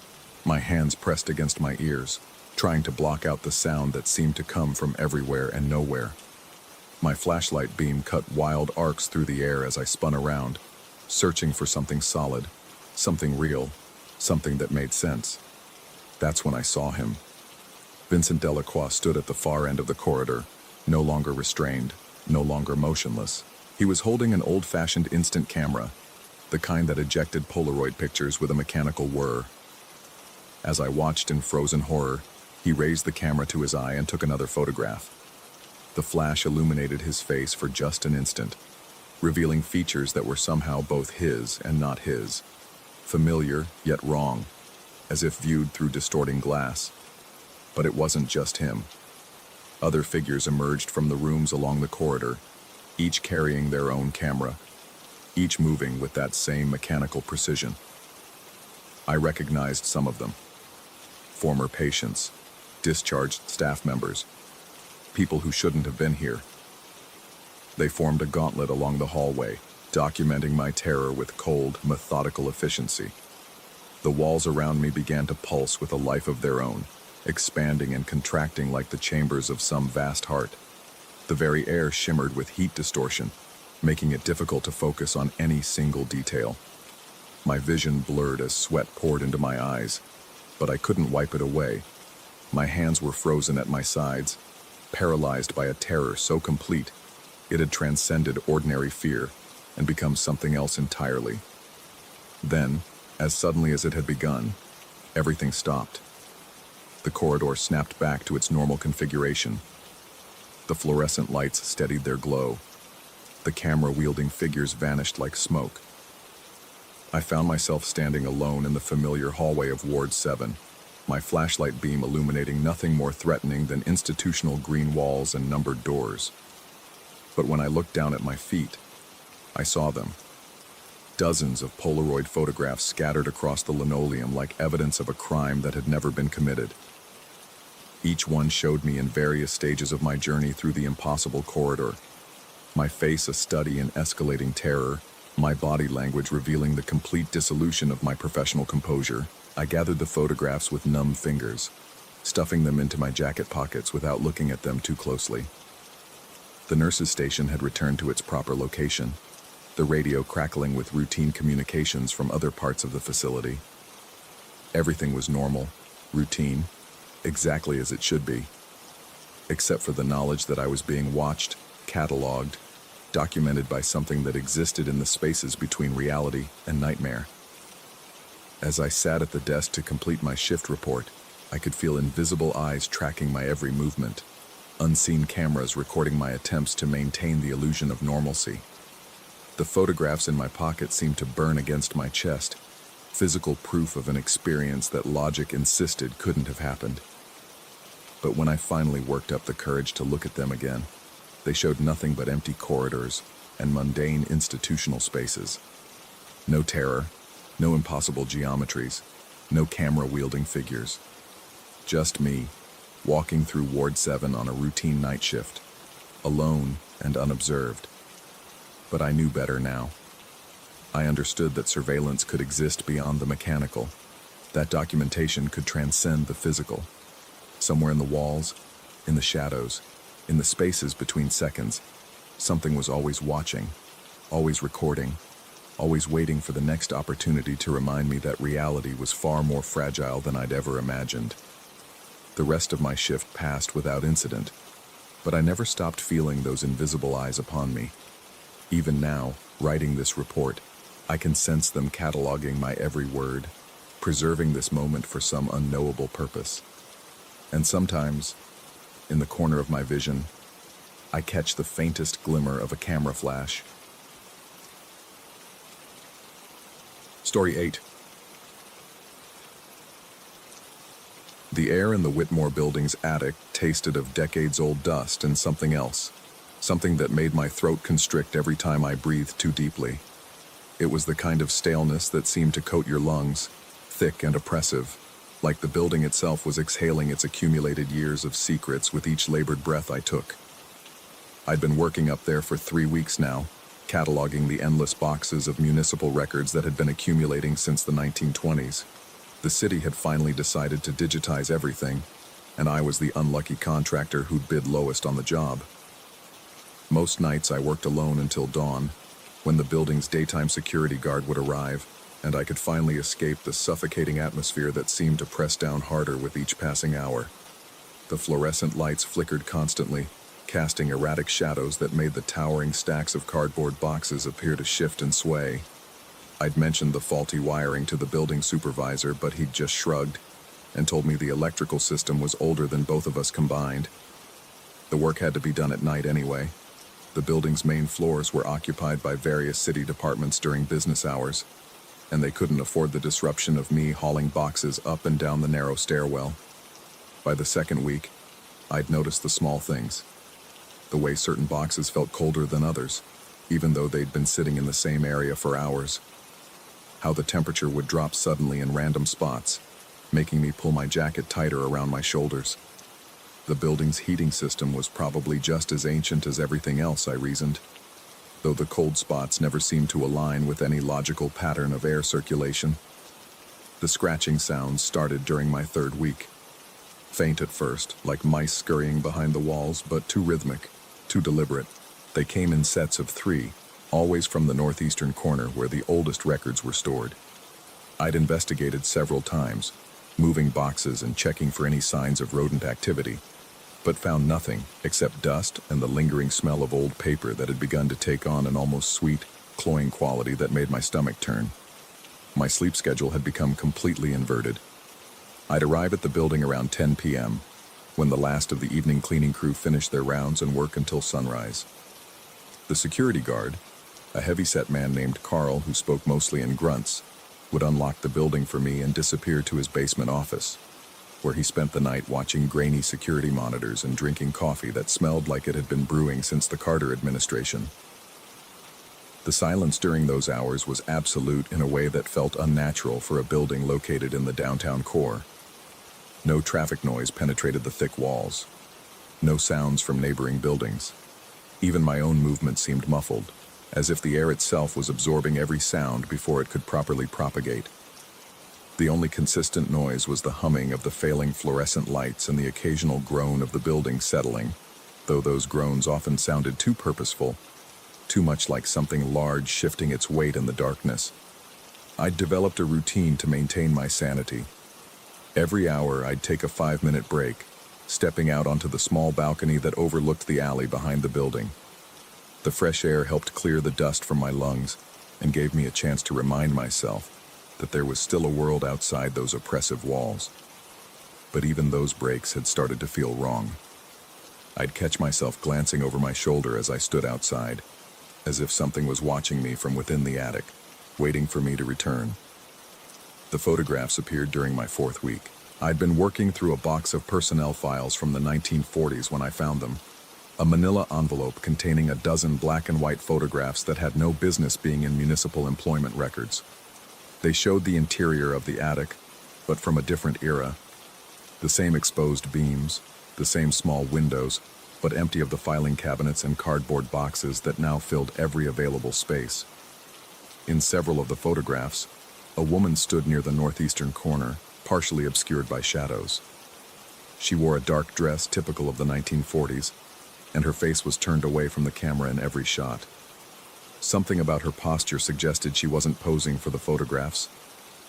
my hands pressed against my ears, trying to block out the sound that seemed to come from everywhere and nowhere. My flashlight beam cut wild arcs through the air as I spun around, searching for something solid, something real, something that made sense. That's when I saw him. Vincent Delacroix stood at the far end of the corridor, no longer restrained, no longer motionless. He was holding an old-fashioned instant camera, the kind that ejected Polaroid pictures with a mechanical whir. As I watched in frozen horror, he raised the camera to his eye and took another photograph. The flash illuminated his face for just an instant, revealing features that were somehow both his and not his, familiar yet wrong, as if viewed through distorting glass. But it wasn't just him. Other figures emerged from the rooms along the corridor, each carrying their own camera, each moving with that same mechanical precision. I recognized some of them. Former patients, discharged staff members, people who shouldn't have been here. They formed a gauntlet along the hallway, documenting my terror with cold, methodical efficiency. The walls around me began to pulse with a life of their own, expanding and contracting like the chambers of some vast heart. The very air shimmered with heat distortion, making it difficult to focus on any single detail. My vision blurred as sweat poured into my eyes, but I couldn't wipe it away. My hands were frozen at my sides, paralyzed by a terror so complete it had transcended ordinary fear and become something else entirely. Then, as suddenly as it had begun, everything stopped. The corridor snapped back to its normal configuration. The fluorescent lights steadied their glow. The camera-wielding figures vanished like smoke. I found myself standing alone in the familiar hallway of Ward 7, my flashlight beam illuminating nothing more threatening than institutional green walls and numbered doors. But when I looked down at my feet, I saw them. Dozens of Polaroid photographs scattered across the linoleum like evidence of a crime that had never been committed. Each one showed me in various stages of my journey through the impossible corridor, my face a study in escalating terror, my body language revealing the complete dissolution of my professional composure. I gathered the photographs with numb fingers, stuffing them into my jacket pockets without looking at them too closely. The nurse's station had returned to its proper location, the radio crackling with routine communications from other parts of the facility. Everything was normal, routine, exactly as it should be, except for the knowledge that I was being watched, cataloged, documented by something that existed in the spaces between reality and nightmare. As I sat at the desk to complete my shift report, I could feel invisible eyes tracking my every movement, unseen cameras recording my attempts to maintain the illusion of normalcy. The photographs in my pocket seemed to burn against my chest, physical proof of an experience that logic insisted couldn't have happened. But when I finally worked up the courage to look at them again, they showed nothing but empty corridors and mundane institutional spaces. No terror, no impossible geometries, no camera-wielding figures. Just me, walking through Ward 7 on a routine night shift, alone and unobserved. But I knew better now. I understood that surveillance could exist beyond the mechanical, that documentation could transcend the physical. Somewhere in the walls, in the shadows, in the spaces between seconds, something was always watching, always recording, always waiting for the next opportunity to remind me that reality was far more fragile than I'd ever imagined. The rest of my shift passed without incident, but I never stopped feeling those invisible eyes upon me. Even now, writing this report, I can sense them cataloging my every word, preserving this moment for some unknowable purpose. And sometimes, in the corner of my vision, I catch the faintest glimmer of a camera flash. Story 8. The air in the Whitmore building's attic tasted of decades-old dust and something else, something that made my throat constrict every time I breathed too deeply. It was the kind of staleness that seemed to coat your lungs, thick and oppressive, like the building itself was exhaling its accumulated years of secrets with each labored breath I took. I'd been working up there for 3 weeks now, cataloging the endless boxes of municipal records that had been accumulating since the 1920s. The city had finally decided to digitize everything, and I was the unlucky contractor who'd bid lowest on the job. Most nights I worked alone until dawn, when the building's daytime security guard would arrive, and I could finally escape the suffocating atmosphere that seemed to press down harder with each passing hour. The fluorescent lights flickered constantly, casting erratic shadows that made the towering stacks of cardboard boxes appear to shift and sway. I'd mentioned the faulty wiring to the building supervisor, but he'd just shrugged and told me the electrical system was older than both of us combined. The work had to be done at night anyway. The building's main floors were occupied by various city departments during business hours, and they couldn't afford the disruption of me hauling boxes up and down the narrow stairwell. By the second week, I'd noticed the small things. The way certain boxes felt colder than others, even though they'd been sitting in the same area for hours. How the temperature would drop suddenly in random spots, making me pull my jacket tighter around my shoulders. The building's heating system was probably just as ancient as everything else, I reasoned, though the cold spots never seemed to align with any logical pattern of air circulation. The scratching sounds started during my 3rd week. Faint at first, like mice scurrying behind the walls, but too rhythmic, too deliberate. They came in sets of 3, always from the northeastern corner where the oldest records were stored. I'd investigated several times, moving boxes and checking for any signs of rodent activity, but found nothing except dust and the lingering smell of old paper that had begun to take on an almost sweet, cloying quality that made my stomach turn. My sleep schedule had become completely inverted. I'd arrive at the building around 10 p.m., when the last of the evening cleaning crew finished their rounds and work until sunrise. The security guard, a heavy-set man named Carl who spoke mostly in grunts, would unlock the building for me and disappear to his basement office, where he spent the night watching grainy security monitors and drinking coffee that smelled like it had been brewing since the Carter administration. The silence during those hours was absolute in a way that felt unnatural for a building located in the downtown core. No traffic noise penetrated the thick walls. No sounds from neighboring buildings. Even my own movement seemed muffled, as if the air itself was absorbing every sound before it could properly propagate. The only consistent noise was the humming of the failing fluorescent lights and the occasional groan of the building settling, though those groans often sounded too purposeful, too much like something large shifting its weight in the darkness. I'd developed a routine to maintain my sanity. Every hour I'd take a 5-minute break, stepping out onto the small balcony that overlooked the alley behind the building. The fresh air helped clear the dust from my lungs and gave me a chance to remind myself that there was still a world outside those oppressive walls. But even those breaks had started to feel wrong. I'd catch myself glancing over my shoulder as I stood outside, as if something was watching me from within the attic, waiting for me to return. The photographs appeared during my 4th week. I'd been working through a box of personnel files from the 1940s when I found them, a manila envelope containing a dozen black and white photographs that had no business being in municipal employment records. They showed the interior of the attic, but from a different era. The same exposed beams, the same small windows, but empty of the filing cabinets and cardboard boxes that now filled every available space. In several of the photographs, a woman stood near the northeastern corner, partially obscured by shadows. She wore a dark dress typical of the 1940s, and her face was turned away from the camera in every shot. Something about her posture suggested she wasn't posing for the photographs.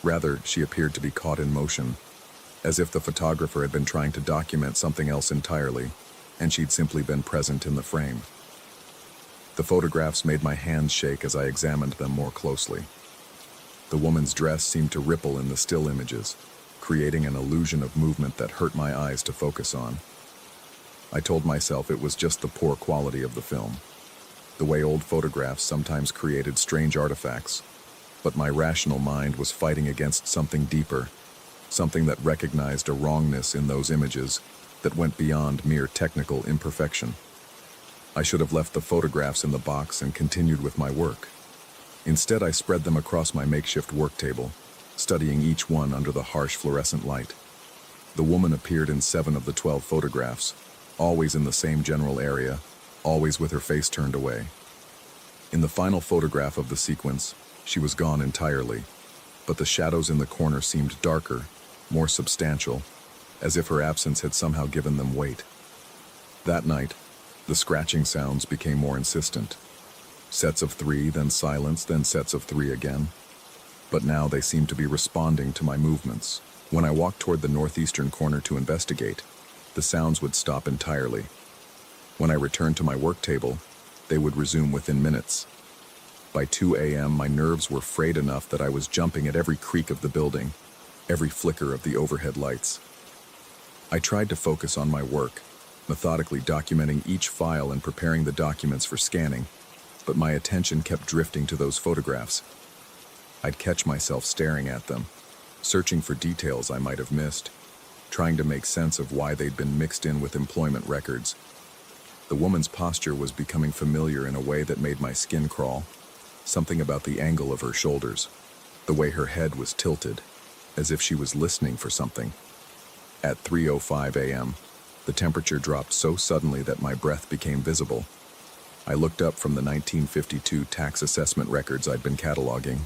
Rather, she appeared to be caught in motion, as if the photographer had been trying to document something else entirely, and she'd simply been present in the frame. The photographs made my hands shake as I examined them more closely. The woman's dress seemed to ripple in the still images, creating an illusion of movement that hurt my eyes to focus on. I told myself it was just the poor quality of the film, the way old photographs sometimes created strange artifacts, but my rational mind was fighting against something deeper, something that recognized a wrongness in those images that went beyond mere technical imperfection. I should have left the photographs in the box and continued with my work. Instead, I spread them across my makeshift work table, studying each one under the harsh fluorescent light. The woman appeared in 7 of the 12 photographs, always in the same general area, always with her face turned away. In the final photograph of the sequence, she was gone entirely, but the shadows in the corner seemed darker, more substantial, as if her absence had somehow given them weight. That night, the scratching sounds became more insistent. Sets of 3, then silence, then sets of 3 again. But now they seemed to be responding to my movements. When I walked toward the northeastern corner to investigate, the sounds would stop entirely. When I returned to my work table, they would resume within minutes. By 2 a.m., my nerves were frayed enough that I was jumping at every creak of the building, every flicker of the overhead lights. I tried to focus on my work, methodically documenting each file and preparing the documents for scanning, but my attention kept drifting to those photographs. I'd catch myself staring at them, searching for details I might have missed, trying to make sense of why they'd been mixed in with employment records. The woman's posture was becoming familiar in a way that made my skin crawl, something about the angle of her shoulders, the way her head was tilted, as if she was listening for something. At 3:05 a.m., the temperature dropped so suddenly that my breath became visible. I looked up from the 1952 tax assessment records I'd been cataloging,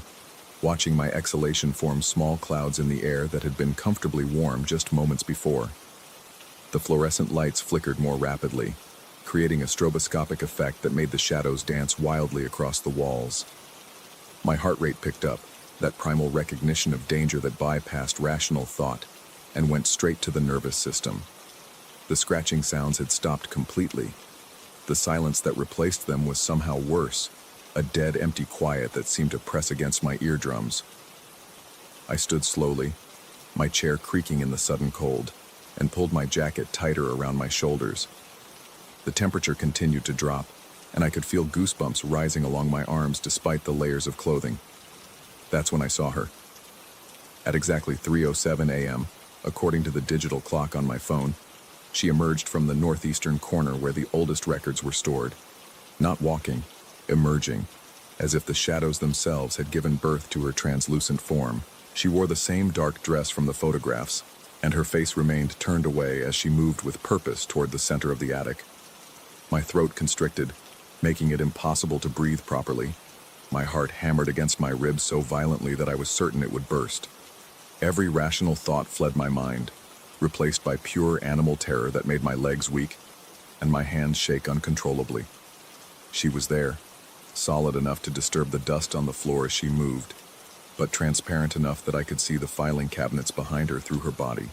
watching my exhalation form small clouds in the air that had been comfortably warm just moments before. The fluorescent lights flickered more rapidly, creating a stroboscopic effect that made the shadows dance wildly across the walls. My heart rate picked up, that primal recognition of danger that bypassed rational thought and went straight to the nervous system. The scratching sounds had stopped completely. The silence that replaced them was somehow worse, a dead, empty quiet that seemed to press against my eardrums. I stood slowly, my chair creaking in the sudden cold, and pulled my jacket tighter around my shoulders. The temperature continued to drop, and I could feel goosebumps rising along my arms despite the layers of clothing. That's when I saw her. At exactly 3:07 a.m., according to the digital clock on my phone, she emerged from the northeastern corner where the oldest records were stored. Not walking, emerging, as if the shadows themselves had given birth to her translucent form. She wore the same dark dress from the photographs, and her face remained turned away as she moved with purpose toward the center of the attic. My throat constricted, making it impossible to breathe properly. My heart hammered against my ribs so violently that I was certain it would burst. Every rational thought fled my mind, replaced by pure animal terror that made my legs weak and my hands shake uncontrollably. She was there, solid enough to disturb the dust on the floor as she moved, but transparent enough that I could see the filing cabinets behind her through her body.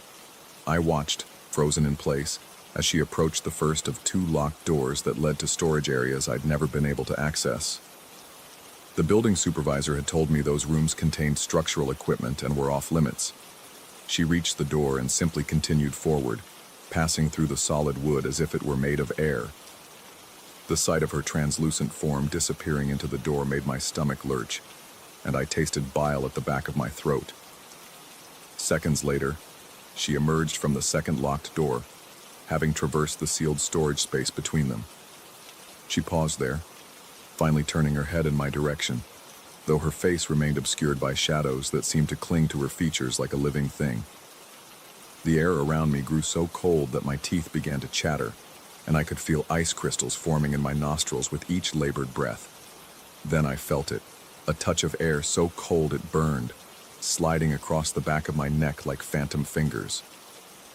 I watched, frozen in place, as she approached the first of 2 locked doors that led to storage areas I'd never been able to access. The building supervisor had told me those rooms contained structural equipment and were off limits. She reached the door and simply continued forward, passing through the solid wood as if it were made of air. The sight of her translucent form disappearing into the door made my stomach lurch, and I tasted bile at the back of my throat. Seconds later, she emerged from the second locked door, having traversed the sealed storage space between them. She paused there, finally turning her head in my direction, though her face remained obscured by shadows that seemed to cling to her features like a living thing. The air around me grew so cold that my teeth began to chatter, and I could feel ice crystals forming in my nostrils with each labored breath. Then I felt it, a touch of air so cold it burned, sliding across the back of my neck like phantom fingers.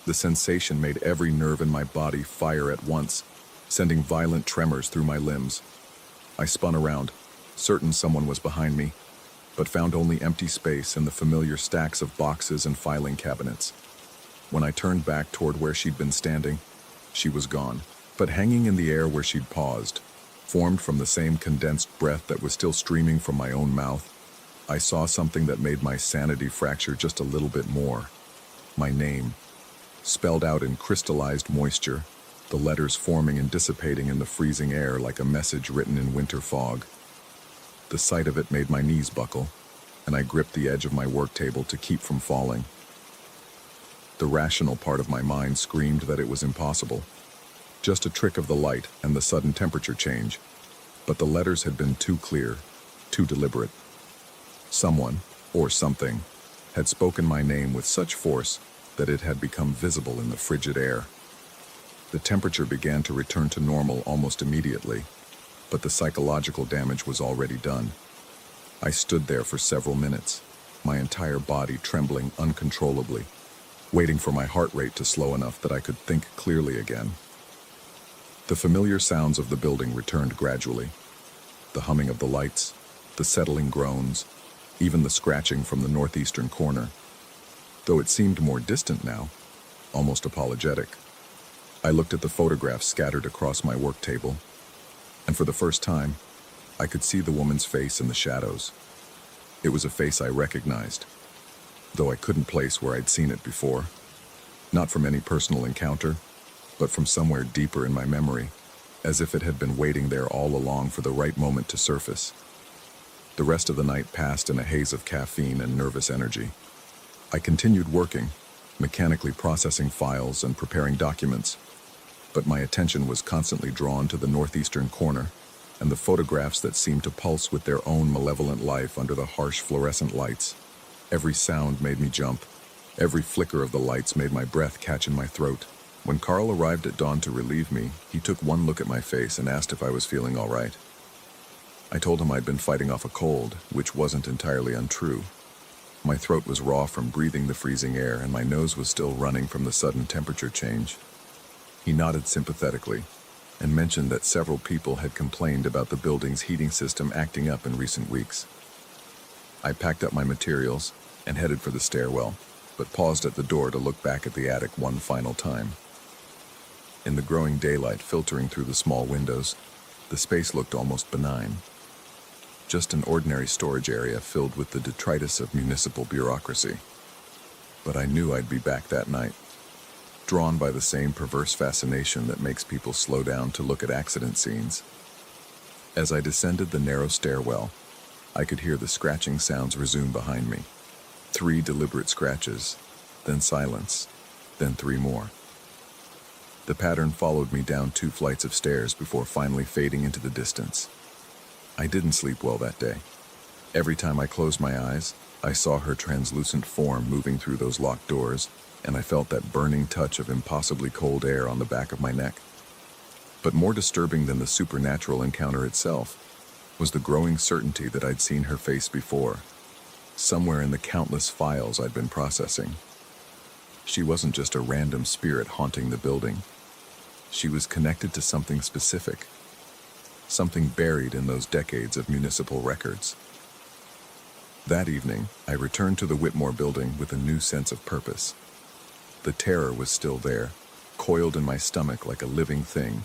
The sensation made every nerve in my body fire at once, sending violent tremors through my limbs. I spun around, certain someone was behind me, but found only empty space and the familiar stacks of boxes and filing cabinets. When I turned back toward where she'd been standing, she was gone, but hanging in the air where she'd paused, formed from the same condensed breath that was still streaming from my own mouth, I saw something that made my sanity fracture just a little bit more. My name, spelled out in crystallized moisture, the letters forming and dissipating in the freezing air like a message written in winter fog. The sight of it made my knees buckle, and I gripped the edge of my work table to keep from falling. The rational part of my mind screamed that it was impossible. Just a trick of the light and the sudden temperature change. But the letters had been too clear, too deliberate. Someone, or something, had spoken my name with such force that it had become visible in the frigid air. The temperature began to return to normal almost immediately, but the psychological damage was already done. I stood there for several minutes, my entire body trembling uncontrollably, waiting for my heart rate to slow enough that I could think clearly again. The familiar sounds of the building returned gradually. The humming of the lights, the settling groans, even the scratching from the northeastern corner. Though it seemed more distant now, almost apologetic. I looked at the photographs scattered across my work table, and for the first time, I could see the woman's face in the shadows. It was a face I recognized, though I couldn't place where I'd seen it before. Not from any personal encounter, but from somewhere deeper in my memory, as if it had been waiting there all along for the right moment to surface. The rest of the night passed in a haze of caffeine and nervous energy. I continued working, mechanically processing files and preparing documents, but my attention was constantly drawn to the northeastern corner and the photographs that seemed to pulse with their own malevolent life under the harsh fluorescent lights. Every sound made me jump. Every flicker of the lights made my breath catch in my throat. When Carl arrived at dawn to relieve me, he took one look at my face and asked if I was feeling all right. I told him I'd been fighting off a cold, which wasn't entirely untrue. My throat was raw from breathing the freezing air, and my nose was still running from the sudden temperature change. He nodded sympathetically and mentioned that several people had complained about the building's heating system acting up in recent weeks. I packed up my materials and headed for the stairwell, but paused at the door to look back at the attic one final time. In the growing daylight filtering through the small windows, the space looked almost benign. Just an ordinary storage area filled with the detritus of municipal bureaucracy. But I knew I'd be back that night, drawn by the same perverse fascination that makes people slow down to look at accident scenes. As I descended the narrow stairwell, I could hear the scratching sounds resume behind me. 3 deliberate scratches, then silence, then 3 more. The pattern followed me down 2 flights of stairs before finally fading into the distance. I didn't sleep well that day. Every time I closed my eyes, I saw her translucent form moving through those locked doors, and I felt that burning touch of impossibly cold air on the back of my neck. But more disturbing than the supernatural encounter itself was the growing certainty that I'd seen her face before, somewhere in the countless files I'd been processing. She wasn't just a random spirit haunting the building. She was connected to something specific, something buried in those decades of municipal records. That evening, I returned to the Whitmore building with a new sense of purpose. The terror was still there, coiled in my stomach like a living thing,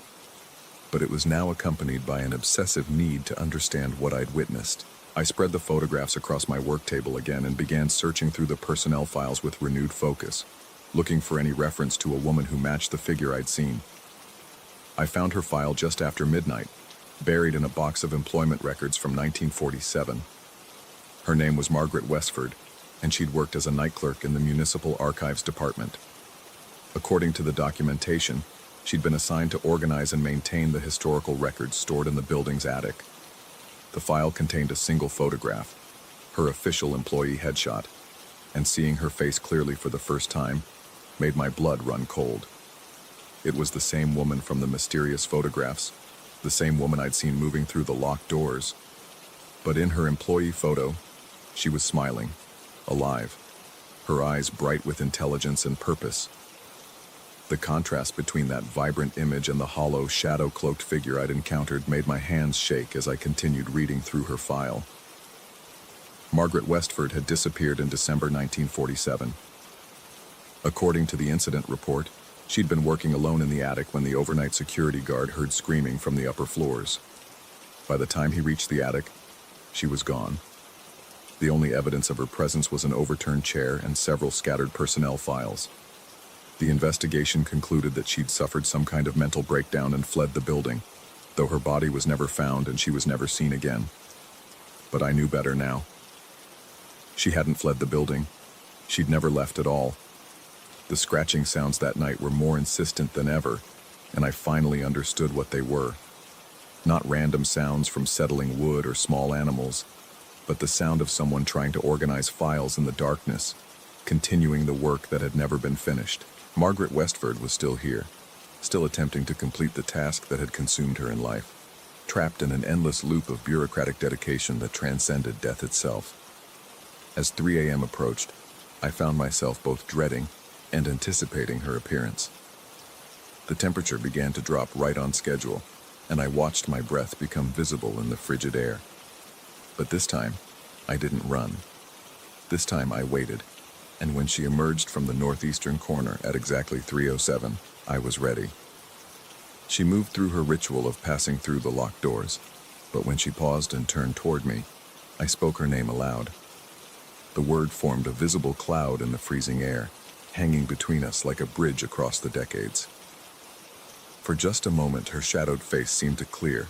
but it was now accompanied by an obsessive need to understand what I'd witnessed. I spread the photographs across my work table again and began searching through the personnel files with renewed focus, looking for any reference to a woman who matched the figure I'd seen. I found her file just after midnight, buried in a box of employment records from 1947. Her name was Margaret Westford, and she'd worked as a night clerk in the Municipal Archives Department. According to the documentation, she'd been assigned to organize and maintain the historical records stored in the building's attic. The file contained a single photograph, her official employee headshot, and seeing her face clearly for the first time made my blood run cold. It was the same woman from the mysterious photographs, the same woman I'd seen moving through the locked doors. But in her employee photo, she was smiling, alive, her eyes bright with intelligence and purpose. The contrast between that vibrant image and the hollow, shadow-cloaked figure I'd encountered made my hands shake as I continued reading through her file. Margaret Westford had disappeared in December 1947. According to the incident report, she'd been working alone in the attic when the overnight security guard heard screaming from the upper floors. By the time he reached the attic, she was gone. The only evidence of her presence was an overturned chair and several scattered personnel files. The investigation concluded that she'd suffered some kind of mental breakdown and fled the building, though her body was never found and she was never seen again. But I knew better now. She hadn't fled the building. She'd never left at all. The scratching sounds that night were more insistent than ever, and I finally understood what they were. Not random sounds from settling wood or small animals, but the sound of someone trying to organize files in the darkness, continuing the work that had never been finished. Margaret Westford was still here, still attempting to complete the task that had consumed her in life, trapped in an endless loop of bureaucratic dedication that transcended death itself. As 3 a.m. approached, I found myself both dreading and anticipating her appearance. The temperature began to drop right on schedule, and I watched my breath become visible in the frigid air. But this time, I didn't run. This time I waited, and when she emerged from the northeastern corner at exactly 3:07, I was ready. She moved through her ritual of passing through the locked doors, but when she paused and turned toward me, I spoke her name aloud. The word formed a visible cloud in the freezing air, hanging between us like a bridge across the decades. For just a moment, her shadowed face seemed to clear,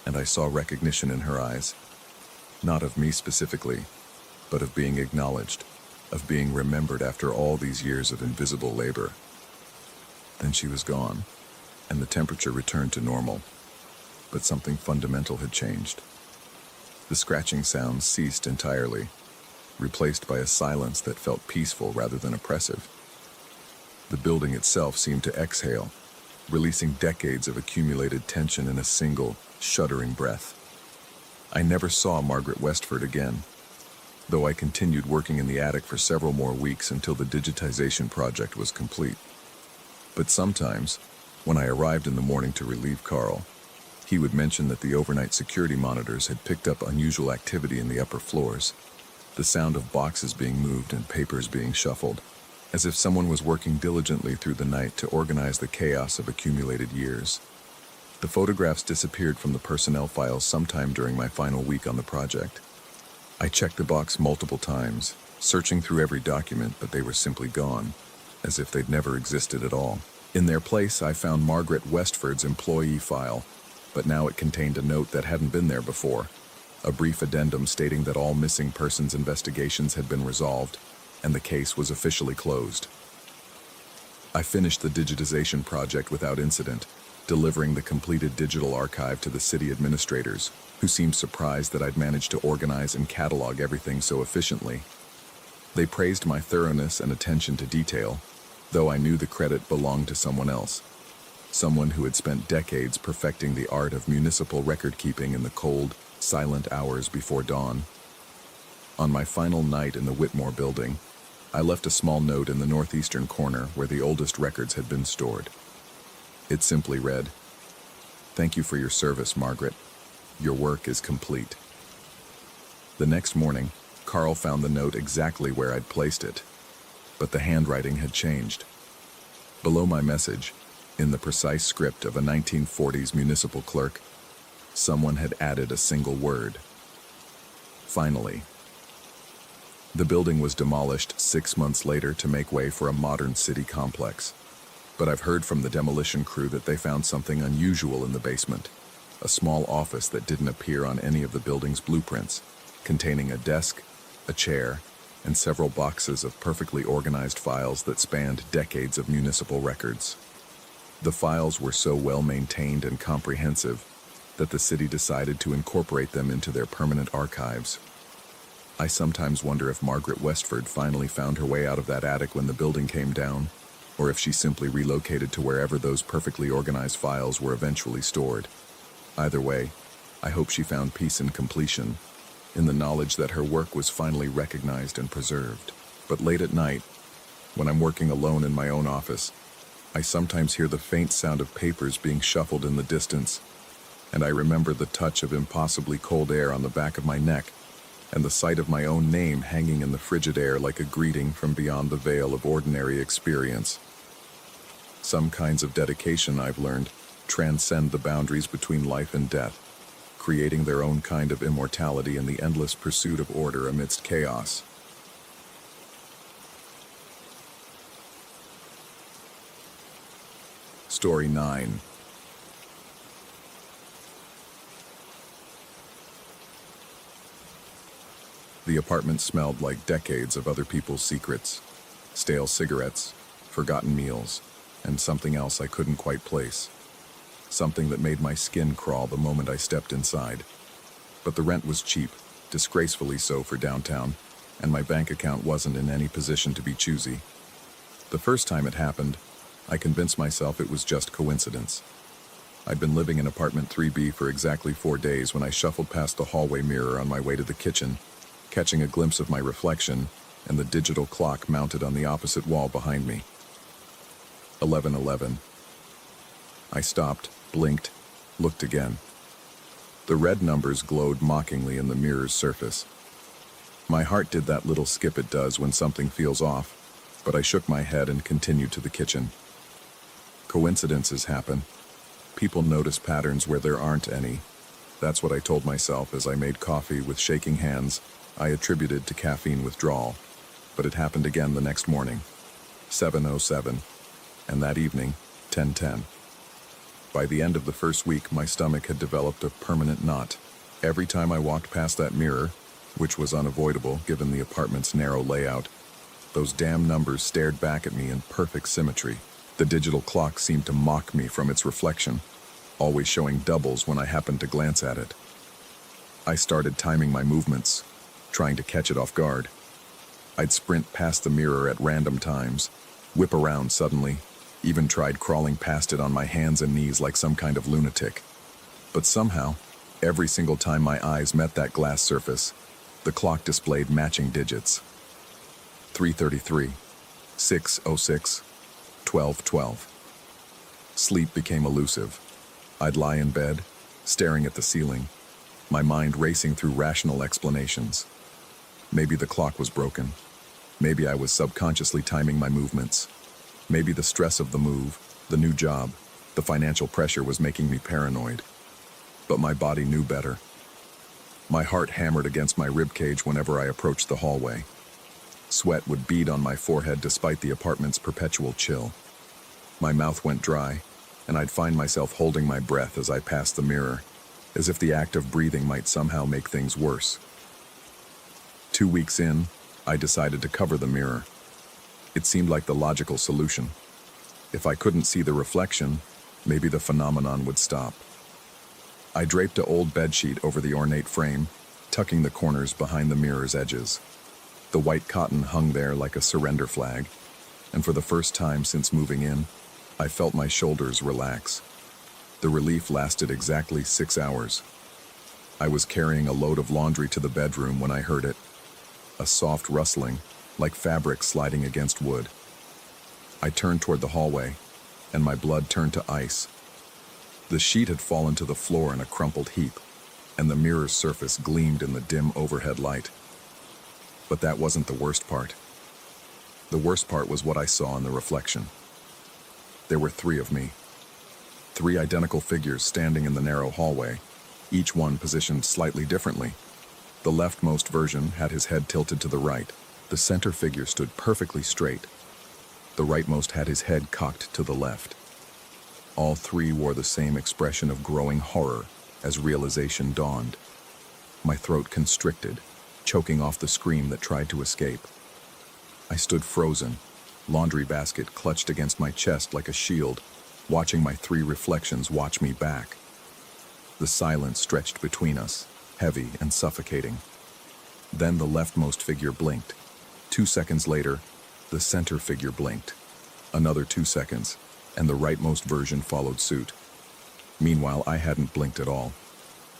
and I saw recognition in her eyes. Not of me specifically, but of being acknowledged, of being remembered after all these years of invisible labor. Then she was gone, and the temperature returned to normal, but something fundamental had changed. The scratching sounds ceased entirely, replaced by a silence that felt peaceful rather than oppressive. The building itself seemed to exhale, releasing decades of accumulated tension in a single, shuddering breath. I never saw Margaret Westford again, though I continued working in the attic for several more weeks until the digitization project was complete. But sometimes, when I arrived in the morning to relieve Carl, he would mention that the overnight security monitors had picked up unusual activity in the upper floors, the sound of boxes being moved and papers being shuffled, as if someone was working diligently through the night to organize the chaos of accumulated years. The photographs disappeared from the personnel files sometime during my final week on the project. I checked the box multiple times, searching through every document, but they were simply gone, as if they'd never existed at all. In their place, I found Margaret Westford's employee file, but now it contained a note that hadn't been there before, a brief addendum stating that all missing persons investigations had been resolved, and the case was officially closed. I finished the digitization project without incident, delivering the completed digital archive to the city administrators, who seemed surprised that I'd managed to organize and catalog everything so efficiently. They praised my thoroughness and attention to detail, though I knew the credit belonged to someone else, someone who had spent decades perfecting the art of municipal record-keeping in the cold, silent hours before dawn. On my final night in the Whitmore building, I left a small note in the northeastern corner where the oldest records had been stored. It simply read, "Thank you for your service, Margaret. Your work is complete." The next morning, Carl found the note exactly where I'd placed it, but the handwriting had changed. Below my message, in the precise script of a 1940s municipal clerk, someone had added a single word: "Finally." The building was demolished 6 months later to make way for a modern city complex. But I've heard from the demolition crew that they found something unusual in the basement, a small office that didn't appear on any of the building's blueprints, containing a desk, a chair, and several boxes of perfectly organized files that spanned decades of municipal records. The files were so well maintained and comprehensive that the city decided to incorporate them into their permanent archives. I sometimes wonder if Margaret Westford finally found her way out of that attic when the building came down, or if she simply relocated to wherever those perfectly organized files were eventually stored. Either way, I hope she found peace and completion, in the knowledge that her work was finally recognized and preserved. But late at night, when I'm working alone in my own office, I sometimes hear the faint sound of papers being shuffled in the distance, and I remember the touch of impossibly cold air on the back of my neck, and the sight of my own name hanging in the frigid air like a greeting from beyond the veil of ordinary experience. Some kinds of dedication, I've learned, transcend the boundaries between life and death, creating their own kind of immortality in the endless pursuit of order amidst chaos. Story 9. The apartment smelled like decades of other people's secrets, stale cigarettes, forgotten meals, and something else I couldn't quite place. Something that made my skin crawl the moment I stepped inside. But the rent was cheap, disgracefully so for downtown, and my bank account wasn't in any position to be choosy. The first time it happened, I convinced myself it was just coincidence. I'd been living in apartment 3B for exactly 4 days when I shuffled past the hallway mirror on my way to the kitchen, catching a glimpse of my reflection and the digital clock mounted on the opposite wall behind me. 11:11. I stopped, blinked, looked again. The red numbers glowed mockingly in the mirror's surface. My heart did that little skip it does when something feels off, but I shook my head and continued to the kitchen. Coincidences happen. People notice patterns where there aren't any. That's what I told myself as I made coffee with shaking hands I attributed to caffeine withdrawal. But it happened again the next morning, 7:07, and that evening, 10:10. By the end of the first week, my stomach had developed a permanent knot. Every time I walked past that mirror, which was unavoidable given the apartment's narrow layout, those damn numbers stared back at me in perfect symmetry. The digital clock seemed to mock me from its reflection, always showing doubles when I happened to glance at it. I started timing my movements, trying to catch it off guard. I'd sprint past the mirror at random times, whip around suddenly, even tried crawling past it on my hands and knees like some kind of lunatic. But somehow, every single time my eyes met that glass surface, the clock displayed matching digits. 3:33, 6:06, 12:12. Sleep became elusive. I'd lie in bed, staring at the ceiling, my mind racing through rational explanations. Maybe the clock was broken. Maybe I was subconsciously timing my movements. Maybe the stress of the move, the new job, the financial pressure was making me paranoid. But my body knew better. My heart hammered against my ribcage whenever I approached the hallway. Sweat would bead on my forehead despite the apartment's perpetual chill. My mouth went dry, and I'd find myself holding my breath as I passed the mirror, as if the act of breathing might somehow make things worse. 2 weeks in, I decided to cover the mirror. It seemed like the logical solution. If I couldn't see the reflection, maybe the phenomenon would stop. I draped an old bedsheet over the ornate frame, tucking the corners behind the mirror's edges. The white cotton hung there like a surrender flag, and for the first time since moving in, I felt my shoulders relax. The relief lasted exactly 6 hours. I was carrying a load of laundry to the bedroom when I heard it. A soft rustling, like fabric sliding against wood. I turned toward the hallway, and my blood turned to ice. The sheet had fallen to the floor in a crumpled heap, and the mirror's surface gleamed in the dim overhead light. But that wasn't the worst part. The worst part was what I saw in the reflection. There were 3 of me. 3 identical figures standing in the narrow hallway, each one positioned slightly differently. The leftmost version had his head tilted to the right. The center figure stood perfectly straight. The rightmost had his head cocked to the left. All 3 wore the same expression of growing horror as realization dawned. My throat constricted, choking off the scream that tried to escape. I stood frozen, laundry basket clutched against my chest like a shield, watching my 3 reflections watch me back. The silence stretched between us, heavy and suffocating. Then the leftmost figure blinked. 2 seconds later, the center figure blinked. Another 2 seconds, and the rightmost version followed suit. Meanwhile, I hadn't blinked at all.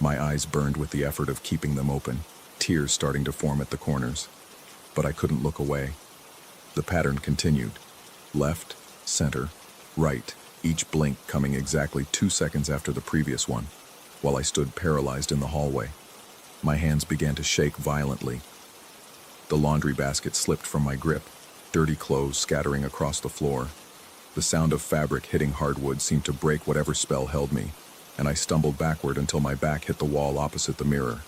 My eyes burned with the effort of keeping them open, tears starting to form at the corners. But I couldn't look away. The pattern continued. Left, center, right, each blink coming exactly 2 seconds after the previous one, while I stood paralyzed in the hallway. My hands began to shake violently. The laundry basket slipped from my grip, dirty clothes scattering across the floor. The sound of fabric hitting hardwood seemed to break whatever spell held me. and I stumbled backward until my back hit the wall opposite the mirror.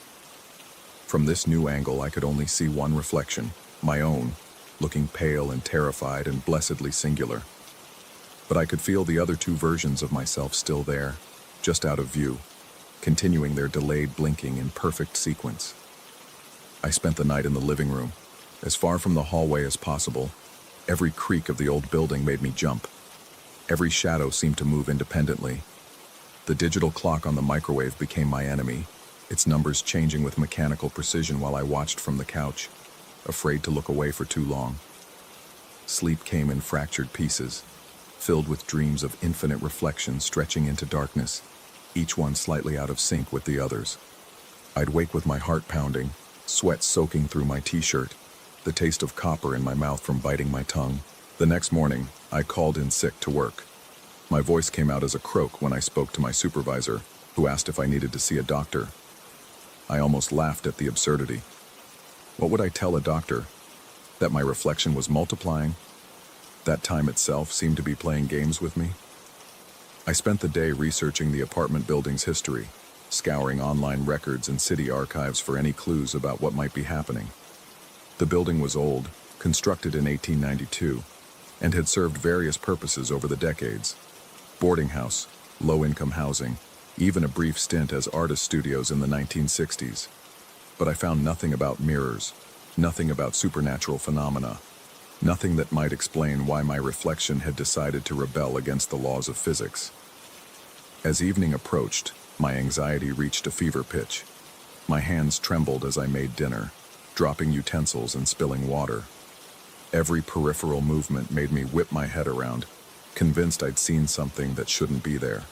From this new angle, I could only see one reflection, my own, looking pale and terrified and blessedly singular. But I could feel the other two versions of myself still there, just out of view, continuing their delayed blinking in perfect sequence. I spent the night in the living room, as far from the hallway as possible. Every creak of the old building made me jump. Every shadow seemed to move independently. The digital clock on the microwave became my enemy, its numbers changing with mechanical precision while I watched from the couch, afraid to look away for too long. Sleep came in fractured pieces, filled with dreams of infinite reflection stretching into darkness, each one slightly out of sync with the others. I'd wake with my heart pounding, sweat soaking through my t-shirt, the taste of copper in my mouth from biting my tongue. The next morning, I called in sick to work. My voice came out as a croak when I spoke to my supervisor, who asked if I needed to see a doctor. I almost laughed at the absurdity. What would I tell a doctor? That my reflection was multiplying? That time itself seemed to be playing games with me? I spent the day researching the apartment building's history, scouring online records and city archives for any clues about what might be happening. The building was old, constructed in 1892, and had served various purposes over the decades. Boarding house, low-income housing, even a brief stint as artist studios in the 1960s. But I found nothing about mirrors, nothing about supernatural phenomena, nothing that might explain why my reflection had decided to rebel against the laws of physics. As evening approached, my anxiety reached a fever pitch. My hands trembled as I made dinner, dropping utensils and spilling water. Every peripheral movement made me whip my head around, convinced I'd seen something that shouldn't be there.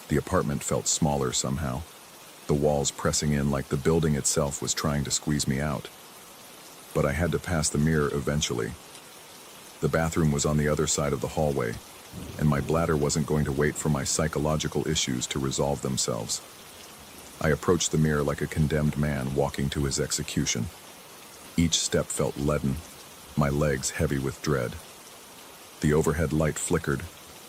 The apartment felt smaller somehow, the walls pressing in like the building itself was trying to squeeze me out. But I had to pass the mirror eventually. The bathroom was on the other side of the hallway, and my bladder wasn't going to wait for my psychological issues to resolve themselves. I approached the mirror like a condemned man walking to his execution. Each step felt leaden, my legs heavy with dread. The overhead light flickered,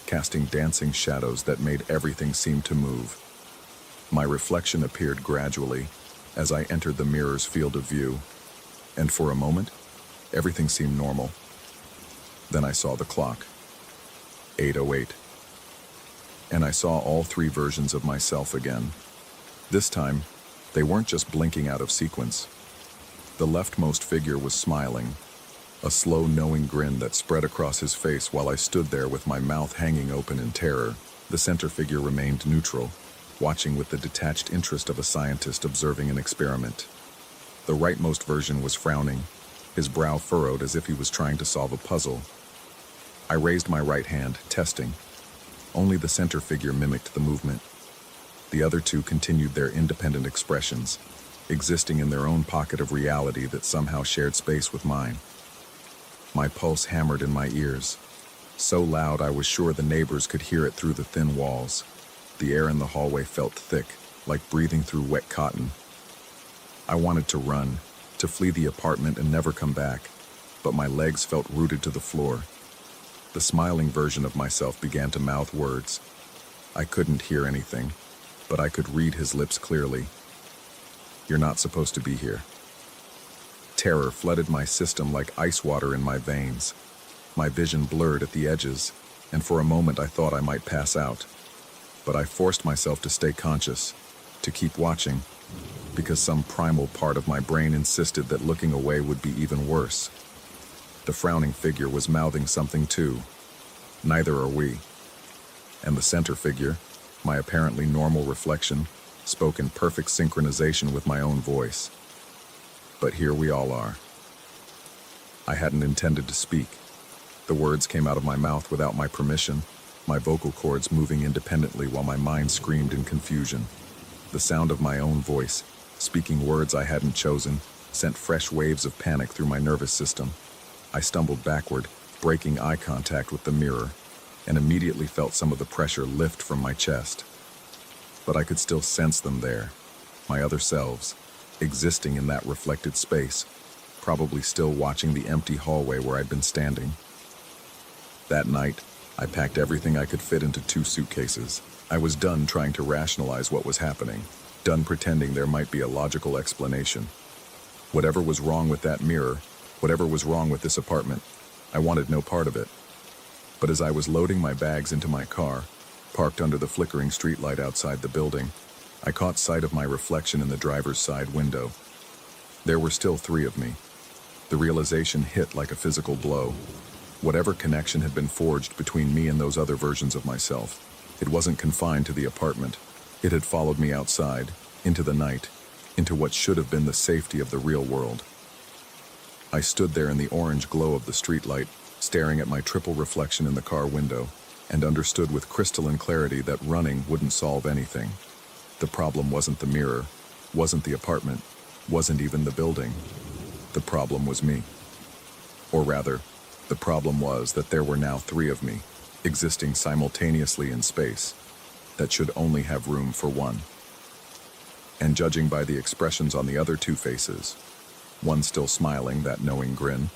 casting dancing shadows that made everything seem to move. My reflection appeared gradually as I entered the mirror's field of view, and for a moment, everything seemed normal. Then I saw the clock. 8:08. And I saw all three versions of myself again. This time, they weren't just blinking out of sequence. The leftmost figure was smiling, a slow, knowing grin that spread across his face while I stood there with my mouth hanging open in terror. The center figure remained neutral, watching with the detached interest of a scientist observing an experiment. The rightmost version was frowning, his brow furrowed as if he was trying to solve a puzzle. I raised my right hand, testing. Only the center figure mimicked the movement. The other two continued their independent expressions, existing in their own pocket of reality that somehow shared space with mine. My pulse hammered in my ears, so loud I was sure the neighbors could hear it through the thin walls. The air in the hallway felt thick, like breathing through wet cotton. I wanted to run, to flee the apartment and never come back, but my legs felt rooted to the floor. The smiling version of myself began to mouth words. I couldn't hear anything, but I could read his lips clearly. "You're not supposed to be here." Terror flooded my system like ice water in my veins. My vision blurred at the edges, and for a moment I thought I might pass out. But I forced myself to stay conscious, to keep watching, because some primal part of my brain insisted that looking away would be even worse. The frowning figure was mouthing something too. "Neither are we." And the center figure, my apparently normal reflection, spoke in perfect synchronization with my own voice. But here we all are. I hadn't intended to speak. The words came out of my mouth without my permission, my vocal cords moving independently while my mind screamed in confusion. The sound of my own voice, speaking words I hadn't chosen, sent fresh waves of panic through my nervous system. I stumbled backward, breaking eye contact with the mirror, and immediately felt some of the pressure lift from my chest. But I could still sense them there, my other selves, existing in that reflected space, probably still watching the empty hallway where I'd been standing. That night, I packed everything I could fit into 2 suitcases. I was done trying to rationalize what was happening, done pretending there might be a logical explanation. Whatever was wrong with that mirror, whatever was wrong with this apartment, I wanted no part of it. But as I was loading my bags into my car, parked under the flickering streetlight outside the building, I caught sight of my reflection in the driver's side window. There were still 3 of me. The realization hit like a physical blow. Whatever connection had been forged between me and those other versions of myself, it wasn't confined to the apartment. It had followed me outside, into the night, into what should have been the safety of the real world. I stood there in the orange glow of the streetlight, staring at my triple reflection in the car window, and understood with crystalline clarity that running wouldn't solve anything. The problem wasn't the mirror, wasn't the apartment, wasn't even the building. The problem was me. Or rather, the problem was that there were now 3 of me, existing simultaneously in space, that should only have room for one. And judging by the expressions on the other 2 faces, one still smiling, that knowing grin,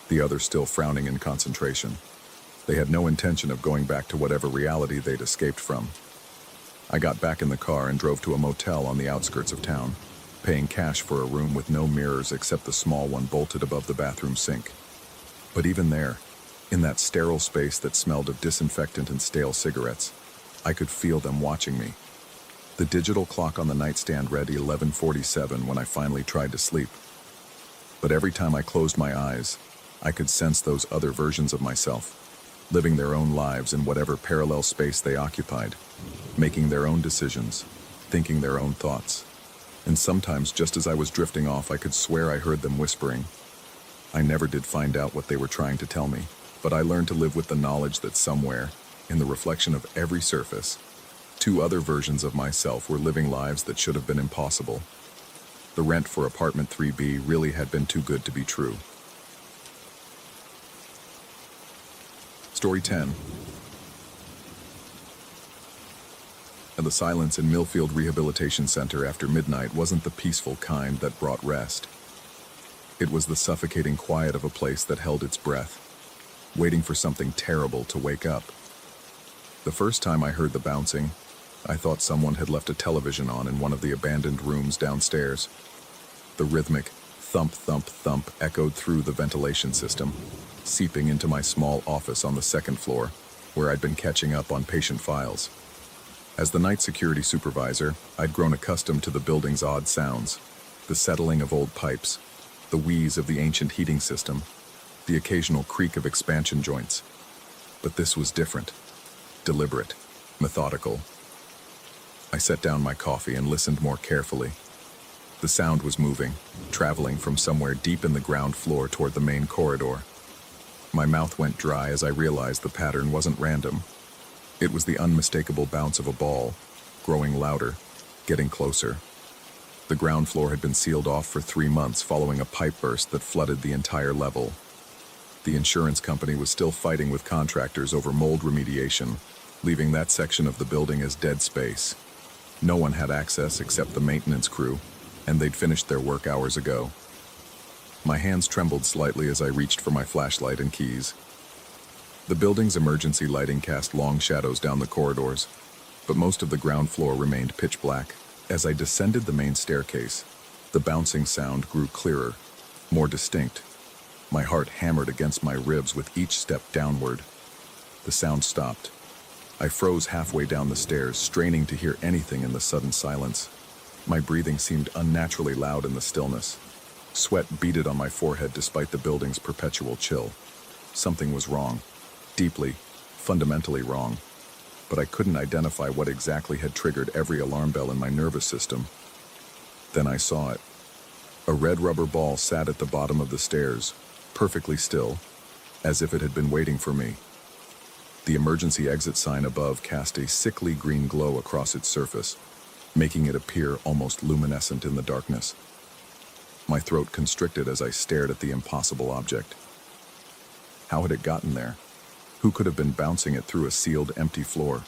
the other still frowning in concentration, they had no intention of going back to whatever reality they'd escaped from. I got back in the car and drove to a motel on the outskirts of town, paying cash for a room with no mirrors except the small one bolted above the bathroom sink. But even there, in that sterile space that smelled of disinfectant and stale cigarettes, I could feel them watching me. The digital clock on the nightstand read 11:47 when I finally tried to sleep. But every time I closed my eyes, I could sense those other versions of myself, living their own lives in whatever parallel space they occupied, making their own decisions, thinking their own thoughts. And sometimes, just as I was drifting off, I could swear I heard them whispering. I never did find out what they were trying to tell me, but I learned to live with the knowledge that somewhere, in the reflection of every surface, 2 other versions of myself were living lives that should have been impossible. The rent for apartment 3B really had been too good to be true. Story 10. And the silence in Millfield Rehabilitation Center after midnight wasn't the peaceful kind that brought rest. It was the suffocating quiet of a place that held its breath, waiting for something terrible to wake up. The first time I heard the bouncing, I thought someone had left a television on in one of the abandoned rooms downstairs. The rhythmic thump, thump, thump echoed through the ventilation system, seeping into my small office on the 2nd floor, where I'd been catching up on patient files. As the night security supervisor, I'd grown accustomed to the building's odd sounds, the settling of old pipes, the wheeze of the ancient heating system, the occasional creak of expansion joints. But this was different, deliberate, methodical. I set down my coffee and listened more carefully. The sound was moving, traveling from somewhere deep in the ground floor toward the main corridor. My mouth went dry as I realized the pattern wasn't random. It was the unmistakable bounce of a ball, growing louder, getting closer. The ground floor had been sealed off for 3 months following a pipe burst that flooded the entire level. The insurance company was still fighting with contractors over mold remediation, leaving that section of the building as dead space. No one had access except the maintenance crew, and they'd finished their work hours ago. My hands trembled slightly as I reached for my flashlight and keys. The building's emergency lighting cast long shadows down the corridors, but most of the ground floor remained pitch black. As I descended the main staircase, the bouncing sound grew clearer, more distinct. My heart hammered against my ribs with each step downward. The sound stopped. I froze halfway down the stairs, straining to hear anything in the sudden silence. My breathing seemed unnaturally loud in the stillness. Sweat beaded on my forehead despite the building's perpetual chill. Something was wrong. Deeply, fundamentally wrong. But I couldn't identify what exactly had triggered every alarm bell in my nervous system. Then I saw it. A red rubber ball sat at the bottom of the stairs, perfectly still, as if it had been waiting for me. The emergency exit sign above cast a sickly green glow across its surface, making it appear almost luminescent in the darkness. My throat constricted as I stared at the impossible object. How had it gotten there? Who could have been bouncing it through a sealed, empty floor?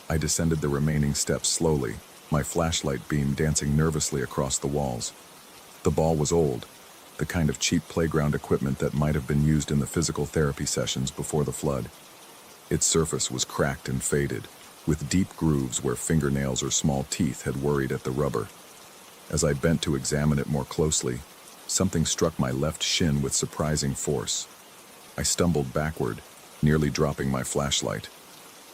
I descended the remaining steps slowly, my flashlight beam dancing nervously across the walls. The ball was old, the kind of cheap playground equipment that might have been used in the physical therapy sessions before the flood. Its surface was cracked and faded, with deep grooves where fingernails or small teeth had worried at the rubber. As I bent to examine it more closely, something struck my left shin with surprising force. I stumbled backward, nearly dropping my flashlight.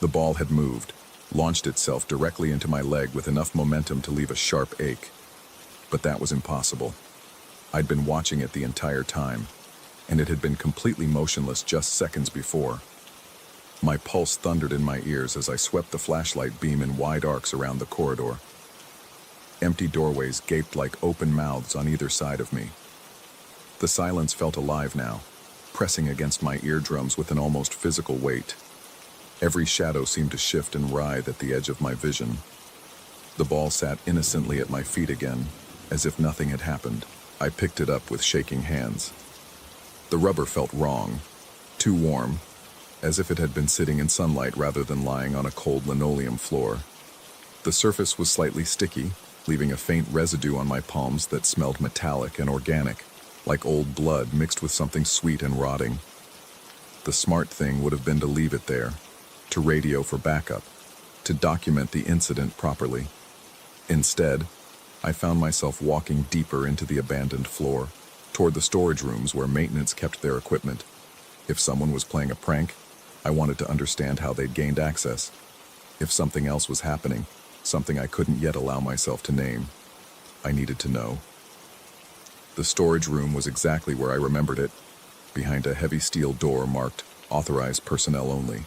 The ball had moved, launched itself directly into my leg with enough momentum to leave a sharp ache. But that was impossible. I'd been watching it the entire time, and it had been completely motionless just seconds before. My pulse thundered in my ears as I swept the flashlight beam in wide arcs around the corridor. Empty doorways gaped like open mouths on either side of me. The silence felt alive now, pressing against my eardrums with an almost physical weight. Every shadow seemed to shift and writhe at the edge of my vision. The ball sat innocently at my feet again, as if nothing had happened. I picked it up with shaking hands. The rubber felt wrong, too warm, as if it had been sitting in sunlight rather than lying on a cold linoleum floor. The surface was slightly sticky, leaving a faint residue on my palms that smelled metallic and organic, like old blood mixed with something sweet and rotting. The smart thing would have been to leave it there, to radio for backup, to document the incident properly. Instead, I found myself walking deeper into the abandoned floor, toward the storage rooms where maintenance kept their equipment. If someone was playing a prank, I wanted to understand how they'd gained access. If something else was happening, something I couldn't yet allow myself to name, I needed to know. The storage room was exactly where I remembered it, behind a heavy steel door marked "Authorized Personnel Only."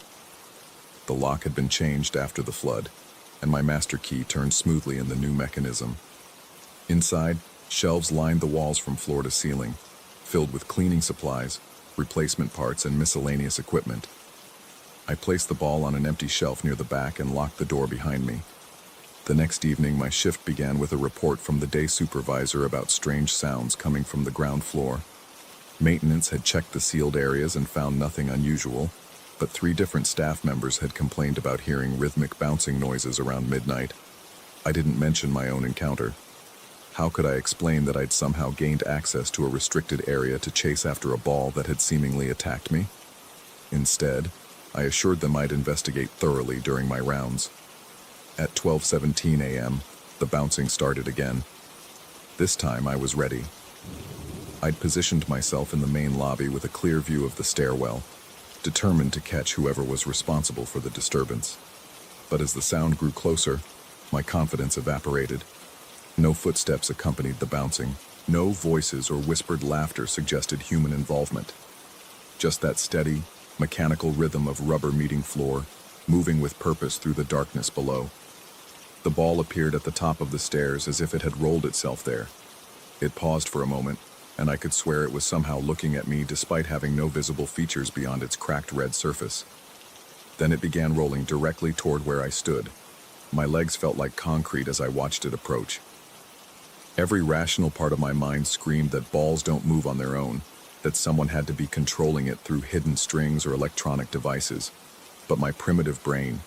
The lock had been changed after the flood, and my master key turned smoothly in the new mechanism. Inside, shelves lined the walls from floor to ceiling, filled with cleaning supplies, replacement parts, and miscellaneous equipment. I placed the ball on an empty shelf near the back and locked the door behind me. The next evening, my shift began with a report from the day supervisor about strange sounds coming from the ground floor. Maintenance had checked the sealed areas and found nothing unusual, but 3 different staff members had complained about hearing rhythmic bouncing noises around midnight. I didn't mention my own encounter. How could I explain that I'd somehow gained access to a restricted area to chase after a ball that had seemingly attacked me? Instead, I assured them I'd investigate thoroughly during my rounds. At 12:17 a.m., the bouncing started again. This time I was ready. I'd positioned myself in the main lobby with a clear view of the stairwell, determined to catch whoever was responsible for the disturbance. But as the sound grew closer, my confidence evaporated. No footsteps accompanied the bouncing. No voices or whispered laughter suggested human involvement. Just that steady, mechanical rhythm of rubber meeting floor, moving with purpose through the darkness below. The ball appeared at the top of the stairs as if it had rolled itself there. It paused for a moment, and I could swear it was somehow looking at me despite having no visible features beyond its cracked red surface. Then it began rolling directly toward where I stood. My legs felt like concrete as I watched it approach. Every rational part of my mind screamed that balls don't move on their own, that someone had to be controlling it through hidden strings or electronic devices. But my primitive brain,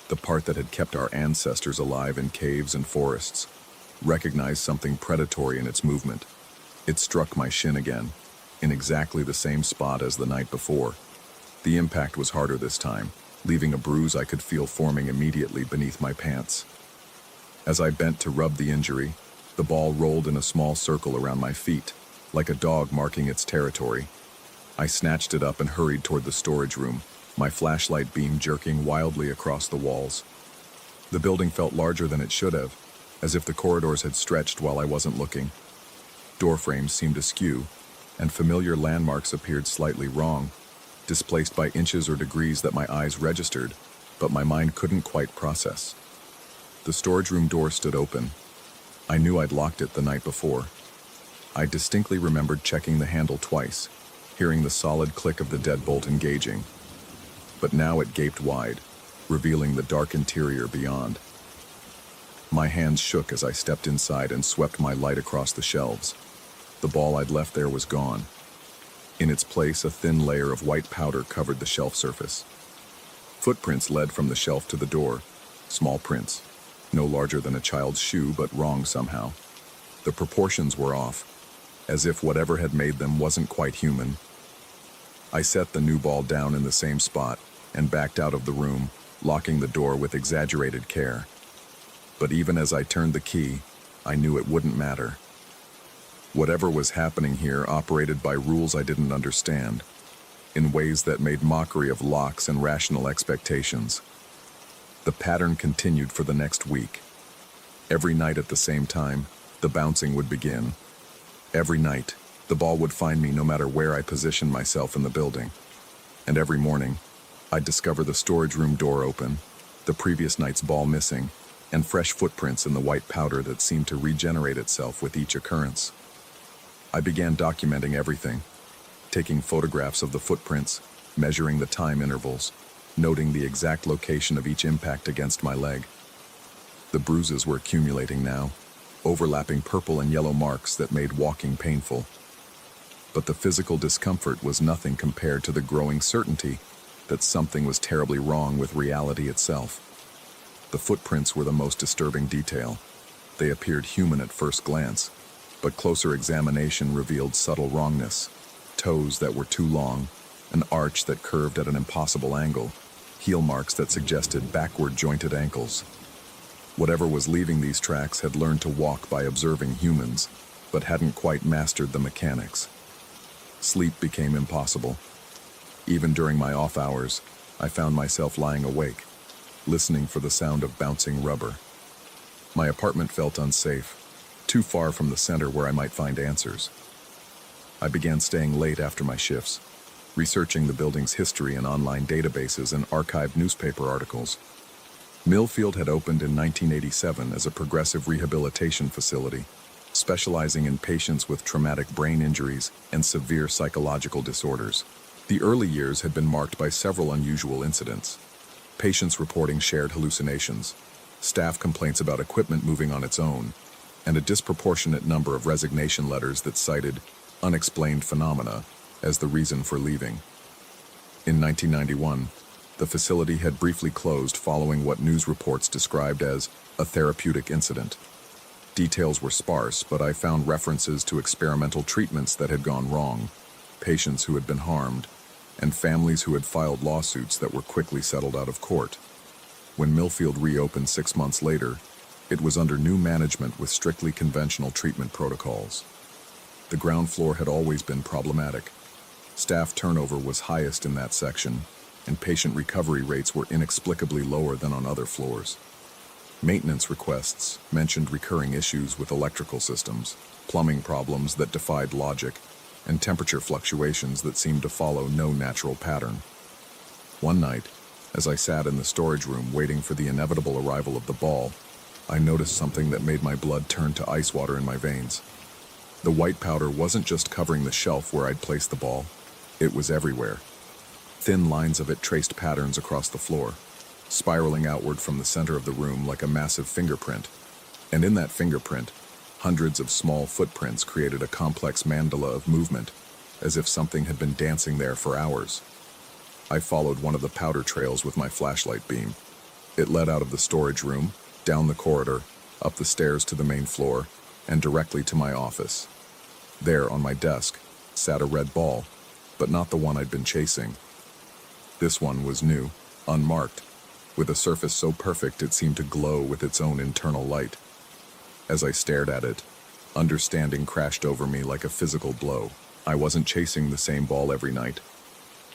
the part that had kept our ancestors alive in caves and forests, recognized something predatory in its movement. It struck my shin again, in exactly the same spot as the night before. The impact was harder this time, leaving a bruise I could feel forming immediately beneath my pants. As I bent to rub the injury, the ball rolled in a small circle around my feet, like a dog marking its territory. I snatched it up and hurried toward the storage room, my flashlight beam jerking wildly across the walls. The building felt larger than it should have, as if the corridors had stretched while I wasn't looking. Door frames seemed askew, and familiar landmarks appeared slightly wrong, displaced by inches or degrees that my eyes registered, but my mind couldn't quite process. The storage room door stood open. I knew I'd locked it the night before. I distinctly remembered checking the handle twice, hearing the solid click of the deadbolt engaging. But now it gaped wide, revealing the dark interior beyond. My hands shook as I stepped inside and swept my light across the shelves. The ball I'd left there was gone. In its place, a thin layer of white powder covered the shelf surface. Footprints led from the shelf to the door, small prints, no larger than a child's shoe, but wrong somehow. The proportions were off, as if whatever had made them wasn't quite human. I set the new ball down in the same spot and backed out of the room, locking the door with exaggerated care. But even as I turned the key, I knew it wouldn't matter. Whatever was happening here operated by rules I didn't understand, in ways that made mockery of locks and rational expectations. The pattern continued for the next week. Every night at the same time, the bouncing would begin. Every night, the ball would find me no matter where I positioned myself in the building. And every morning, I'd discover the storage room door open, the previous night's ball missing, and fresh footprints in the white powder that seemed to regenerate itself with each occurrence. I began documenting everything, taking photographs of the footprints, measuring the time intervals, noting the exact location of each impact against my leg. The bruises were accumulating now, overlapping purple and yellow marks that made walking painful. But the physical discomfort was nothing compared to the growing certainty that something was terribly wrong with reality itself. The footprints were the most disturbing detail. They appeared human at first glance, but closer examination revealed subtle wrongness. Toes that were too long, an arch that curved at an impossible angle, heel marks that suggested backward jointed ankles. Whatever was leaving these tracks had learned to walk by observing humans, but hadn't quite mastered the mechanics. Sleep became impossible. Even during my off hours, I found myself lying awake, listening for the sound of bouncing rubber. My apartment felt unsafe, too far from the center where I might find answers. I began staying late after my shifts, researching the building's history in online databases and archived newspaper articles. Millfield had opened in 1987 as a progressive rehabilitation facility, specializing in patients with traumatic brain injuries and severe psychological disorders. The early years had been marked by several unusual incidents. Patients reporting shared hallucinations, staff complaints about equipment moving on its own, and a disproportionate number of resignation letters that cited unexplained phenomena as the reason for leaving. In 1991, the facility had briefly closed following what news reports described as a therapeutic incident. Details were sparse, but I found references to experimental treatments that had gone wrong, patients who had been harmed, and families who had filed lawsuits that were quickly settled out of court. When Millfield reopened 6 months later, it was under new management with strictly conventional treatment protocols. The ground floor had always been problematic. Staff turnover was highest in that section, and patient recovery rates were inexplicably lower than on other floors. Maintenance requests mentioned recurring issues with electrical systems, plumbing problems that defied logic, and temperature fluctuations that seemed to follow no natural pattern. One night, as I sat in the storage room waiting for the inevitable arrival of the ball, I noticed something that made my blood turn to ice water in my veins. The white powder wasn't just covering the shelf where I'd placed the ball, it was everywhere. Thin lines of it traced patterns across the floor, spiraling outward from the center of the room like a massive fingerprint. And in that fingerprint, hundreds of small footprints created a complex mandala of movement, as if something had been dancing there for hours. I followed one of the powder trails with my flashlight beam. It led out of the storage room, down the corridor, up the stairs to the main floor, and directly to my office. There, on my desk, sat a red ball, but not the one I'd been chasing. This one was new, unmarked, with a surface so perfect it seemed to glow with its own internal light. As I stared at it, understanding crashed over me like a physical blow. I wasn't chasing the same ball every night.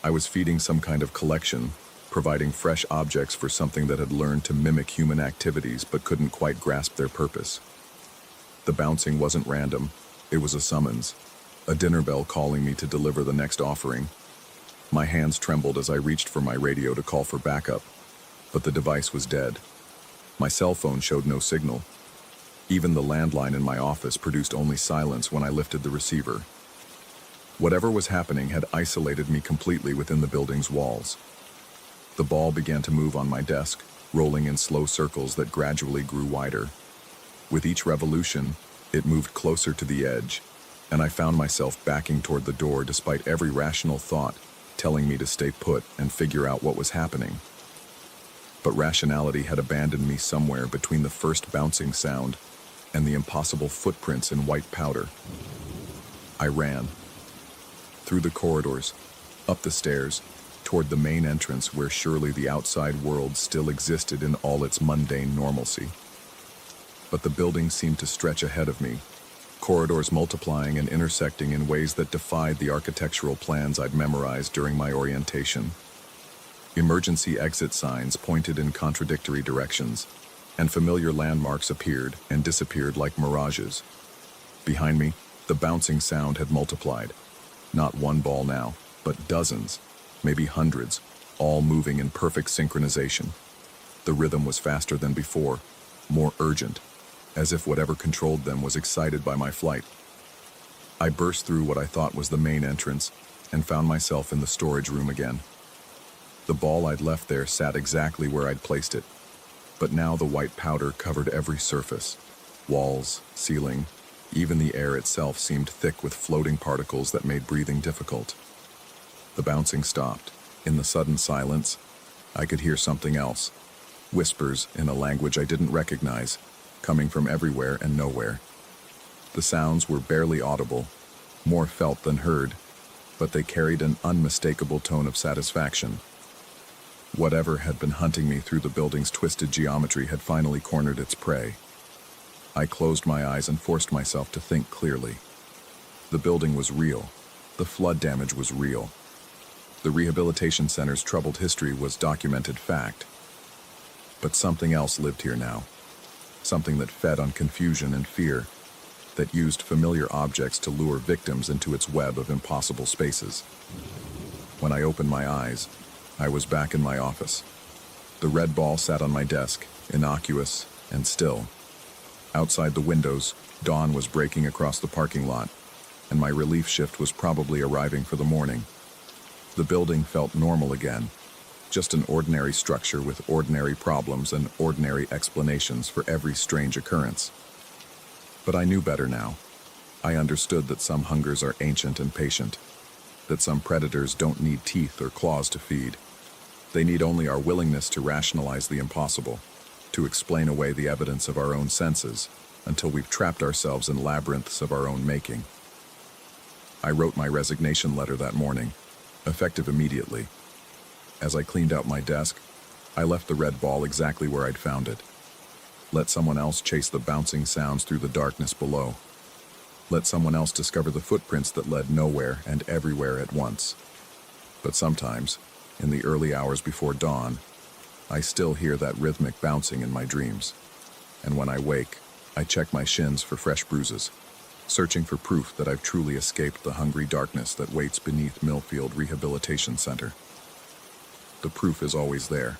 I was feeding some kind of collection, providing fresh objects for something that had learned to mimic human activities but couldn't quite grasp their purpose. The bouncing wasn't random, it was a summons, a dinner bell calling me to deliver the next offering. My hands trembled as I reached for my radio to call for backup, but the device was dead. My cell phone showed no signal. Even the landline in my office produced only silence when I lifted the receiver. Whatever was happening had isolated me completely within the building's walls. The ball began to move on my desk, rolling in slow circles that gradually grew wider. With each revolution, it moved closer to the edge, and I found myself backing toward the door despite every rational thought telling me to stay put and figure out what was happening. But rationality had abandoned me somewhere between the first bouncing sound and the impossible footprints in white powder. I ran. Through the corridors, up the stairs, toward the main entrance where surely the outside world still existed in all its mundane normalcy. But the building seemed to stretch ahead of me, corridors multiplying and intersecting in ways that defied the architectural plans I'd memorized during my orientation. Emergency exit signs pointed in contradictory directions, and familiar landmarks appeared and disappeared like mirages. Behind me, the bouncing sound had multiplied. Not one ball now, but dozens, maybe hundreds, all moving in perfect synchronization. The rhythm was faster than before, more urgent, as if whatever controlled them was excited by my flight. I burst through what I thought was the main entrance and found myself in the storage room again. The ball I'd left there sat exactly where I'd placed it, but now the white powder covered every surface. Walls, ceiling, even the air itself seemed thick with floating particles that made breathing difficult. The bouncing stopped. In the sudden silence, I could hear something else. Whispers in a language I didn't recognize, coming from everywhere and nowhere. The sounds were barely audible, more felt than heard, but they carried an unmistakable tone of satisfaction. Whatever had been hunting me through the building's twisted geometry had finally cornered its prey. I closed my eyes and forced myself to think clearly. The building was real. The flood damage was real. The rehabilitation center's troubled history was documented fact. But something else lived here now. Something that fed on confusion and fear, that used familiar objects to lure victims into its web of impossible spaces. When I opened my eyes, I was back in my office. The red ball sat on my desk, innocuous and still. Outside the windows, dawn was breaking across the parking lot, and my relief shift was probably arriving for the morning. The building felt normal again, just an ordinary structure with ordinary problems and ordinary explanations for every strange occurrence. But I knew better now. I understood that some hungers are ancient and patient, that some predators don't need teeth or claws to feed. They need only our willingness to rationalize the impossible, to explain away the evidence of our own senses, until we've trapped ourselves in labyrinths of our own making. I wrote my resignation letter that morning, effective immediately. As I cleaned out my desk, I left the red ball exactly where I'd found it. Let someone else chase the bouncing sounds through the darkness below. Let someone else discover the footprints that led nowhere and everywhere at once. But sometimes, in the early hours before dawn, I still hear that rhythmic bouncing in my dreams. And when I wake, I check my shins for fresh bruises, searching for proof that I've truly escaped the hungry darkness that waits beneath Millfield Rehabilitation Center. The proof is always there.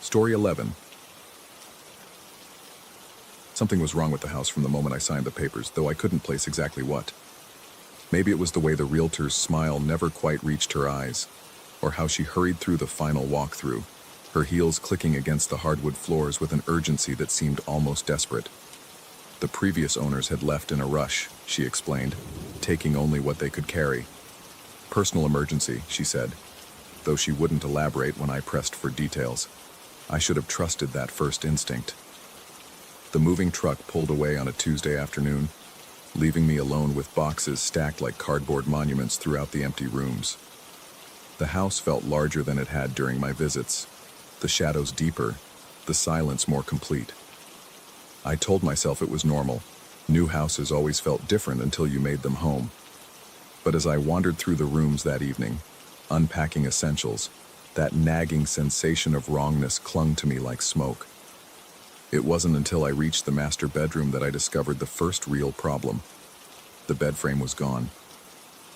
Story 11. Something was wrong with the house from the moment I signed the papers, though I couldn't place exactly what. Maybe it was the way the realtor's smile never quite reached her eyes, or how she hurried through the final walkthrough, her heels clicking against the hardwood floors with an urgency that seemed almost desperate. The previous owners had left in a rush, she explained, taking only what they could carry. Personal emergency, she said, though she wouldn't elaborate when I pressed for details. I should have trusted that first instinct. The moving truck pulled away on a Tuesday afternoon, leaving me alone with boxes stacked like cardboard monuments throughout the empty rooms. The house felt larger than it had during my visits, the shadows deeper, the silence more complete. I told myself it was normal. New houses always felt different until you made them home. But as I wandered through the rooms that evening, unpacking essentials, that nagging sensation of wrongness clung to me like smoke. It wasn't until I reached the master bedroom that I discovered the first real problem. The bed frame was gone.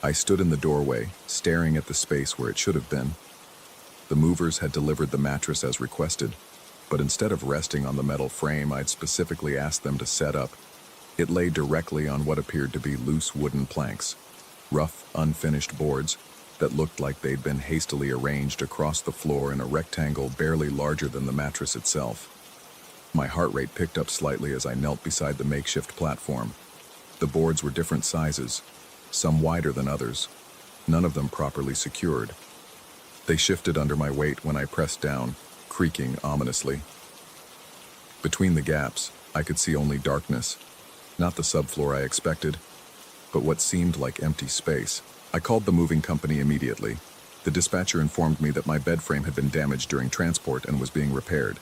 I stood in the doorway, staring at the space where it should have been. The movers had delivered the mattress as requested, but instead of resting on the metal frame I'd specifically asked them to set up, it lay directly on what appeared to be loose wooden planks, rough, unfinished boards that looked like they'd been hastily arranged across the floor in a rectangle barely larger than the mattress itself. My heart rate picked up slightly as I knelt beside the makeshift platform. The boards were different sizes, some wider than others, none of them properly secured. They shifted under my weight when I pressed down, creaking ominously. Between the gaps, I could see only darkness, Not the subfloor I expected, but what seemed like empty space. I called the moving company immediately. The dispatcher informed me that my bed frame had been damaged during transport and was being repaired.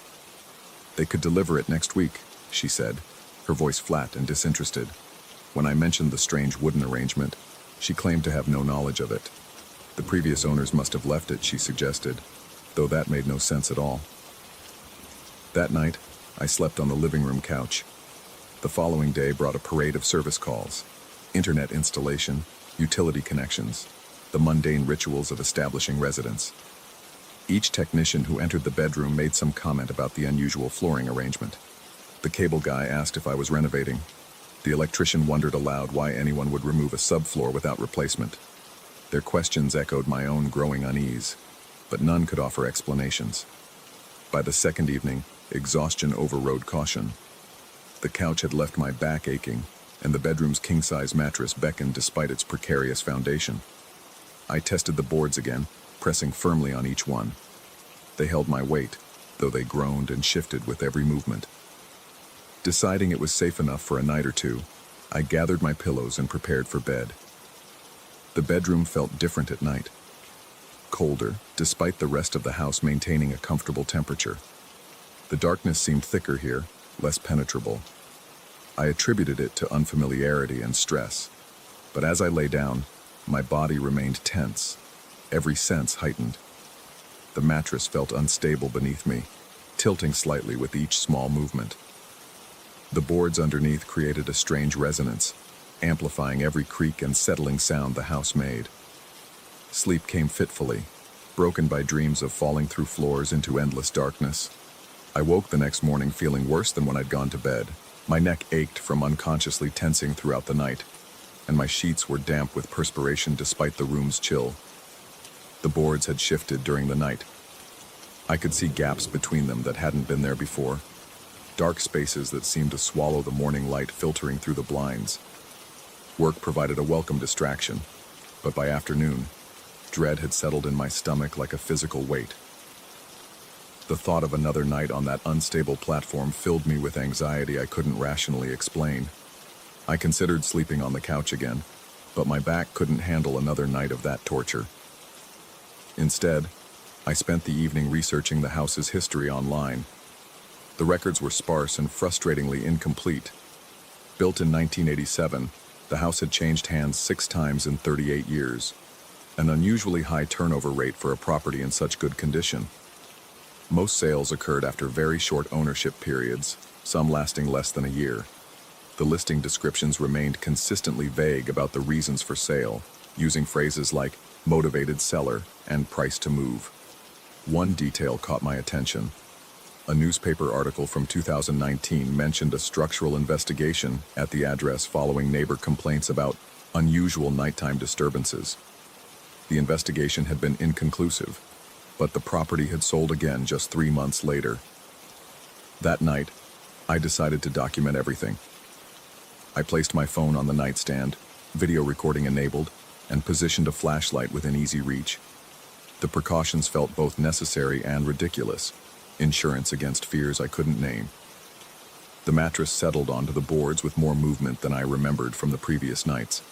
They could deliver it next week, she said, her voice flat and disinterested. When I mentioned the strange wooden arrangement, she claimed to have no knowledge of it. The previous owners must have left it, she suggested, though that made no sense at all. That night, I slept on the living room couch. The following day brought a parade of service calls, internet installation, utility connections, the mundane rituals of establishing residence. Each technician who entered the bedroom made some comment about the unusual flooring arrangement. The cable guy asked if I was renovating. The electrician wondered aloud why anyone would remove a subfloor without replacement. Their questions echoed my own growing unease, but none could offer explanations. By the second evening, exhaustion overrode caution. The couch had left my back aching, and the bedroom's king-size mattress beckoned despite its precarious foundation. I tested the boards again, pressing firmly on each one. They held my weight, though they groaned and shifted with every movement. Deciding it was safe enough for a night or two, I gathered my pillows and prepared for bed. The bedroom felt different at night. Colder, despite the rest of the house maintaining a comfortable temperature. The darkness seemed thicker here, less penetrable. I attributed it to unfamiliarity and stress, but as I lay down, my body remained tense, every sense heightened. The mattress felt unstable beneath me, tilting slightly with each small movement. The boards underneath created a strange resonance, amplifying every creak and settling sound the house made. Sleep came fitfully, broken by dreams of falling through floors into endless darkness. I woke the next morning feeling worse than when I'd gone to bed. My neck ached from unconsciously tensing throughout the night, and my sheets were damp with perspiration despite the room's chill. The boards had shifted during the night. I could see gaps between them that hadn't been there before, dark spaces that seemed to swallow the morning light filtering through the blinds. Work provided a welcome distraction, but by afternoon, dread had settled in my stomach like a physical weight. The thought of another night on that unstable platform filled me with anxiety I couldn't rationally explain. I considered sleeping on the couch again, but my back couldn't handle another night of that torture. Instead, I spent the evening researching the house's history online. The records were sparse and frustratingly incomplete. Built in 1987, the house had changed hands 6 times in 38 years, an unusually high turnover rate for a property in such good condition. Most sales occurred after very short ownership periods, some lasting less than a year. The listing descriptions remained consistently vague about the reasons for sale, using phrases like motivated seller and price to move. One detail caught my attention. A newspaper article from 2019 mentioned a structural investigation at the address following neighbor complaints about unusual nighttime disturbances. The investigation had been inconclusive, but the property had sold again just 3 months later. That night, I decided to document everything. I placed my phone on the nightstand, video recording enabled, and positioned a flashlight within easy reach. The precautions felt both necessary and ridiculous, insurance against fears I couldn't name. The mattress settled onto the boards with more movement than I remembered from the previous nights.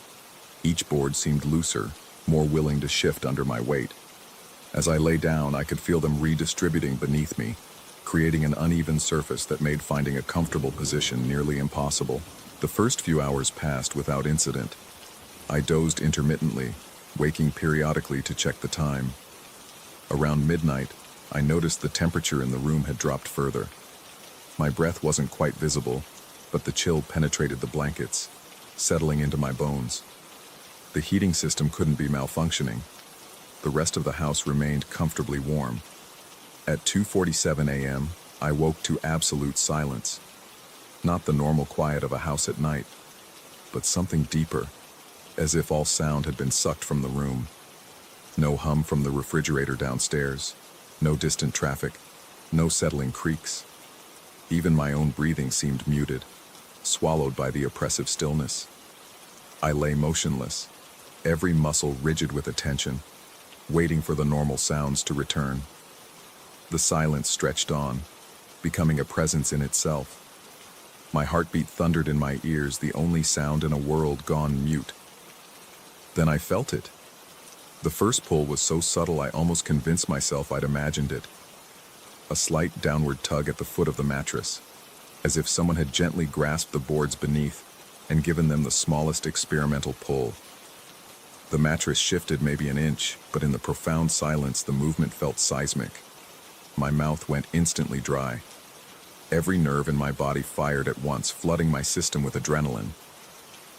Each board seemed looser, more willing to shift under my weight. As I lay down, I could feel them redistributing beneath me, creating an uneven surface that made finding a comfortable position nearly impossible. The first few hours passed without incident. I dozed intermittently, waking periodically to check the time. Around midnight, I noticed the temperature in the room had dropped further. My breath wasn't quite visible, but the chill penetrated the blankets, settling into my bones. The heating system couldn't be malfunctioning. The rest of the house remained comfortably warm. At 2:47 a.m., I woke to absolute silence. Not the normal quiet of a house at night, but something deeper, as if all sound had been sucked from the room. No hum from the refrigerator downstairs, no distant traffic, no settling creaks. Even my own breathing seemed muted, swallowed by the oppressive stillness. I lay motionless, every muscle rigid with attention, waiting for the normal sounds to return. The silence stretched on, becoming a presence in itself. My heartbeat thundered in my ears, the only sound in a world gone mute. Then I felt it. The first pull was so subtle I almost convinced myself I'd imagined it. A slight downward tug at the foot of the mattress, as if someone had gently grasped the boards beneath and given them the smallest experimental pull. The mattress shifted maybe an inch, but in the profound silence the movement felt seismic. My mouth went instantly dry. Every nerve in my body fired at once, flooding my system with adrenaline.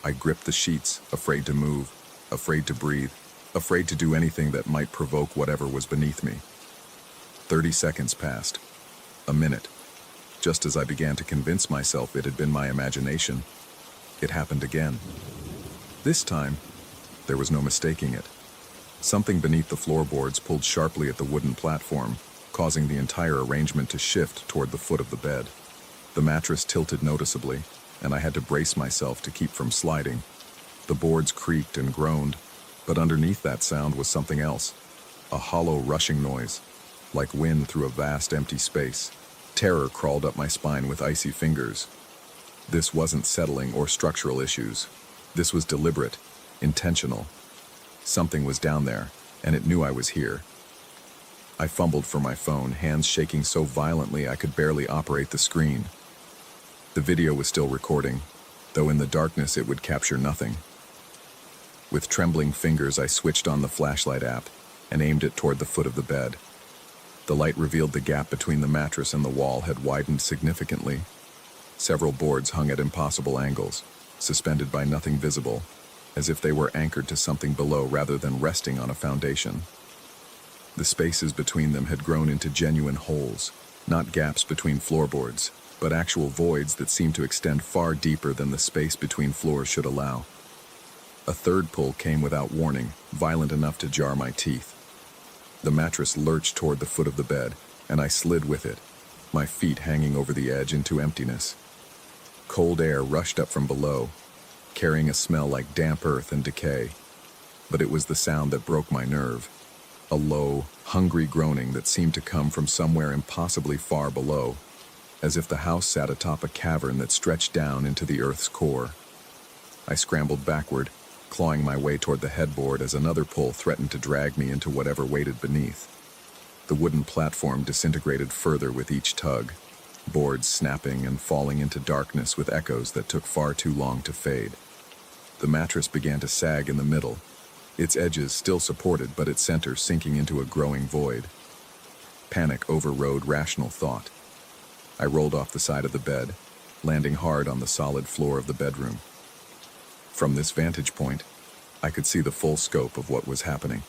I gripped the sheets, afraid to move, afraid to breathe, afraid to do anything that might provoke whatever was beneath me. 30 seconds passed. A minute. Just as I began to convince myself it had been my imagination, it happened again. This time, there was no mistaking it. Something beneath the floorboards pulled sharply at the wooden platform, causing the entire arrangement to shift toward the foot of the bed. The mattress tilted noticeably, and I had to brace myself to keep from sliding. The boards creaked and groaned, but underneath that sound was something else. A hollow rushing noise, like wind through a vast empty space. Terror crawled up my spine with icy fingers. This wasn't settling or structural issues. This was deliberate, intentional. Something was down there, and it knew I was here. I fumbled for my phone, hands shaking so violently I could barely operate the screen. The video was still recording, though in the darkness it would capture nothing. With trembling fingers, I switched on the flashlight app and aimed it toward the foot of the bed. The light revealed the gap between the mattress and the wall had widened significantly. Several boards hung at impossible angles, suspended by nothing visible, as if they were anchored to something below rather than resting on a foundation. The spaces between them had grown into genuine holes, not gaps between floorboards, but actual voids that seemed to extend far deeper than the space between floors should allow. A third pull came without warning, violent enough to jar my teeth. The mattress lurched toward the foot of the bed, and I slid with it, my feet hanging over the edge into emptiness. Cold air rushed up from below, carrying a smell like damp earth and decay. But it was the sound that broke my nerve. A low, hungry groaning that seemed to come from somewhere impossibly far below, as if the house sat atop a cavern that stretched down into the earth's core. I scrambled backward, clawing my way toward the headboard as another pull threatened to drag me into whatever waited beneath. The wooden platform disintegrated further with each tug, boards snapping and falling into darkness with echoes that took far too long to fade. The mattress began to sag in the middle, its edges still supported but its center sinking into a growing void. Panic overrode rational thought. I rolled off the side of the bed, landing hard on the solid floor of the bedroom. From this vantage point, I could see the full scope of what was happening.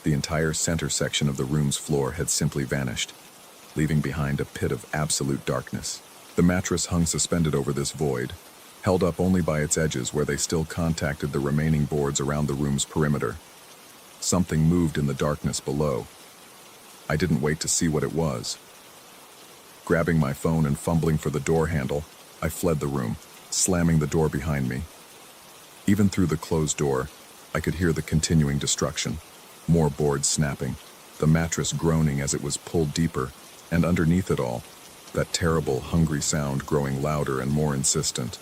The entire center section of the room's floor had simply vanished, leaving behind a pit of absolute darkness. The mattress hung suspended over this void, held up only by its edges where they still contacted the remaining boards around the room's perimeter. Something moved in the darkness below. I didn't wait to see what it was. Grabbing my phone and fumbling for the door handle, I fled the room, slamming the door behind me. Even through the closed door, I could hear the continuing destruction. More boards snapping, the mattress groaning as it was pulled deeper, and underneath it all, that terrible, hungry sound growing louder and more insistent.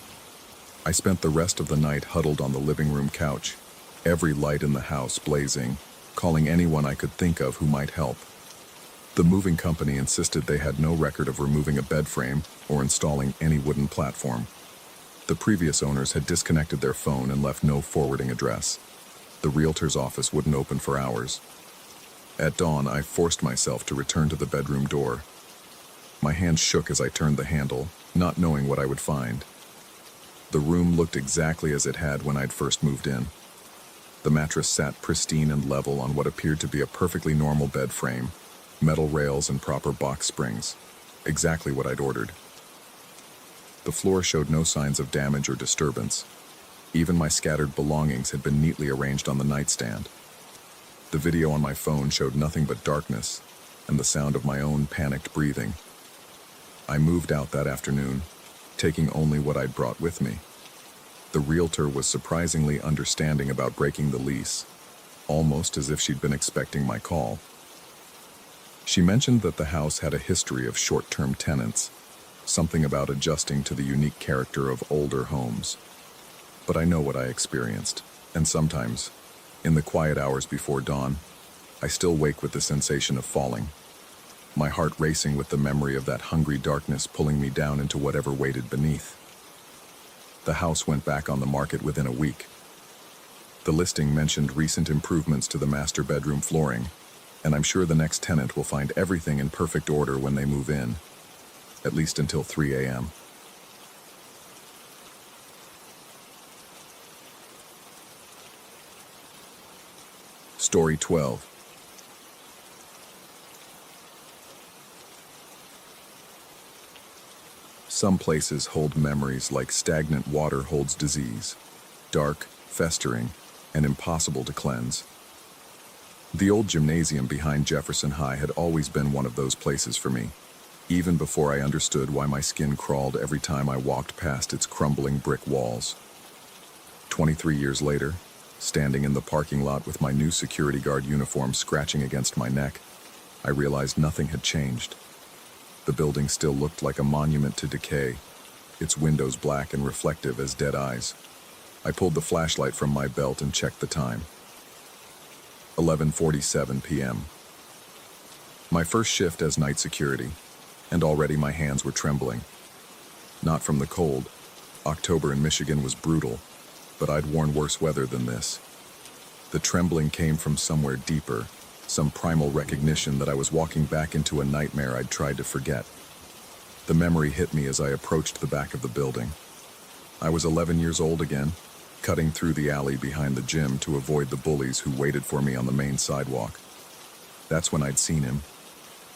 I spent the rest of the night huddled on the living room couch, every light in the house blazing, calling anyone I could think of who might help. The moving company insisted they had no record of removing a bed frame or installing any wooden platform. The previous owners had disconnected their phone and left no forwarding address. The realtor's office wouldn't open for hours. At dawn, I forced myself to return to the bedroom door. My hand shook as I turned the handle, not knowing what I would find. The room looked exactly as it had when I'd first moved in. The mattress sat pristine and level on what appeared to be a perfectly normal bed frame, metal rails and proper box springs, exactly what I'd ordered. The floor showed no signs of damage or disturbance. Even my scattered belongings had been neatly arranged on the nightstand. The video on my phone showed nothing but darkness and the sound of my own panicked breathing. I moved out that afternoon, taking only what I'd brought with me. The realtor was surprisingly understanding about breaking the lease, almost as if she'd been expecting my call. She mentioned that the house had a history of short-term tenants, something about adjusting to the unique character of older homes. But I know what I experienced, and sometimes, in the quiet hours before dawn, I still wake with the sensation of falling, my heart racing with the memory of that hungry darkness pulling me down into whatever waited beneath. The house went back on the market within a week. The listing mentioned recent improvements to the master bedroom flooring, and I'm sure the next tenant will find everything in perfect order when they move in, at least until 3 a.m. Story 12. Some places hold memories like stagnant water holds disease, dark, festering, and impossible to cleanse. The old gymnasium behind Jefferson High had always been one of those places for me, even before I understood why my skin crawled every time I walked past its crumbling brick walls. 23 years later, standing in the parking lot with my new security guard uniform scratching against my neck, I realized nothing had changed. The building still looked like a monument to decay, its windows black and reflective as dead eyes. I pulled the flashlight from my belt and checked the time. 11:47 p.m. My first shift as night security, and already my hands were trembling. Not from the cold. October in Michigan was brutal, but I'd worn worse weather than this. The trembling came from somewhere deeper, some primal recognition that I was walking back into a nightmare I'd tried to forget. The memory hit me as I approached the back of the building. I was 11 years old again, cutting through the alley behind the gym to avoid the bullies who waited for me on the main sidewalk. That's when I'd seen him,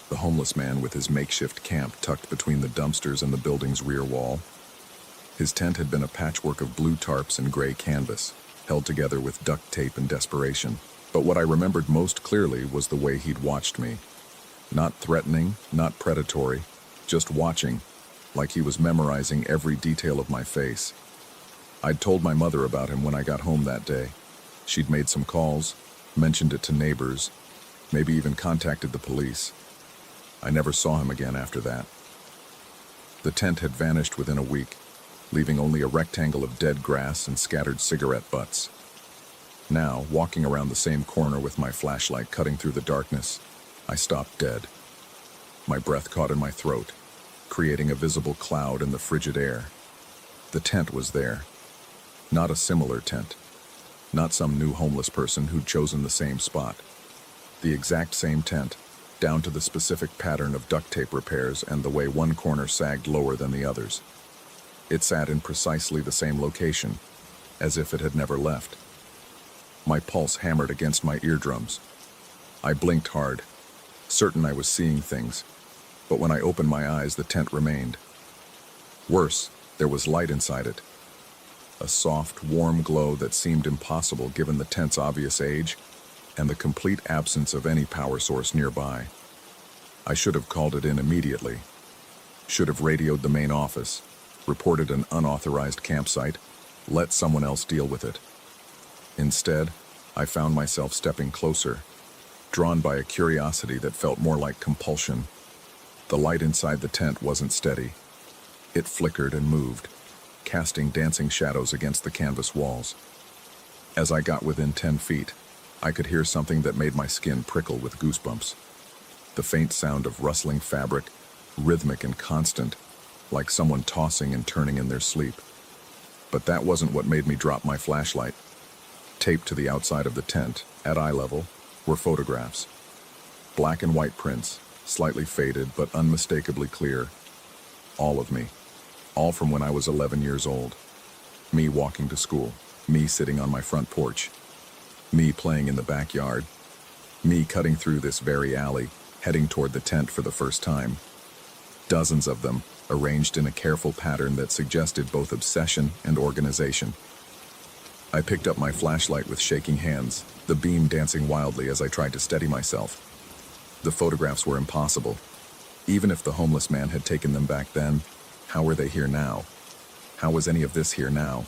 the homeless man with his makeshift camp tucked between the dumpsters and the building's rear wall. His tent had been a patchwork of blue tarps and gray canvas, held together with duct tape and desperation. But what I remembered most clearly was the way he'd watched me. Not threatening, not predatory, just watching, like he was memorizing every detail of my face. I'd told my mother about him when I got home that day. She'd made some calls, mentioned it to neighbors, maybe even contacted the police. I never saw him again after that. The tent had vanished within a week, leaving only a rectangle of dead grass and scattered cigarette butts. Now, walking around the same corner with my flashlight cutting through the darkness, I stopped dead. My breath caught in my throat, creating a visible cloud in the frigid air. The tent was there. Not a similar tent. Not some new homeless person who'd chosen the same spot. The exact same tent, down to the specific pattern of duct tape repairs and the way one corner sagged lower than the others. It sat in precisely the same location, as if it had never left. My pulse hammered against my eardrums. I blinked hard, certain I was seeing things, but when I opened my eyes, the tent remained. Worse, there was light inside it. A soft, warm glow that seemed impossible given the tent's obvious age and the complete absence of any power source nearby. I should have called it in immediately. Should have radioed the main office, reported an unauthorized campsite, let someone else deal with it. Instead, I found myself stepping closer, drawn by a curiosity that felt more like compulsion. The light inside the tent wasn't steady. It flickered and moved, casting dancing shadows against the canvas walls. As I got within 10 feet, I could hear something that made my skin prickle with goosebumps. The faint sound of rustling fabric, rhythmic and constant, like someone tossing and turning in their sleep. But that wasn't what made me drop my flashlight. Taped to the outside of the tent, at eye level, were photographs. Black and white prints, slightly faded but unmistakably clear. All of me. All from when I was 11 years old. Me walking to school. Me sitting on my front porch. Me playing in the backyard. Me cutting through this very alley, heading toward the tent for the first time. Dozens of them, arranged in a careful pattern that suggested both obsession and organization. I picked up my flashlight with shaking hands, the beam dancing wildly as I tried to steady myself. The photographs were impossible. Even if the homeless man had taken them back then, how were they here now? How was any of this here now?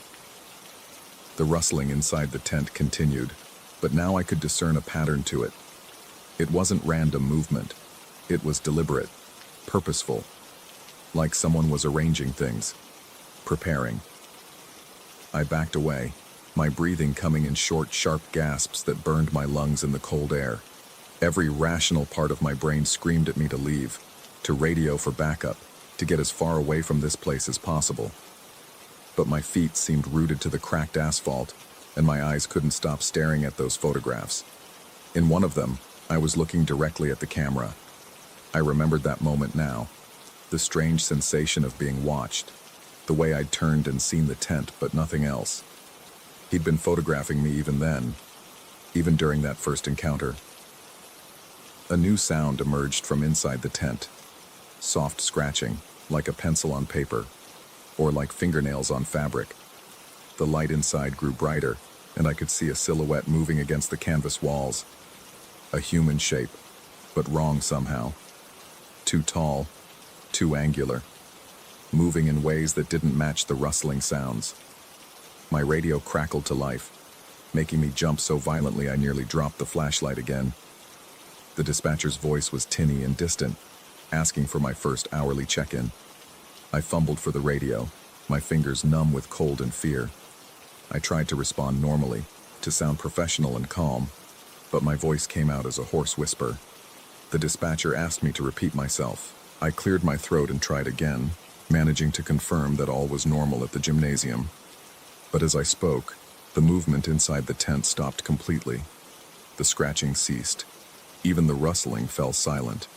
The rustling inside the tent continued, but now I could discern a pattern to it. It wasn't random movement. It was deliberate, purposeful. like someone was arranging things, preparing. I backed away, my breathing coming in short, sharp gasps that burned my lungs in the cold air. Every rational part of my brain screamed at me to leave, to radio for backup, to get as far away from this place as possible. But my feet seemed rooted to the cracked asphalt, and my eyes couldn't stop staring at those photographs. In one of them, I was looking directly at the camera. I remembered that moment now, the strange sensation of being watched, the way I'd turned and seen the tent but nothing else. He'd been photographing me even then, even during that first encounter. A new sound emerged from inside the tent. Soft scratching, like a pencil on paper, or like fingernails on fabric. The light inside grew brighter, and I could see a silhouette moving against the canvas walls. A human shape, but wrong somehow. Too tall, too angular, moving in ways that didn't match the rustling sounds. My radio crackled to life, making me jump so violently I nearly dropped the flashlight again. The dispatcher's voice was tinny and distant, asking for my first hourly check-in. I fumbled for the radio, my fingers numb with cold and fear. I tried to respond normally, to sound professional and calm, but my voice came out as a hoarse whisper. The dispatcher asked me to repeat myself. I cleared my throat and tried again, managing to confirm that all was normal at the gymnasium. But as I spoke, the movement inside the tent stopped completely. The scratching ceased. Even the rustling fell silent.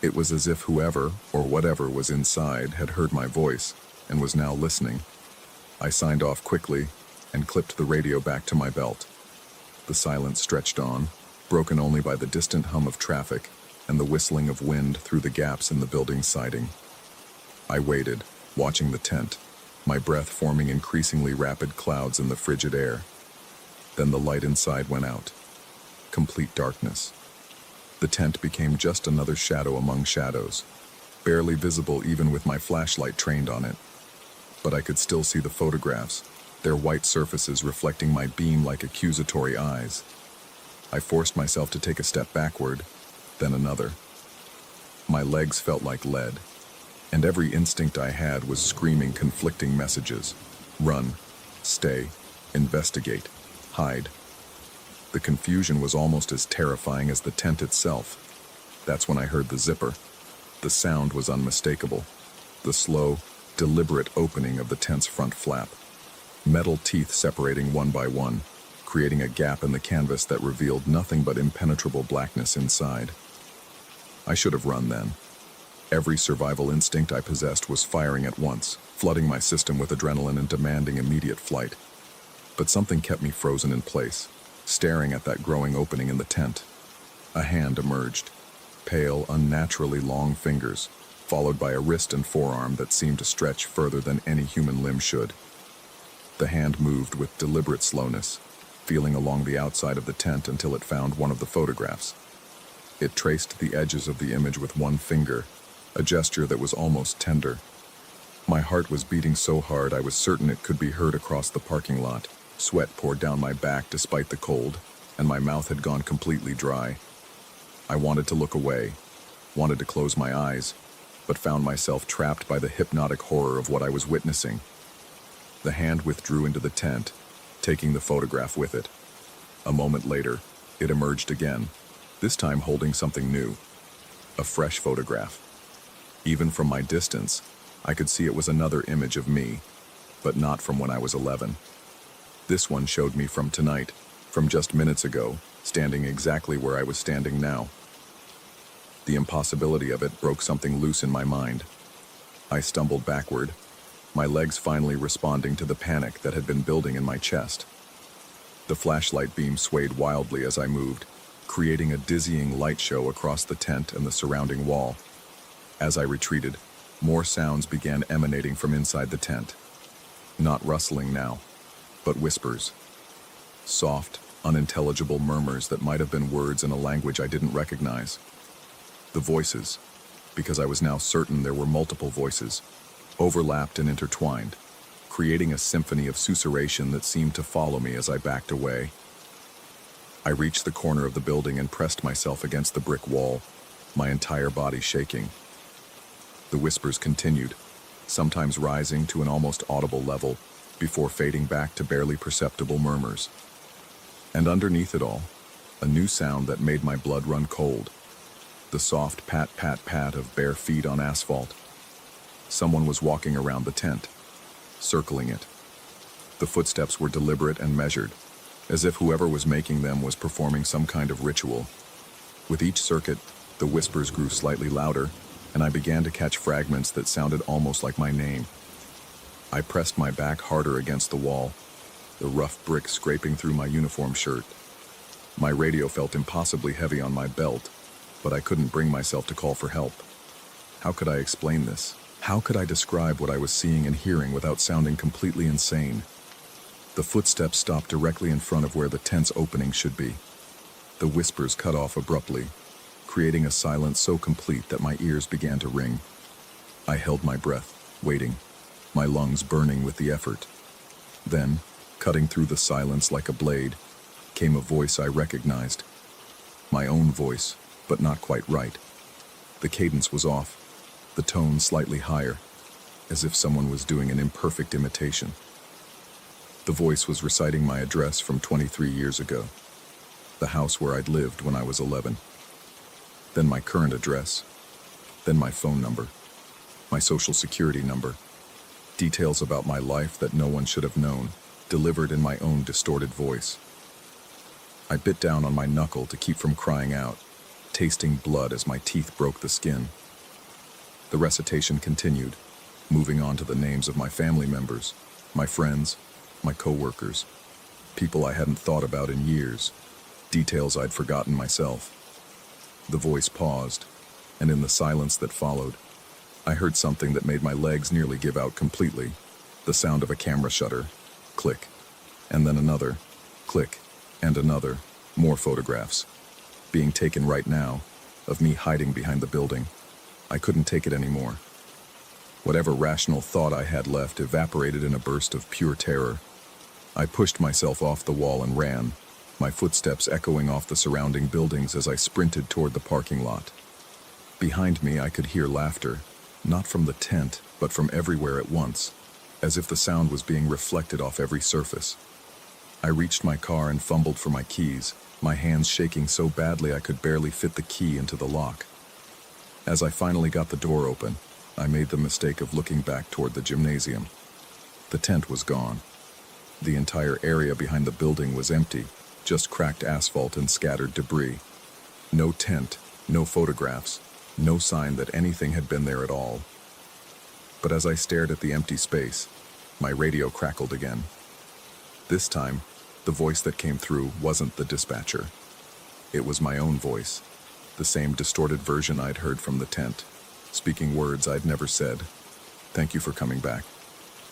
It was as if whoever or whatever was inside had heard my voice and was now listening. I signed off quickly and clipped the radio back to my belt. The silence stretched on, broken only by the distant hum of traffic and the whistling of wind through the gaps in the building's siding. I waited, watching the tent, my breath forming increasingly rapid clouds in the frigid air. Then the light inside went out. Complete darkness. The tent became just another shadow among shadows, barely visible even with my flashlight trained on it. But I could still see the photographs, their white surfaces reflecting my beam like accusatory eyes. I forced myself to take a step backward, then another. My legs felt like lead, and every instinct I had was screaming conflicting messages. Run, stay, investigate, hide. The confusion was almost as terrifying as the tent itself. That's when I heard the zipper. The sound was unmistakable. The slow, deliberate opening of the tent's front flap. Metal teeth separating one by one, creating a gap in the canvas that revealed nothing but impenetrable blackness inside. I should have run then. Every survival instinct I possessed was firing at once, flooding my system with adrenaline and demanding immediate flight. But something kept me frozen in place, staring at that growing opening in the tent. A hand emerged, pale, unnaturally long fingers, followed by a wrist and forearm that seemed to stretch further than any human limb should. The hand moved with deliberate slowness, feeling along the outside of the tent until it found one of the photographs. It traced the edges of the image with one finger, a gesture that was almost tender. My heart was beating so hard I was certain it could be heard across the parking lot. Sweat poured down my back despite the cold, and my mouth had gone completely dry. I wanted to look away, wanted to close my eyes, but found myself trapped by the hypnotic horror of what I was witnessing. The hand withdrew into the tent, taking the photograph with it. A moment later, it emerged again, this time holding something new. A fresh photograph. Even from my distance, I could see it was another image of me, but not from when I was 11. This one showed me from tonight, from just minutes ago, standing exactly where I was standing now. The impossibility of it broke something loose in my mind. I stumbled backward, my legs finally responding to the panic that had been building in my chest. The flashlight beam swayed wildly as I moved, creating a dizzying light show across the tent and the surrounding wall. As I retreated, more sounds began emanating from inside the tent. Not rustling now, but whispers. Soft, unintelligible murmurs that might have been words in a language I didn't recognize. The voices, because I was now certain there were multiple voices, overlapped and intertwined, creating a symphony of susurration that seemed to follow me as I backed away. I reached the corner of the building and pressed myself against the brick wall, my entire body shaking. The whispers continued, sometimes rising to an almost audible level before fading back to barely perceptible murmurs. And underneath it all, a new sound that made my blood run cold. The soft pat-pat-pat of bare feet on asphalt. Someone was walking around the tent, circling it. The footsteps were deliberate and measured, as if whoever was making them was performing some kind of ritual. With each circuit, the whispers grew slightly louder, and I began to catch fragments that sounded almost like my name. I pressed my back harder against the wall, the rough brick scraping through my uniform shirt. My radio felt impossibly heavy on my belt, but I couldn't bring myself to call for help. How could I explain this? How could I describe what I was seeing and hearing without sounding completely insane? The footsteps stopped directly in front of where the tent's opening should be. The whispers cut off abruptly, creating a silence so complete that my ears began to ring. I held my breath, waiting, my lungs burning with the effort. Then, cutting through the silence like a blade, came a voice I recognized. My own voice, but not quite right. The cadence was off, the tone slightly higher, as if someone was doing an imperfect imitation. The voice was reciting my address from 23 years ago, the house where I'd lived when I was 11. Then my current address, then my phone number, my social security number, details about my life that no one should have known, delivered in my own distorted voice. I bit down on my knuckle to keep from crying out, tasting blood as my teeth broke the skin. The recitation continued, moving on to the names of my family members, my friends, my co-workers, people I hadn't thought about in years, details I'd forgotten myself. The voice paused, and in the silence that followed, I heard something that made my legs nearly give out completely, the sound of a camera shutter, click, and then another, click, and another, more photographs, being taken right now, of me hiding behind the building. I couldn't take it anymore. Whatever rational thought I had left evaporated in a burst of pure terror. I pushed myself off the wall and ran, my footsteps echoing off the surrounding buildings as I sprinted toward the parking lot. Behind me I could hear laughter, not from the tent, but from everywhere at once, as if the sound was being reflected off every surface. I reached my car and fumbled for my keys, my hands shaking so badly I could barely fit the key into the lock. As I finally got the door open, I made the mistake of looking back toward the gymnasium. The tent was gone. The entire area behind the building was empty, just cracked asphalt and scattered debris. No tent, no photographs, no sign that anything had been there at all. But as I stared at the empty space, my radio crackled again. This time, the voice that came through wasn't the dispatcher. It was my own voice, the same distorted version I'd heard from the tent, speaking words I'd never said. "Thank you for coming back.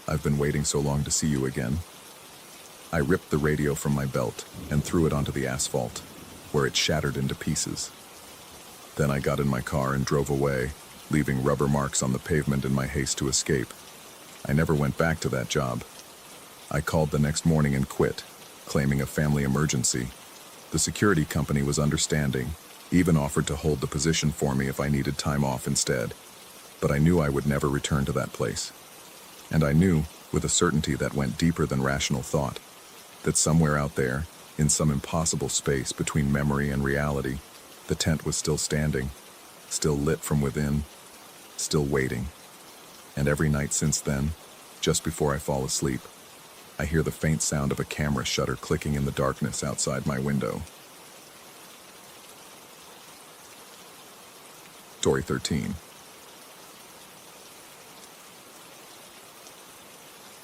I've been waiting so long to see you again." I ripped the radio from my belt and threw it onto the asphalt, where it shattered into pieces. Then I got in my car and drove away, leaving rubber marks on the pavement in my haste to escape. I never went back to that job. I called the next morning and quit, claiming a family emergency. The security company was understanding, even offered to hold the position for me if I needed time off instead. But I knew I would never return to that place. And I knew, with a certainty that went deeper than rational thought, that somewhere out there, in some impossible space between memory and reality, the tent was still standing, still lit from within, still waiting. And every night since then, just before I fall asleep, I hear the faint sound of a camera shutter clicking in the darkness outside my window. Story 13.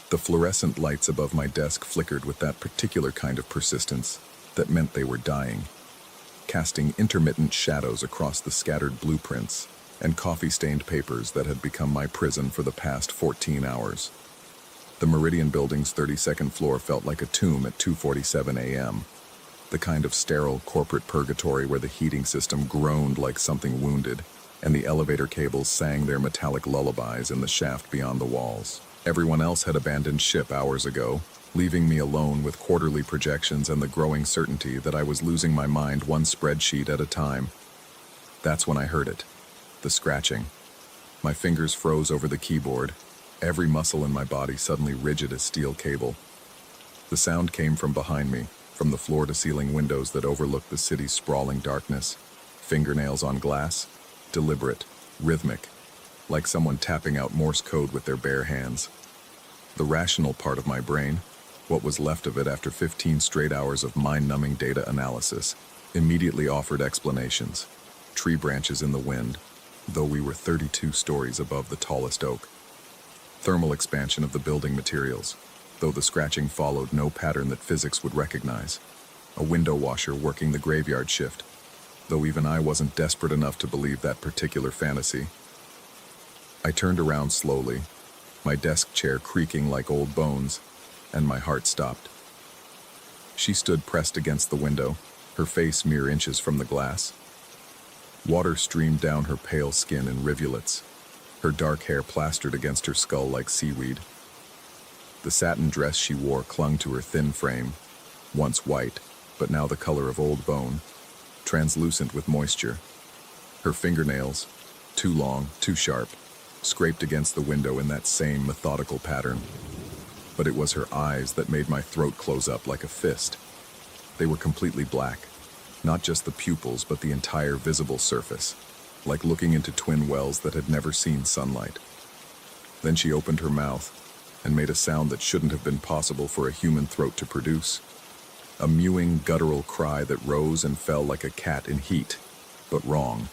The fluorescent lights above my desk flickered with that particular kind of persistence that meant they were dying, casting intermittent shadows across the scattered blueprints and coffee-stained papers that had become my prison for the past 14 hours. The Meridian Building's 32nd floor felt like a tomb at 2:47 a.m., the kind of sterile corporate purgatory where the heating system groaned like something wounded, and the elevator cables sang their metallic lullabies in the shaft beyond the walls. Everyone else had abandoned ship hours ago, leaving me alone with quarterly projections and the growing certainty that I was losing my mind one spreadsheet at a time. That's when I heard it, the scratching. My fingers froze over the keyboard, every muscle in my body suddenly rigid as steel cable. The sound came from behind me, from the floor-to-ceiling windows that overlooked the city's sprawling darkness. Fingernails on glass, deliberate, rhythmic, like someone tapping out Morse code with their bare hands. The rational part of my brain, what was left of it after 15 straight hours of mind-numbing data analysis, immediately offered explanations. Tree branches in the wind, though we were 32 stories above the tallest oak. Thermal expansion of the building materials, though the scratching followed no pattern that physics would recognize. A window washer working the graveyard shift, though even I wasn't desperate enough to believe that particular fantasy. I turned around slowly, my desk chair creaking like old bones, and my heart stopped. She stood pressed against the window, her face mere inches from the glass. Water streamed down her pale skin in rivulets, her dark hair plastered against her skull like seaweed. The satin dress she wore clung to her thin frame, once white, but now the color of old bone, translucent with moisture. Her fingernails, too long, too sharp, scraped against the window in that same methodical pattern. But it was her eyes that made my throat close up like a fist. They were completely black, not just the pupils but the entire visible surface, like looking into twin wells that had never seen sunlight. Then she opened her mouth and made a sound that shouldn't have been possible for a human throat to produce. A mewing, guttural cry that rose and fell like a cat in heat, but wrong,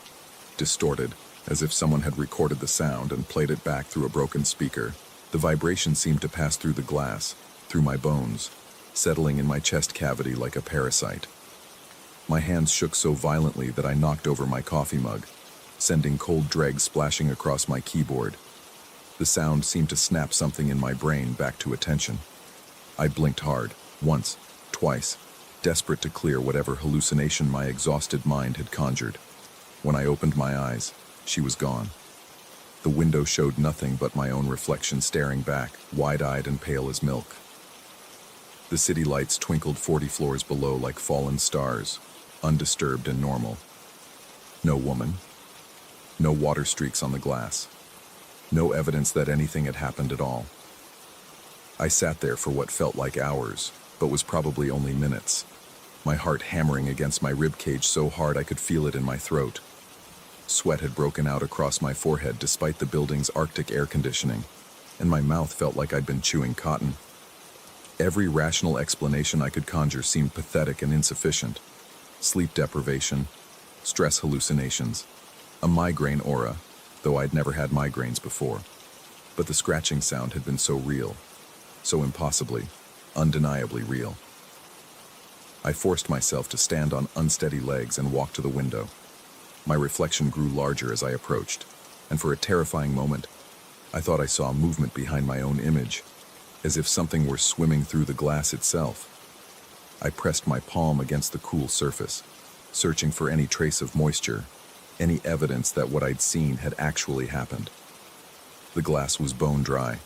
distorted, as if someone had recorded the sound and played it back through a broken speaker. The vibration seemed to pass through the glass, through my bones, settling in my chest cavity like a parasite. My hands shook so violently that I knocked over my coffee mug, sending cold dregs splashing across my keyboard. The sound seemed to snap something in my brain back to attention. I blinked hard, once, twice, desperate to clear whatever hallucination my exhausted mind had conjured. When I opened my eyes, she was gone. The window showed nothing but my own reflection staring back, wide-eyed and pale as milk. The city lights twinkled 40 floors below like fallen stars, undisturbed and normal. No woman. No water streaks on the glass. No evidence that anything had happened at all. I sat there for what felt like hours, but was probably only minutes, my heart hammering against my ribcage so hard I could feel it in my throat. Sweat had broken out across my forehead despite the building's Arctic air conditioning, and my mouth felt like I'd been chewing cotton. Every rational explanation I could conjure seemed pathetic and insufficient. Sleep deprivation, stress hallucinations, a migraine aura, though I'd never had migraines before. But the scratching sound had been so real, so impossibly, undeniably real. I forced myself to stand on unsteady legs and walk to the window. My reflection grew larger as I approached, and for a terrifying moment, I thought I saw movement behind my own image, as if something were swimming through the glass itself. I pressed my palm against the cool surface, searching for any trace of moisture, any evidence that what I'd seen had actually happened. The glass was bone dry.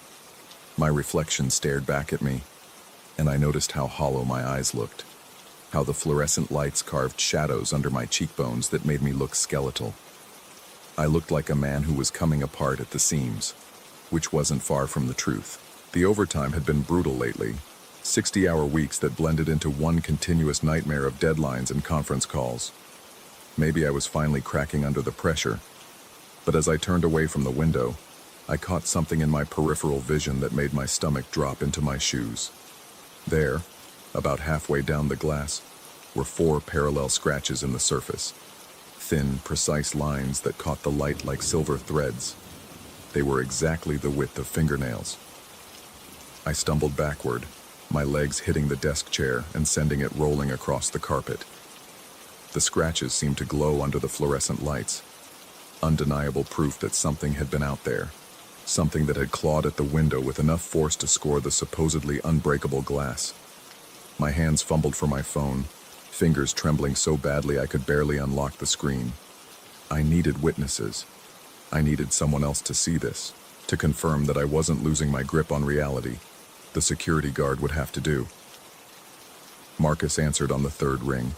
My reflection stared back at me, and I noticed how hollow my eyes looked, how the fluorescent lights carved shadows under my cheekbones that made me look skeletal. I looked like a man who was coming apart at the seams, which wasn't far from the truth. The overtime had been brutal lately, 60-hour weeks that blended into one continuous nightmare of deadlines and conference calls. Maybe I was finally cracking under the pressure, but as I turned away from the window, I caught something in my peripheral vision that made my stomach drop into my shoes. There, about halfway down the glass, were 4 parallel scratches in the surface, thin, precise lines that caught the light like silver threads. They were exactly the width of fingernails. I stumbled backward, my legs hitting the desk chair and sending it rolling across the carpet. The scratches seemed to glow under the fluorescent lights, undeniable proof that something had been out there, something that had clawed at the window with enough force to score the supposedly unbreakable glass. My hands fumbled for my phone, fingers trembling so badly I could barely unlock the screen. I needed witnesses. I needed someone else to see this, to confirm that I wasn't losing my grip on reality. The security guard would have to do. Marcus answered on the 3rd ring,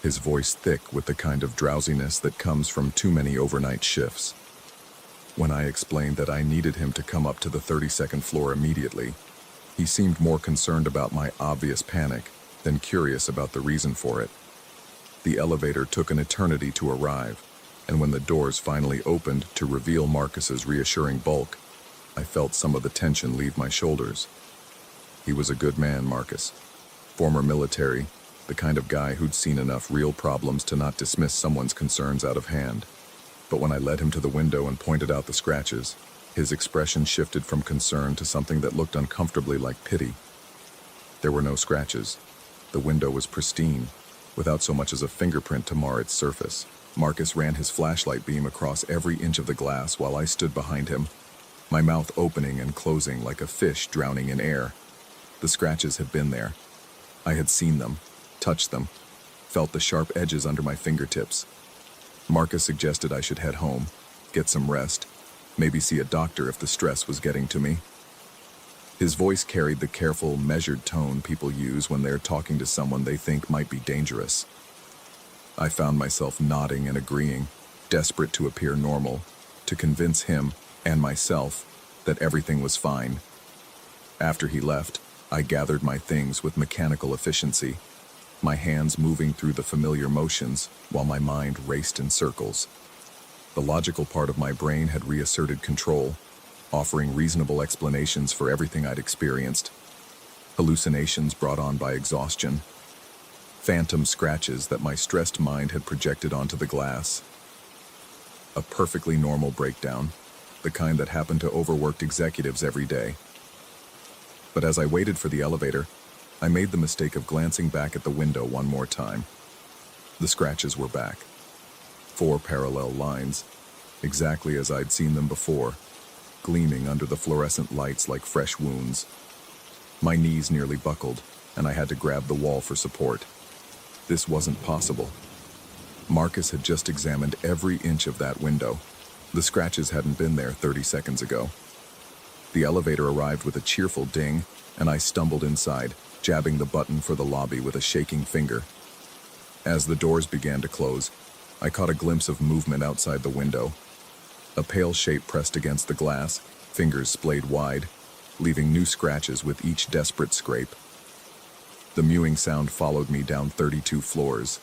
his voice thick with the kind of drowsiness that comes from too many overnight shifts. When I explained that I needed him to come up to the 32nd floor immediately, he seemed more concerned about my obvious panic than curious about the reason for it. The elevator took an eternity to arrive, and when the doors finally opened to reveal Marcus's reassuring bulk, I felt some of the tension leave my shoulders. He was a good man, Marcus. Former military, the kind of guy who'd seen enough real problems to not dismiss someone's concerns out of hand. But when I led him to the window and pointed out the scratches, his expression shifted from concern to something that looked uncomfortably like pity. There were no scratches. The window was pristine, without so much as a fingerprint to mar its surface. Marcus ran his flashlight beam across every inch of the glass while I stood behind him, my mouth opening and closing like a fish drowning in air. The scratches had been there. I had seen them, touched them, felt the sharp edges under my fingertips. Marcus suggested I should head home, get some rest, maybe see a doctor if the stress was getting to me. His voice carried the careful, measured tone people use when they're talking to someone they think might be dangerous. I found myself nodding and agreeing, desperate to appear normal, to convince him and myself that everything was fine. After he left, I gathered my things with mechanical efficiency, my hands moving through the familiar motions while my mind raced in circles. The logical part of my brain had reasserted control, offering reasonable explanations for everything I'd experienced. Hallucinations brought on by exhaustion, phantom scratches that my stressed mind had projected onto the glass. A perfectly normal breakdown, the kind that happened to overworked executives every day. But as I waited for the elevator, I made the mistake of glancing back at the window one more time. The scratches were back. 4 parallel lines, exactly as I'd seen them before, gleaming under the fluorescent lights like fresh wounds. My knees nearly buckled, and I had to grab the wall for support. This wasn't possible. Marcus had just examined every inch of that window. The scratches hadn't been there 30 seconds ago. The elevator arrived with a cheerful ding, and I stumbled inside, jabbing the button for the lobby with a shaking finger. As the doors began to close, I caught a glimpse of movement outside the window. A pale shape pressed against the glass, fingers splayed wide, leaving new scratches with each desperate scrape. The mewing sound followed me down 32 floors.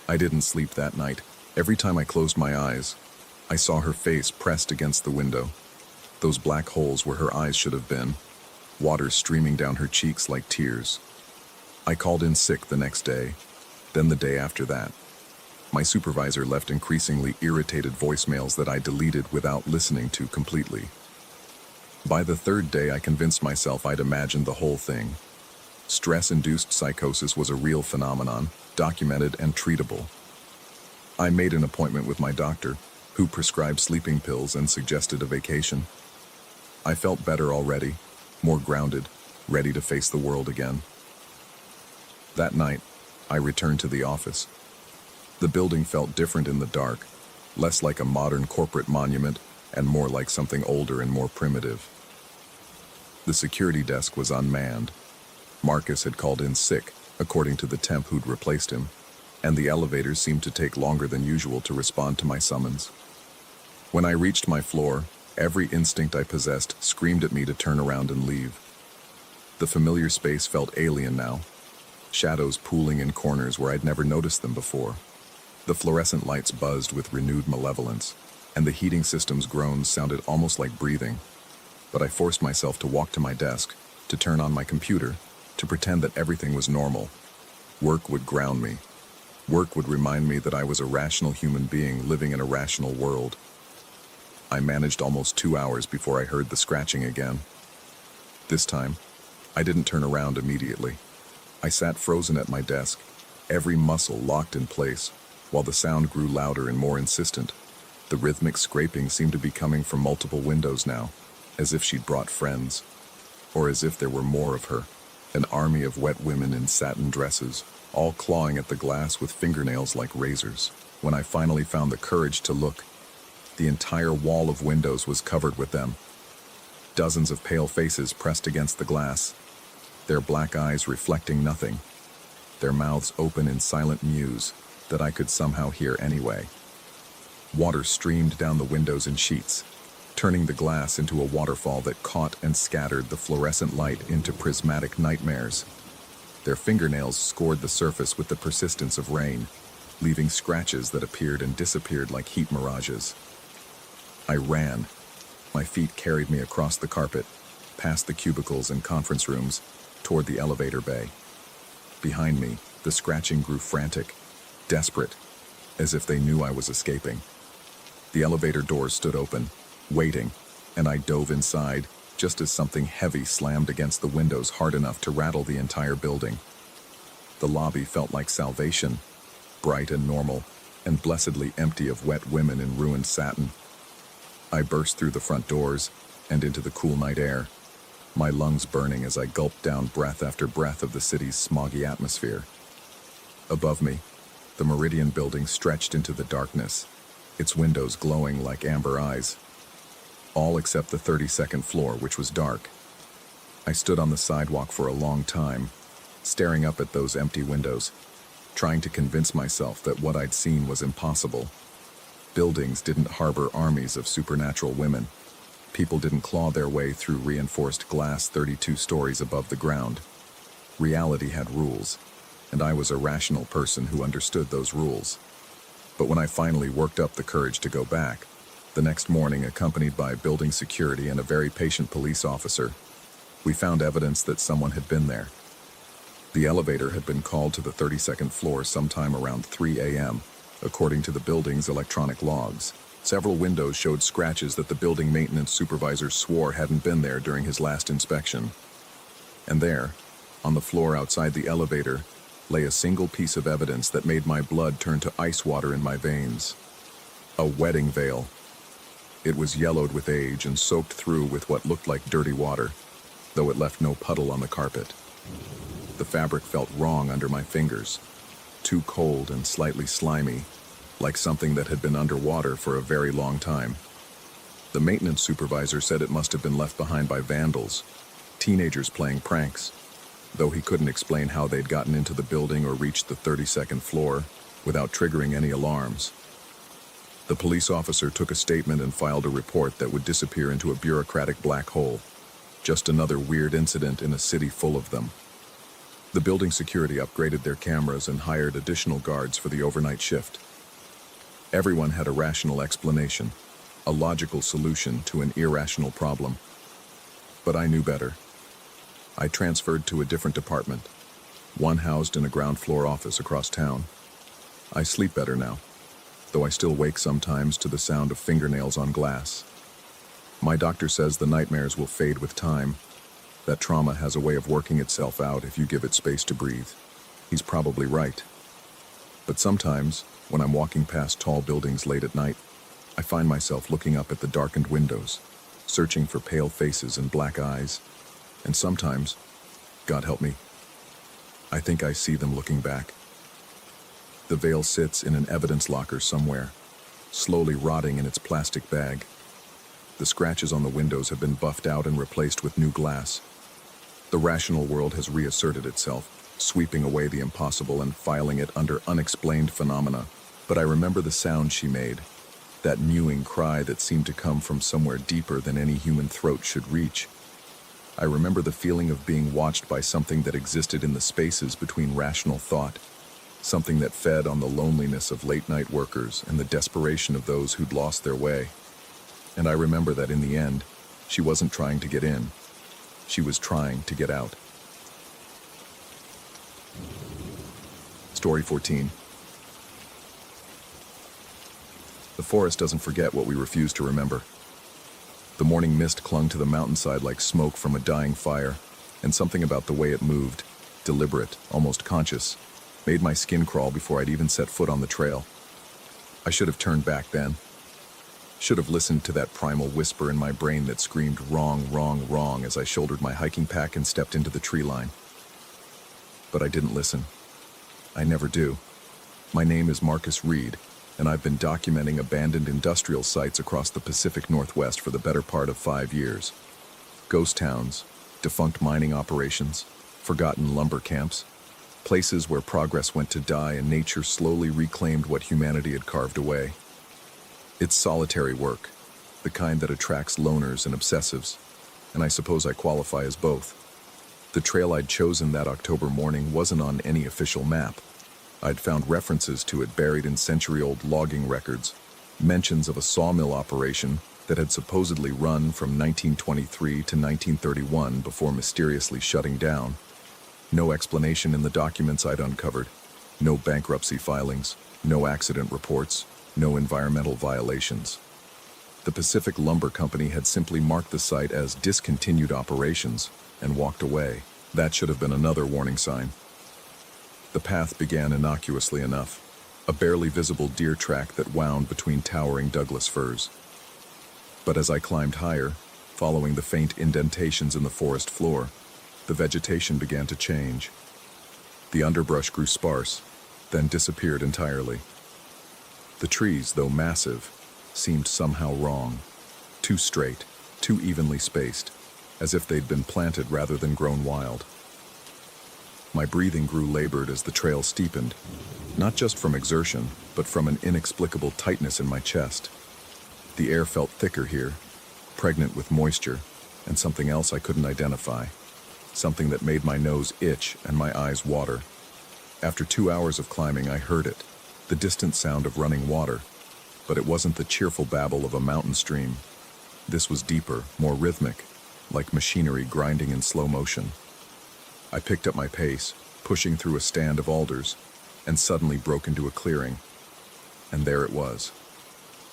I didn't sleep that night. Every time I closed my eyes, I saw her face pressed against the window. Those black holes where her eyes should have been, water streaming down her cheeks like tears. I called in sick the next day, then the day after that. My supervisor left increasingly irritated voicemails that I deleted without listening to completely. By the 3rd day, I convinced myself I'd imagined the whole thing. Stress-induced psychosis was a real phenomenon, documented and treatable. I made an appointment with my doctor, who prescribed sleeping pills and suggested a vacation. I felt better already, more grounded, ready to face the world again. That night, I returned to the office. The building felt different in the dark, less like a modern corporate monument and more like something older and more primitive. The security desk was unmanned. Marcus had called in sick, according to the temp who'd replaced him, and the elevators seemed to take longer than usual to respond to my summons. When I reached my floor, every instinct I possessed screamed at me to turn around and leave. The familiar space felt alien now, shadows pooling in corners where I'd never noticed them before. The fluorescent lights buzzed with renewed malevolence, and the heating system's groans sounded almost like breathing. But I forced myself to walk to my desk, to turn on my computer, to pretend that everything was normal. Work would ground me. Work would remind me that I was a rational human being living in a rational world. I managed almost 2 hours before I heard the scratching again. This time, I didn't turn around immediately. I sat frozen at my desk, every muscle locked in place, while the sound grew louder and more insistent. The rhythmic scraping seemed to be coming from multiple windows now, as if she'd brought friends, or as if there were more of her, an army of wet women in satin dresses, all clawing at the glass with fingernails like razors. When I finally found the courage to look, the entire wall of windows was covered with them. Dozens of pale faces pressed against the glass, their black eyes reflecting nothing, their mouths open in silent mews that I could somehow hear anyway. Water streamed down the windows in sheets, turning the glass into a waterfall that caught and scattered the fluorescent light into prismatic nightmares. Their fingernails scored the surface with the persistence of rain, leaving scratches that appeared and disappeared like heat mirages. I ran. My feet carried me across the carpet, past the cubicles and conference rooms, toward the elevator bay. Behind me, the scratching grew frantic, desperate, as if they knew I was escaping. The elevator doors stood open, waiting, and I dove inside, just as something heavy slammed against the windows hard enough to rattle the entire building. The lobby felt like salvation, bright and normal, and blessedly empty of wet women in ruined satin. I burst through the front doors and into the cool night air, my lungs burning as I gulped down breath after breath of the city's smoggy atmosphere. Above me, the Meridian building stretched into the darkness, its windows glowing like amber eyes. All except the 32nd floor, which was dark. I stood on the sidewalk for a long time, staring up at those empty windows, trying to convince myself that what I'd seen was impossible. Buildings didn't harbor armies of supernatural women. People didn't claw their way through reinforced glass 32 stories above the ground. Reality had rules, and I was a rational person who understood those rules. But when I finally worked up the courage to go back, the next morning, accompanied by building security and a very patient police officer, we found evidence that someone had been there. The elevator had been called to the 32nd floor sometime around 3 a.m., according to the building's electronic logs. Several windows showed scratches that the building maintenance supervisor swore hadn't been there during his last inspection. And there, on the floor outside the elevator, lay a single piece of evidence that made my blood turn to ice water in my veins. A wedding veil. It was yellowed with age and soaked through with what looked like dirty water, though it left no puddle on the carpet. The fabric felt wrong under my fingers, too cold and slightly slimy, like something that had been underwater for a very long time. The maintenance supervisor said it must have been left behind by vandals, teenagers playing pranks, though he couldn't explain how they'd gotten into the building or reached the 32nd floor without triggering any alarms. The police officer took a statement and filed a report that would disappear into a bureaucratic black hole. Just another weird incident in a city full of them. The building security upgraded their cameras and hired additional guards for the overnight shift. Everyone had a rational explanation, a logical solution to an irrational problem. But I knew better. I transferred to a different department, one housed in a ground floor office across town. I sleep better now, though I still wake sometimes to the sound of fingernails on glass. My doctor says the nightmares will fade with time, that trauma has a way of working itself out if you give it space to breathe. He's probably right. But sometimes, when I'm walking past tall buildings late at night, I find myself looking up at the darkened windows, searching for pale faces and black eyes. And sometimes, God help me, I think I see them looking back. The veil sits in an evidence locker somewhere, slowly rotting in its plastic bag. The scratches on the windows have been buffed out and replaced with new glass. The rational world has reasserted itself, sweeping away the impossible and filing it under unexplained phenomena. But I remember the sound she made, that mewing cry that seemed to come from somewhere deeper than any human throat should reach. I remember the feeling of being watched by something that existed in the spaces between rational thought, something that fed on the loneliness of late-night workers and the desperation of those who'd lost their way. And I remember that in the end, she wasn't trying to get in. She was trying to get out. Story 14. The forest doesn't forget what we refuse to remember. The morning mist clung to the mountainside like smoke from a dying fire, and something about the way it moved, deliberate, almost conscious, made my skin crawl before I'd even set foot on the trail. I should have turned back then. Should have listened to that primal whisper in my brain that screamed wrong, wrong, wrong as I shouldered my hiking pack and stepped into the tree line. But I didn't listen. I never do. My name is Marcus Reed, and I've been documenting abandoned industrial sites across the Pacific Northwest for the better part of 5 years. Ghost towns, defunct mining operations, forgotten lumber camps, places where progress went to die and nature slowly reclaimed what humanity had carved away. It's solitary work, the kind that attracts loners and obsessives, and I suppose I qualify as both. The trail I'd chosen that October morning wasn't on any official map. I'd found references to it buried in century-old logging records, mentions of a sawmill operation that had supposedly run from 1923 to 1931 before mysteriously shutting down. No explanation in the documents I'd uncovered, no bankruptcy filings, no accident reports, no environmental violations. The Pacific Lumber Company had simply marked the site as discontinued operations and walked away. That should have been another warning sign. The path began innocuously enough, a barely visible deer track that wound between towering Douglas firs. But as I climbed higher, following the faint indentations in the forest floor, the vegetation began to change. The underbrush grew sparse, then disappeared entirely. The trees, though massive, seemed somehow wrong, too straight, too evenly spaced, as if they'd been planted rather than grown wild. My breathing grew labored as the trail steepened, not just from exertion, but from an inexplicable tightness in my chest. The air felt thicker here, pregnant with moisture, and something else I couldn't identify, something that made my nose itch and my eyes water. After 2 hours of climbing, I heard it, the distant sound of running water, but it wasn't the cheerful babble of a mountain stream. This was deeper, more rhythmic, like machinery grinding in slow motion. I picked up my pace, pushing through a stand of alders, and suddenly broke into a clearing. And there it was.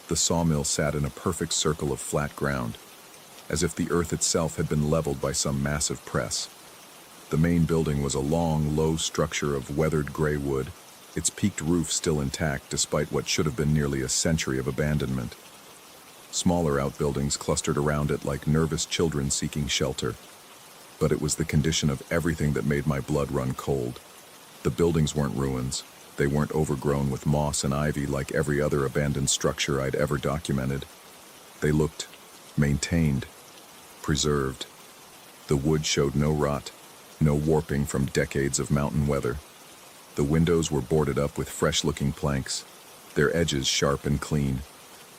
The sawmill sat in a perfect circle of flat ground, as if the earth itself had been leveled by some massive press. The main building was a long, low structure of weathered gray wood, its peaked roof still intact despite what should have been nearly a century of abandonment. Smaller outbuildings clustered around it like nervous children seeking shelter. But it was the condition of everything that made my blood run cold. The buildings weren't ruins. They weren't overgrown with moss and ivy like every other abandoned structure I'd ever documented. They looked maintained, preserved. The wood showed no rot, no warping from decades of mountain weather. The windows were boarded up with fresh-looking planks, their edges sharp and clean.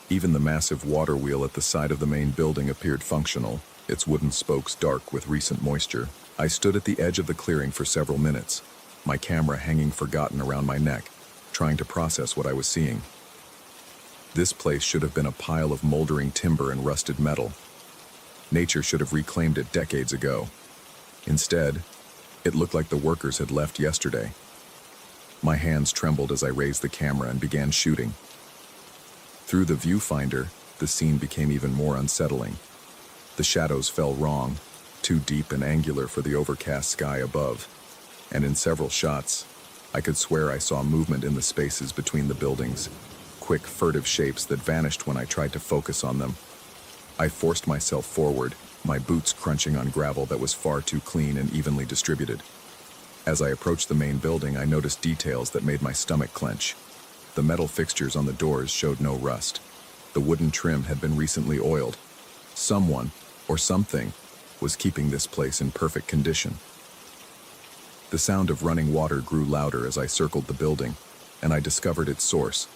Even the massive water wheel at the side of the main building appeared functional, its wooden spokes dark with recent moisture. I stood at the edge of the clearing for several minutes, my camera hanging forgotten around my neck, trying to process what I was seeing. This place should have been a pile of moldering timber and rusted metal. Nature should have reclaimed it decades ago. Instead, it looked like the workers had left yesterday. My hands trembled as I raised the camera and began shooting. Through the viewfinder, the scene became even more unsettling. The shadows fell wrong, too deep and angular for the overcast sky above, and in several shots, I could swear I saw movement in the spaces between the buildings, quick, furtive shapes that vanished when I tried to focus on them. I forced myself forward, my boots crunching on gravel that was far too clean and evenly distributed. As I approached the main building, I noticed details that made my stomach clench. The metal fixtures on the doors showed no rust. The wooden trim had been recently oiled. Someone, or something, was keeping this place in perfect condition. The sound of running water grew louder as I circled the building, and I discovered its source.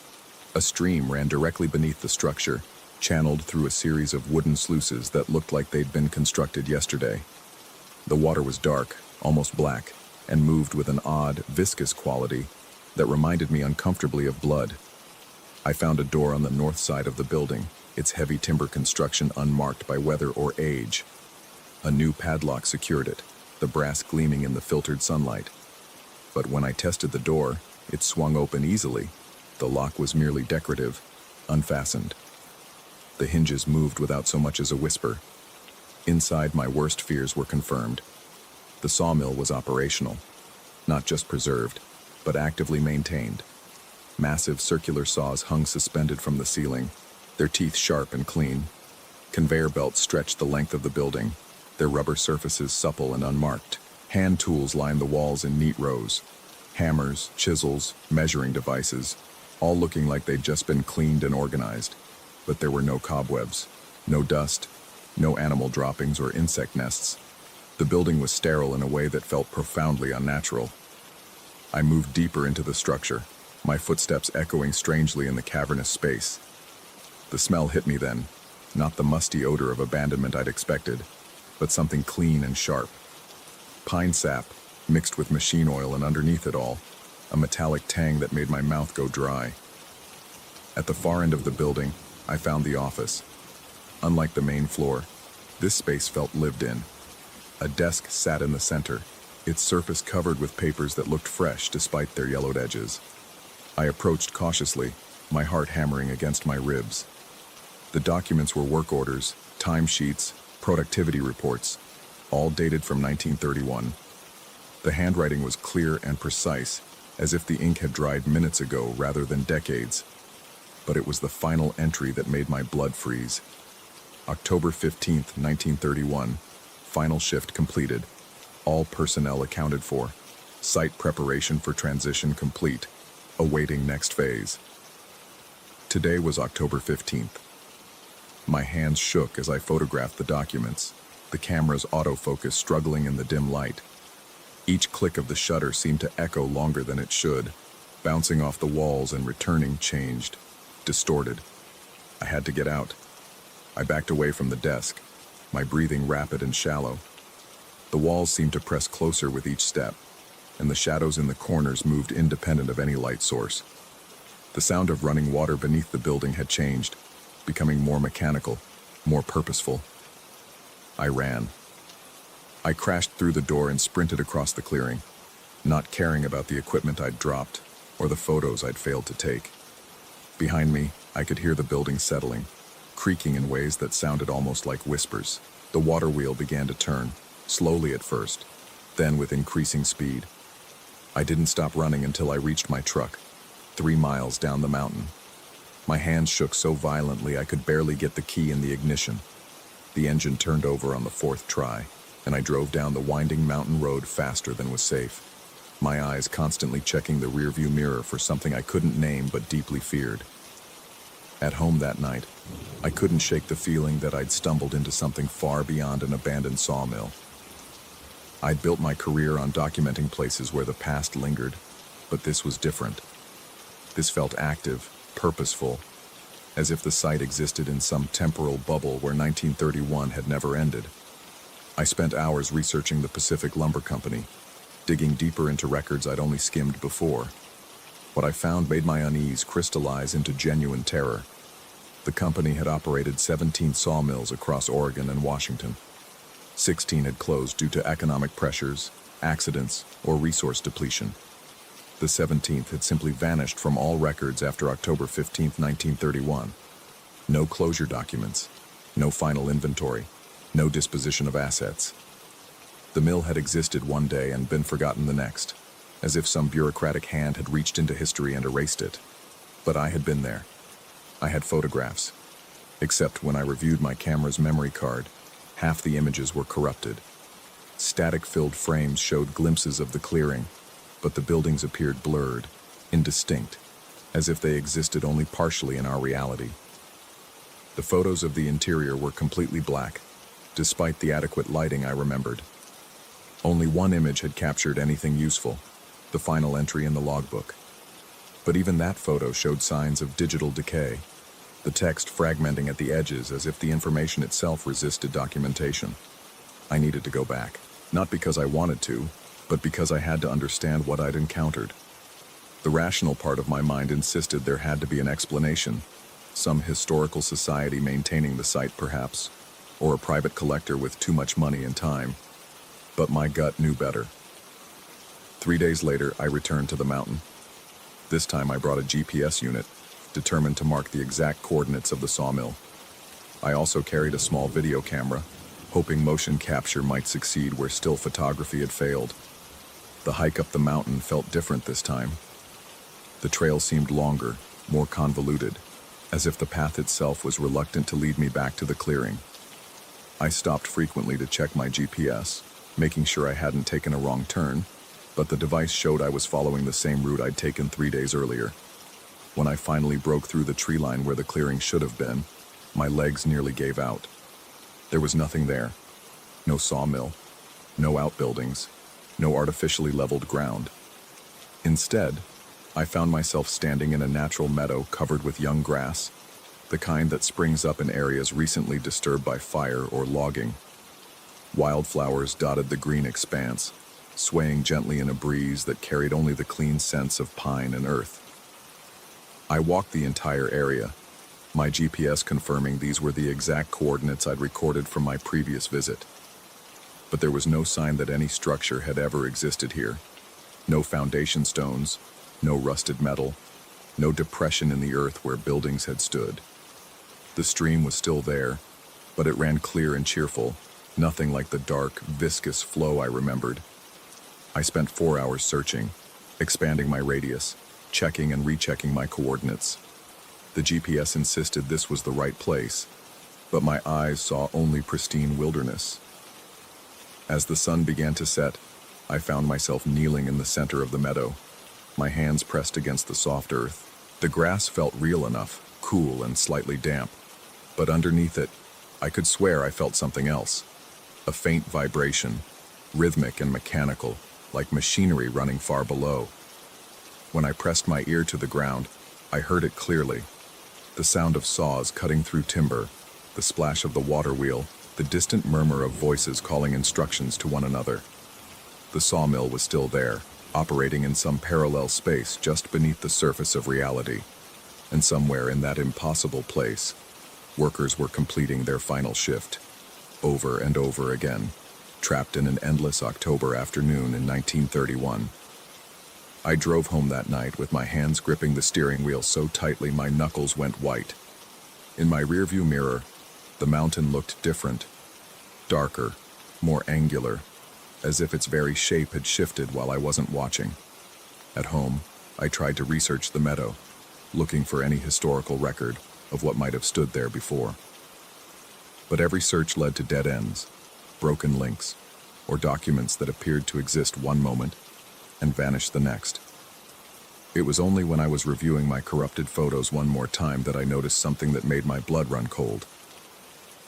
A stream ran directly beneath the structure, channeled through a series of wooden sluices that looked like they'd been constructed yesterday. The water was dark, almost black, and moved with an odd, viscous quality that reminded me uncomfortably of blood. I found a door on the north side of the building, its heavy timber construction unmarked by weather or age. A new padlock secured it, the brass gleaming in the filtered sunlight. But when I tested the door, it swung open easily. The lock was merely decorative, unfastened. The hinges moved without so much as a whisper. Inside, my worst fears were confirmed. The sawmill was operational, not just preserved, but actively maintained. Massive circular saws hung suspended from the ceiling, their teeth sharp and clean. Conveyor belts stretched the length of the building, their rubber surfaces supple and unmarked. Hand tools lined the walls in neat rows. Hammers, chisels, measuring devices, all looking like they'd just been cleaned and organized. But there were no cobwebs, no dust, no animal droppings or insect nests. The building was sterile in a way that felt profoundly unnatural. I moved deeper into the structure, my footsteps echoing strangely in the cavernous space. The smell hit me then, not the musty odor of abandonment I'd expected, but something clean and sharp. Pine sap, mixed with machine oil, and underneath it all, a metallic tang that made my mouth go dry. At the far end of the building, I found the office. Unlike the main floor, this space felt lived in. A desk sat in the center, its surface covered with papers that looked fresh despite their yellowed edges. I approached cautiously, my heart hammering against my ribs. The documents were work orders, timesheets, productivity reports, all dated from 1931. The handwriting was clear and precise, as if the ink had dried minutes ago rather than decades. But it was the final entry that made my blood freeze. October 15th, 1931. Final shift completed. All personnel accounted for. Site preparation for transition complete. Awaiting next phase. Today was October 15th. My hands shook as I photographed the documents, the camera's autofocus struggling in the dim light. Each click of the shutter seemed to echo longer than it should, bouncing off the walls and returning changed, distorted. I had to get out. I backed away from the desk, my breathing rapid and shallow. The walls seemed to press closer with each step, and the shadows in the corners moved independent of any light source. The sound of running water beneath the building had changed, becoming more mechanical, more purposeful. I ran. I crashed through the door and sprinted across the clearing, not caring about the equipment I'd dropped or the photos I'd failed to take. Behind me, I could hear the building settling, creaking in ways that sounded almost like whispers. The water wheel began to turn, slowly at first, then with increasing speed. I didn't stop running until I reached my truck, 3 miles down the mountain. My hands shook so violently I could barely get the key in the ignition. The engine turned over on the 4th try, and I drove down the winding mountain road faster than was safe, my eyes constantly checking the rearview mirror for something I couldn't name but deeply feared. At home that night, I couldn't shake the feeling that I'd stumbled into something far beyond an abandoned sawmill. I'd built my career on documenting places where the past lingered, but this was different. This felt active, purposeful, as if the site existed in some temporal bubble where 1931 had never ended. I spent hours researching the Pacific Lumber Company, digging deeper into records I'd only skimmed before. What I found made my unease crystallize into genuine terror. The company had operated 17 sawmills across Oregon and Washington. 16 had closed due to economic pressures, accidents, or resource depletion. The 17th had simply vanished from all records after October 15, 1931. No closure documents, no final inventory, no disposition of assets. The mill had existed one day and been forgotten the next, as if some bureaucratic hand had reached into history and erased it. But I had been there. I had photographs. Except when I reviewed my camera's memory card, half the images were corrupted. Static-filled frames showed glimpses of the clearing, but the buildings appeared blurred, indistinct, as if they existed only partially in our reality. The photos of the interior were completely black, despite the adequate lighting I remembered. Only one image had captured anything useful, the final entry in the logbook. But even that photo showed signs of digital decay, the text fragmenting at the edges as if the information itself resisted documentation. I needed to go back, not because I wanted to, but because I had to understand what I'd encountered. The rational part of my mind insisted there had to be an explanation, some historical society maintaining the site perhaps, or a private collector with too much money and time. But my gut knew better. 3 days later, I returned to the mountain. This time I brought a GPS unit, determined to mark the exact coordinates of the sawmill. I also carried a small video camera, hoping motion capture might succeed where still photography had failed. The hike up the mountain felt different this time. The trail seemed longer, more convoluted, as if the path itself was reluctant to lead me back to the clearing. I stopped frequently to check my GPS, making sure I hadn't taken a wrong turn, but the device showed I was following the same route I'd taken 3 days earlier. When I finally broke through the tree line where the clearing should have been, my legs nearly gave out. There was nothing there. No sawmill, no outbuildings, no artificially leveled ground. Instead, I found myself standing in a natural meadow covered with young grass. the kind that springs up in areas recently disturbed by fire or logging. Wildflowers dotted the green expanse, swaying gently in a breeze that carried only the clean scents of pine and earth. I walked the entire area, my GPS confirming these were the exact coordinates I'd recorded from my previous visit. But there was no sign that any structure had ever existed here. No foundation stones, no rusted metal, no depression in the earth where buildings had stood. The stream was still there, but it ran clear and cheerful, nothing like the dark, viscous flow I remembered. I spent 4 hours searching, expanding my radius, checking and rechecking my coordinates. The GPS insisted this was the right place, but my eyes saw only pristine wilderness. As the sun began to set, I found myself kneeling in the center of the meadow, my hands pressed against the soft earth. The grass felt real enough, cool and slightly damp, but underneath it, I could swear I felt something else. A faint vibration, rhythmic and mechanical, like machinery running far below. When I pressed my ear to the ground, I heard it clearly. The sound of saws cutting through timber, the splash of the water wheel, the distant murmur of voices calling instructions to one another. The sawmill was still there, operating in some parallel space just beneath the surface of reality. And somewhere in that impossible place, workers were completing their final shift, over and over again, trapped in an endless October afternoon in 1931. I drove home that night with my hands gripping the steering wheel so tightly my knuckles went white. In my rearview mirror, the mountain looked different, darker, more angular, as if its very shape had shifted while I wasn't watching. At home, I tried to research the meadow, looking for any historical record of what might have stood there before. But every search led to dead ends, broken links, or documents that appeared to exist one moment and vanish the next. It was only when I was reviewing my corrupted photos one more time that I noticed something that made my blood run cold.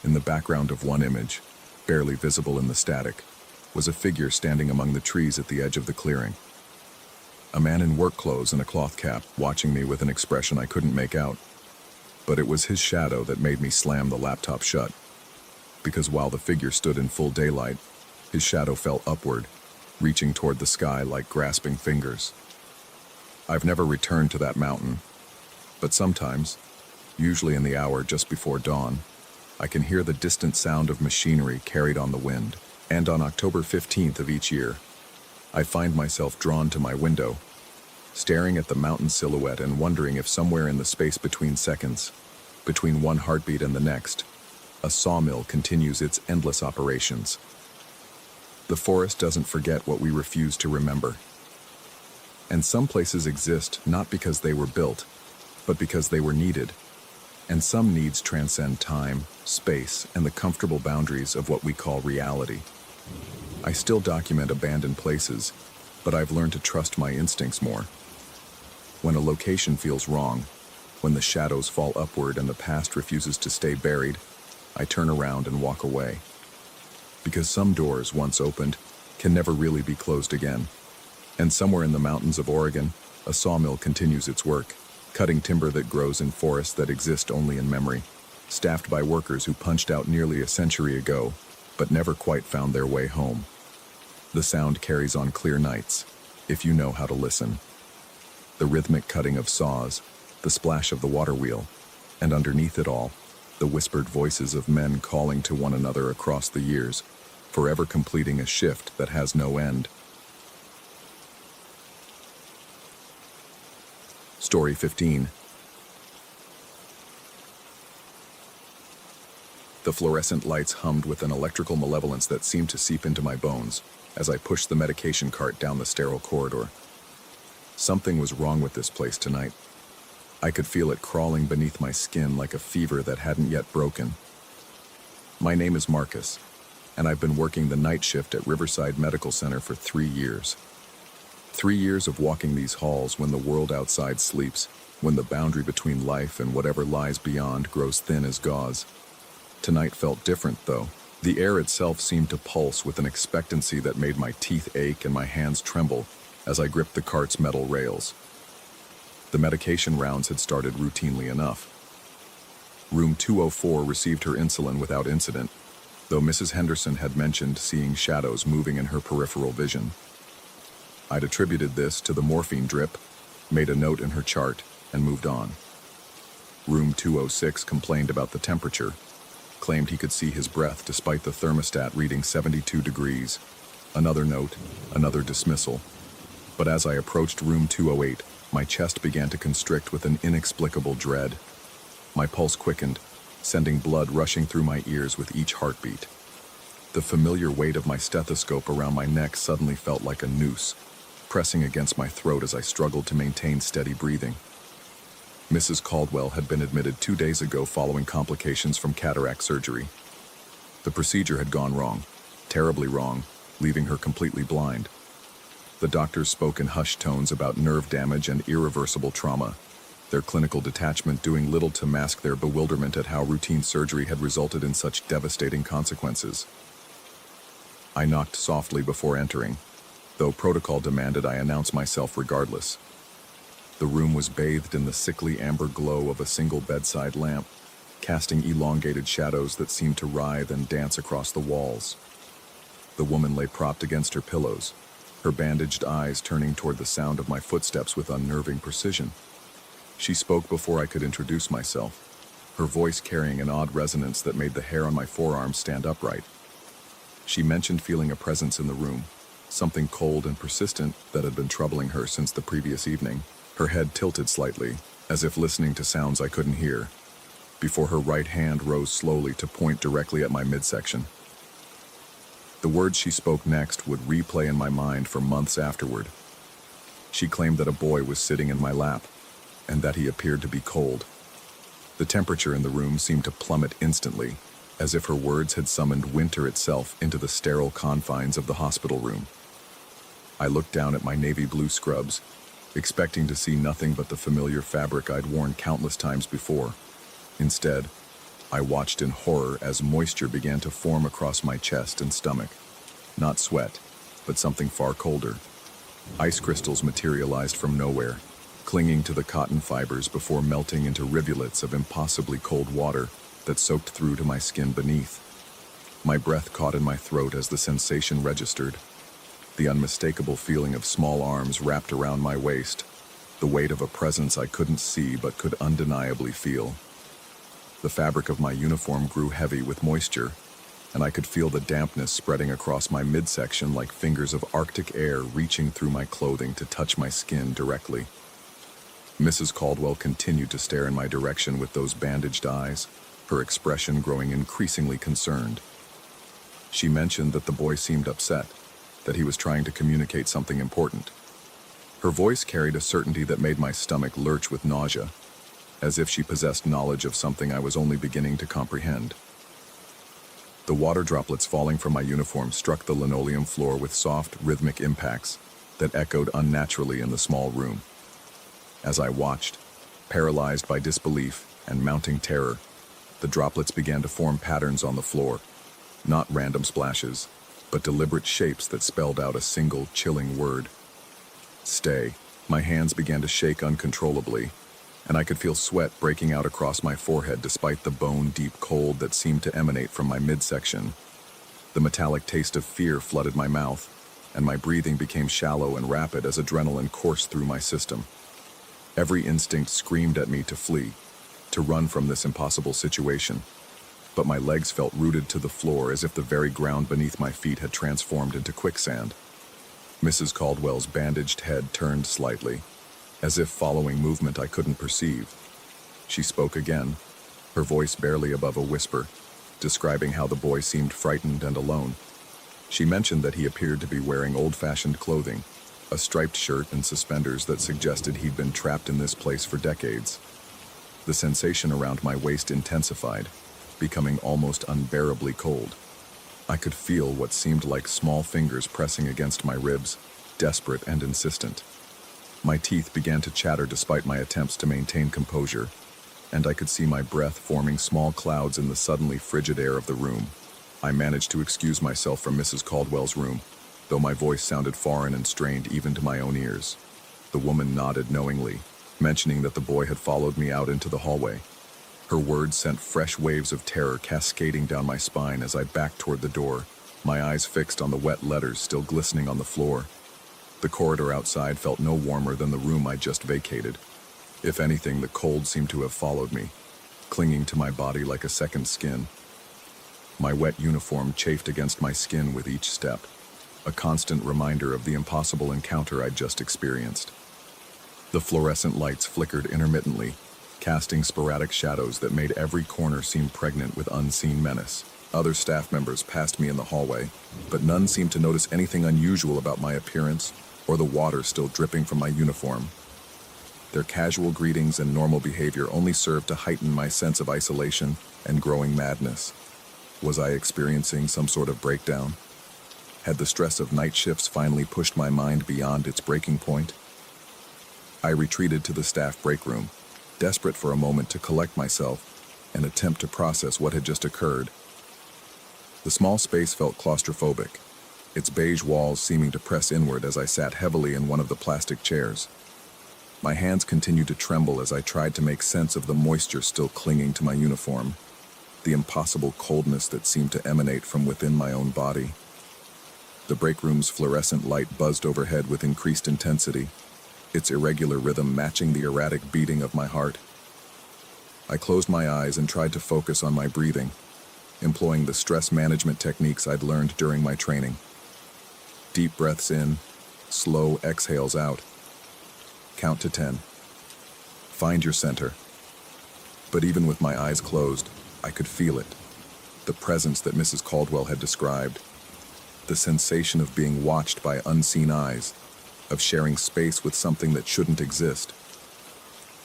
In the background of one image, barely visible in the static, was a figure standing among the trees at the edge of the clearing. A man in work clothes and a cloth cap, watching me with an expression I couldn't make out. But it was his shadow that made me slam the laptop shut. Because while the figure stood in full daylight, his shadow fell upward, reaching toward the sky like grasping fingers. I've never returned to that mountain, but sometimes, usually in the hour just before dawn, I can hear the distant sound of machinery carried on the wind. And on October 15th of each year, I find myself drawn to my window, staring at the mountain silhouette and wondering if somewhere in the space between seconds, between one heartbeat and the next, a sawmill continues its endless operations. The forest doesn't forget what we refuse to remember. And some places exist not because they were built, but because they were needed. And some needs transcend time, space, and the comfortable boundaries of what we call reality. I still document abandoned places, but I've learned to trust my instincts more. When a location feels wrong, when the shadows fall upward and the past refuses to stay buried, I turn around and walk away. Because some doors, once opened, can never really be closed again. And somewhere in the mountains of Oregon, a sawmill continues its work, cutting timber that grows in forests that exist only in memory, staffed by workers who punched out nearly a century ago, but never quite found their way home. The sound carries on clear nights, if you know how to listen. The rhythmic cutting of saws, the splash of the water wheel, and underneath it all, the whispered voices of men calling to one another across the years, forever completing a shift that has no end. Story 15. The fluorescent lights hummed with an electrical malevolence that seemed to seep into my bones as I pushed the medication cart down the sterile corridor. Something was wrong with this place tonight. I could feel it crawling beneath my skin like a fever that hadn't yet broken. My name is Marcus, and I've been working the night shift at Riverside Medical Center for 3 years. 3 years of walking these halls when the world outside sleeps, when the boundary between life and whatever lies beyond grows thin as gauze. Tonight felt different, though. The air itself seemed to pulse with an expectancy that made my teeth ache and my hands tremble as I gripped the cart's metal rails. The medication rounds had started routinely enough. Room 204 received her insulin without incident, though Mrs. Henderson had mentioned seeing shadows moving in her peripheral vision. I'd attributed this to the morphine drip, made a note in her chart, and moved on. Room 206 complained about the temperature, claimed he could see his breath despite the thermostat reading 72 degrees. Another note, another dismissal. But as I approached room 208, my chest began to constrict with an inexplicable dread. My pulse quickened, sending blood rushing through my ears with each heartbeat. The familiar weight of my stethoscope around my neck suddenly felt like a noose, pressing against my throat as I struggled to maintain steady breathing. Mrs. Caldwell had been admitted 2 days ago following complications from cataract surgery. The procedure had gone wrong, terribly wrong, leaving her completely blind. The doctors spoke in hushed tones about nerve damage and irreversible trauma, their clinical detachment doing little to mask their bewilderment at how routine surgery had resulted in such devastating consequences. I knocked softly before entering, though protocol demanded I announce myself regardless. The room was bathed in the sickly amber glow of a single bedside lamp, casting elongated shadows that seemed to writhe and dance across the walls. The woman lay propped against her pillows, her bandaged eyes turning toward the sound of my footsteps with unnerving precision. She spoke before I could introduce myself, her voice carrying an odd resonance that made the hair on my forearms stand upright. She mentioned feeling a presence in the room, something cold and persistent that had been troubling her since the previous evening. Her head tilted slightly, as if listening to sounds I couldn't hear, before her right hand rose slowly to point directly at my midsection. The words she spoke next would replay in my mind for months afterward. She claimed that a boy was sitting in my lap, and that he appeared to be cold. The temperature in the room seemed to plummet instantly, as if her words had summoned winter itself into the sterile confines of the hospital room. I looked down at my navy blue scrubs, expecting to see nothing but the familiar fabric I'd worn countless times before. Instead, I watched in horror as moisture began to form across my chest and stomach. Not sweat, but something far colder. Ice crystals materialized from nowhere, clinging to the cotton fibers before melting into rivulets of impossibly cold water that soaked through to my skin beneath. My breath caught in my throat as the sensation registered. The unmistakable feeling of small arms wrapped around my waist, the weight of a presence I couldn't see but could undeniably feel. The fabric of my uniform grew heavy with moisture, and I could feel the dampness spreading across my midsection like fingers of Arctic air reaching through my clothing to touch my skin directly. Mrs. Caldwell continued to stare in my direction with those bandaged eyes, her expression growing increasingly concerned. She mentioned that the boy seemed upset, that he was trying to communicate something important. Her voice carried a certainty that made my stomach lurch with nausea, as if she possessed knowledge of something I was only beginning to comprehend. The water droplets falling from my uniform struck the linoleum floor with soft, rhythmic impacts that echoed unnaturally in the small room. As I watched, paralyzed by disbelief and mounting terror, the droplets began to form patterns on the floor, not random splashes, but deliberate shapes that spelled out a single, chilling word. Stay. My hands began to shake uncontrollably, and I could feel sweat breaking out across my forehead despite the bone-deep cold that seemed to emanate from my midsection. The metallic taste of fear flooded my mouth, and my breathing became shallow and rapid as adrenaline coursed through my system. Every instinct screamed at me to flee, to run from this impossible situation. But my legs felt rooted to the floor as if the very ground beneath my feet had transformed into quicksand. Mrs. Caldwell's bandaged head turned slightly, as if following movement I couldn't perceive. She spoke again, her voice barely above a whisper, describing how the boy seemed frightened and alone. She mentioned that he appeared to be wearing old-fashioned clothing, a striped shirt and suspenders that suggested he'd been trapped in this place for decades. The sensation around my waist intensified, becoming almost unbearably cold. I could feel what seemed like small fingers pressing against my ribs, desperate and insistent. My teeth began to chatter despite my attempts to maintain composure, and I could see my breath forming small clouds in the suddenly frigid air of the room. I managed to excuse myself from Mrs. Caldwell's room, though my voice sounded foreign and strained even to my own ears. The woman nodded knowingly, mentioning that the boy had followed me out into the hallway. Her words sent fresh waves of terror cascading down my spine as I backed toward the door, my eyes fixed on the wet letters still glistening on the floor. The corridor outside felt no warmer than the room I just vacated. If anything, the cold seemed to have followed me, clinging to my body like a second skin. My wet uniform chafed against my skin with each step, a constant reminder of the impossible encounter I'd just experienced. The fluorescent lights flickered intermittently, casting sporadic shadows that made every corner seem pregnant with unseen menace. Other staff members passed me in the hallway, but none seemed to notice anything unusual about my appearance or the water still dripping from my uniform. Their casual greetings and normal behavior only served to heighten my sense of isolation and growing madness. Was I experiencing some sort of breakdown? Had the stress of night shifts finally pushed my mind beyond its breaking point? I retreated to the staff break room, desperate for a moment to collect myself and attempt to process what had just occurred. The small space felt claustrophobic, its beige walls seeming to press inward as I sat heavily in one of the plastic chairs. My hands continued to tremble as I tried to make sense of the moisture still clinging to my uniform, the impossible coldness that seemed to emanate from within my own body. The break room's fluorescent light buzzed overhead with increased intensity, its irregular rhythm matching the erratic beating of my heart. I closed my eyes and tried to focus on my breathing, employing the stress management techniques I'd learned during my training. Deep breaths in, slow exhales out. Count to 10. Find your center. But even with my eyes closed, I could feel it. The presence that Mrs. Caldwell had described. The sensation of being watched by unseen eyes, of sharing space with something that shouldn't exist.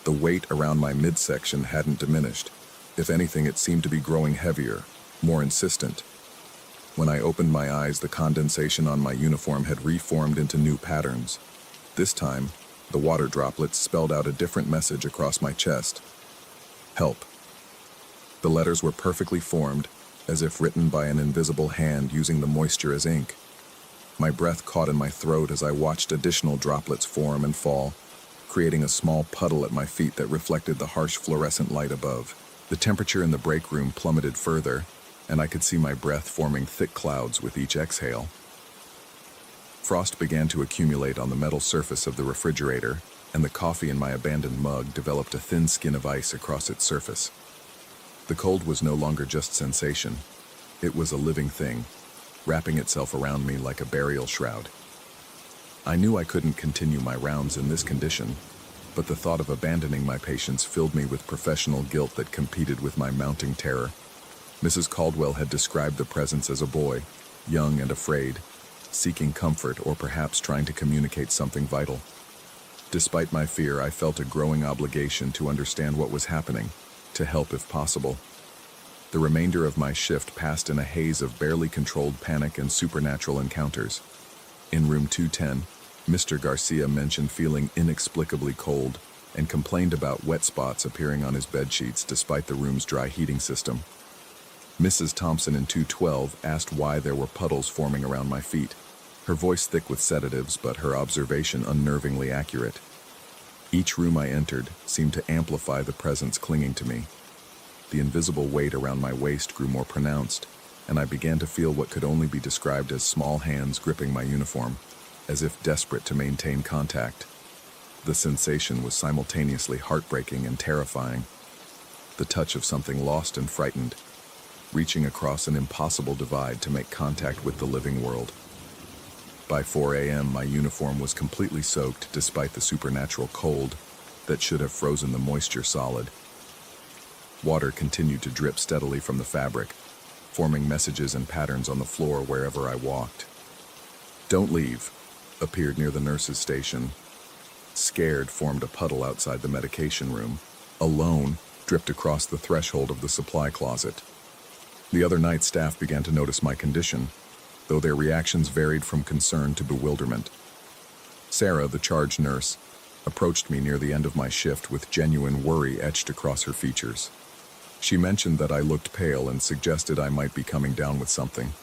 The weight around my midsection hadn't diminished. If anything, it seemed to be growing heavier, more insistent. When I opened my eyes, the condensation on my uniform had reformed into new patterns. This time, the water droplets spelled out a different message across my chest. Help. The letters were perfectly formed, as if written by an invisible hand using the moisture as ink. My breath caught in my throat as I watched additional droplets form and fall, creating a small puddle at my feet that reflected the harsh fluorescent light above. The temperature in the break room plummeted further, and I could see my breath forming thick clouds with each exhale. Frost began to accumulate on the metal surface of the refrigerator, and the coffee in my abandoned mug developed a thin skin of ice across its surface. The cold was no longer just sensation. It was a living thing, wrapping itself around me like a burial shroud. I knew I couldn't continue my rounds in this condition, but the thought of abandoning my patients filled me with professional guilt that competed with my mounting terror. Mrs. Caldwell had described the presence as a boy, young and afraid, seeking comfort or perhaps trying to communicate something vital. Despite my fear, I felt a growing obligation to understand what was happening, to help if possible. The remainder of my shift passed in a haze of barely controlled panic and supernatural encounters. In room 210, Mr. Garcia mentioned feeling inexplicably cold and complained about wet spots appearing on his bedsheets despite the room's dry heating system. Mrs. Thompson in 212 asked why there were puddles forming around my feet, her voice thick with sedatives but her observation unnervingly accurate. Each room I entered seemed to amplify the presence clinging to me. The invisible weight around my waist grew more pronounced, and I began to feel what could only be described as small hands gripping my uniform, as if desperate to maintain contact. The sensation was simultaneously heartbreaking and terrifying, the touch of something lost and frightened, reaching across an impossible divide to make contact with the living world. By 4 a.m., my uniform was completely soaked despite the supernatural cold that should have frozen the moisture solid. Water continued to drip steadily from the fabric, forming messages and patterns on the floor wherever I walked. "Don't leave," appeared near the nurse's station. Scared formed a puddle outside the medication room. Alone dripped across the threshold of the supply closet. The other night staff began to notice my condition, though their reactions varied from concern to bewilderment. Sarah, the charge nurse, approached me near the end of my shift with genuine worry etched across her features. She mentioned that I looked pale and suggested I might be coming down with something.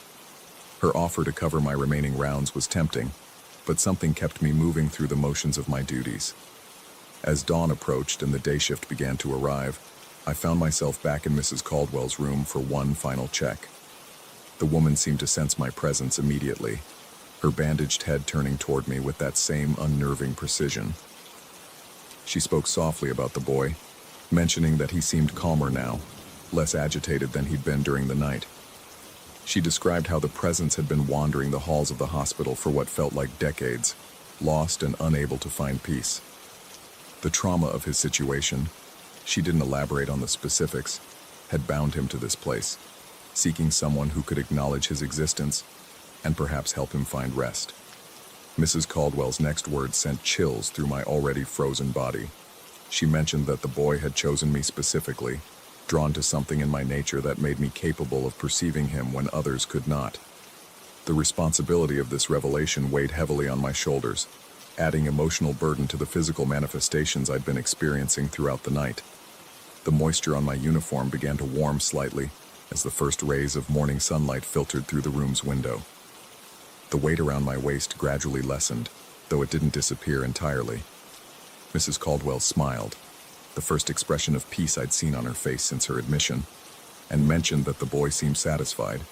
Her offer to cover my remaining rounds was tempting, but something kept me moving through the motions of my duties. As dawn approached and the day shift began to arrive, I found myself back in Mrs. Caldwell's room for one final check. The woman seemed to sense my presence immediately, her bandaged head turning toward me with that same unnerving precision. She spoke softly about the boy, mentioning that he seemed calmer now, less agitated than he'd been during the night. She described how the presence had been wandering the halls of the hospital for what felt like decades, lost and unable to find peace. The trauma of his situation, she didn't elaborate on the specifics, had bound him to this place, seeking someone who could acknowledge his existence and perhaps help him find rest. Mrs. Caldwell's next words sent chills through my already frozen body. She mentioned that the boy had chosen me specifically, drawn to something in my nature that made me capable of perceiving him when others could not. The responsibility of this revelation weighed heavily on my shoulders, adding emotional burden to the physical manifestations I'd been experiencing throughout the night. The moisture on my uniform began to warm slightly as the first rays of morning sunlight filtered through the room's window. The weight around my waist gradually lessened, though it didn't disappear entirely. Mrs. Caldwell smiled, the first expression of peace I'd seen on her face since her admission, and mentioned that the boy seemed satisfied,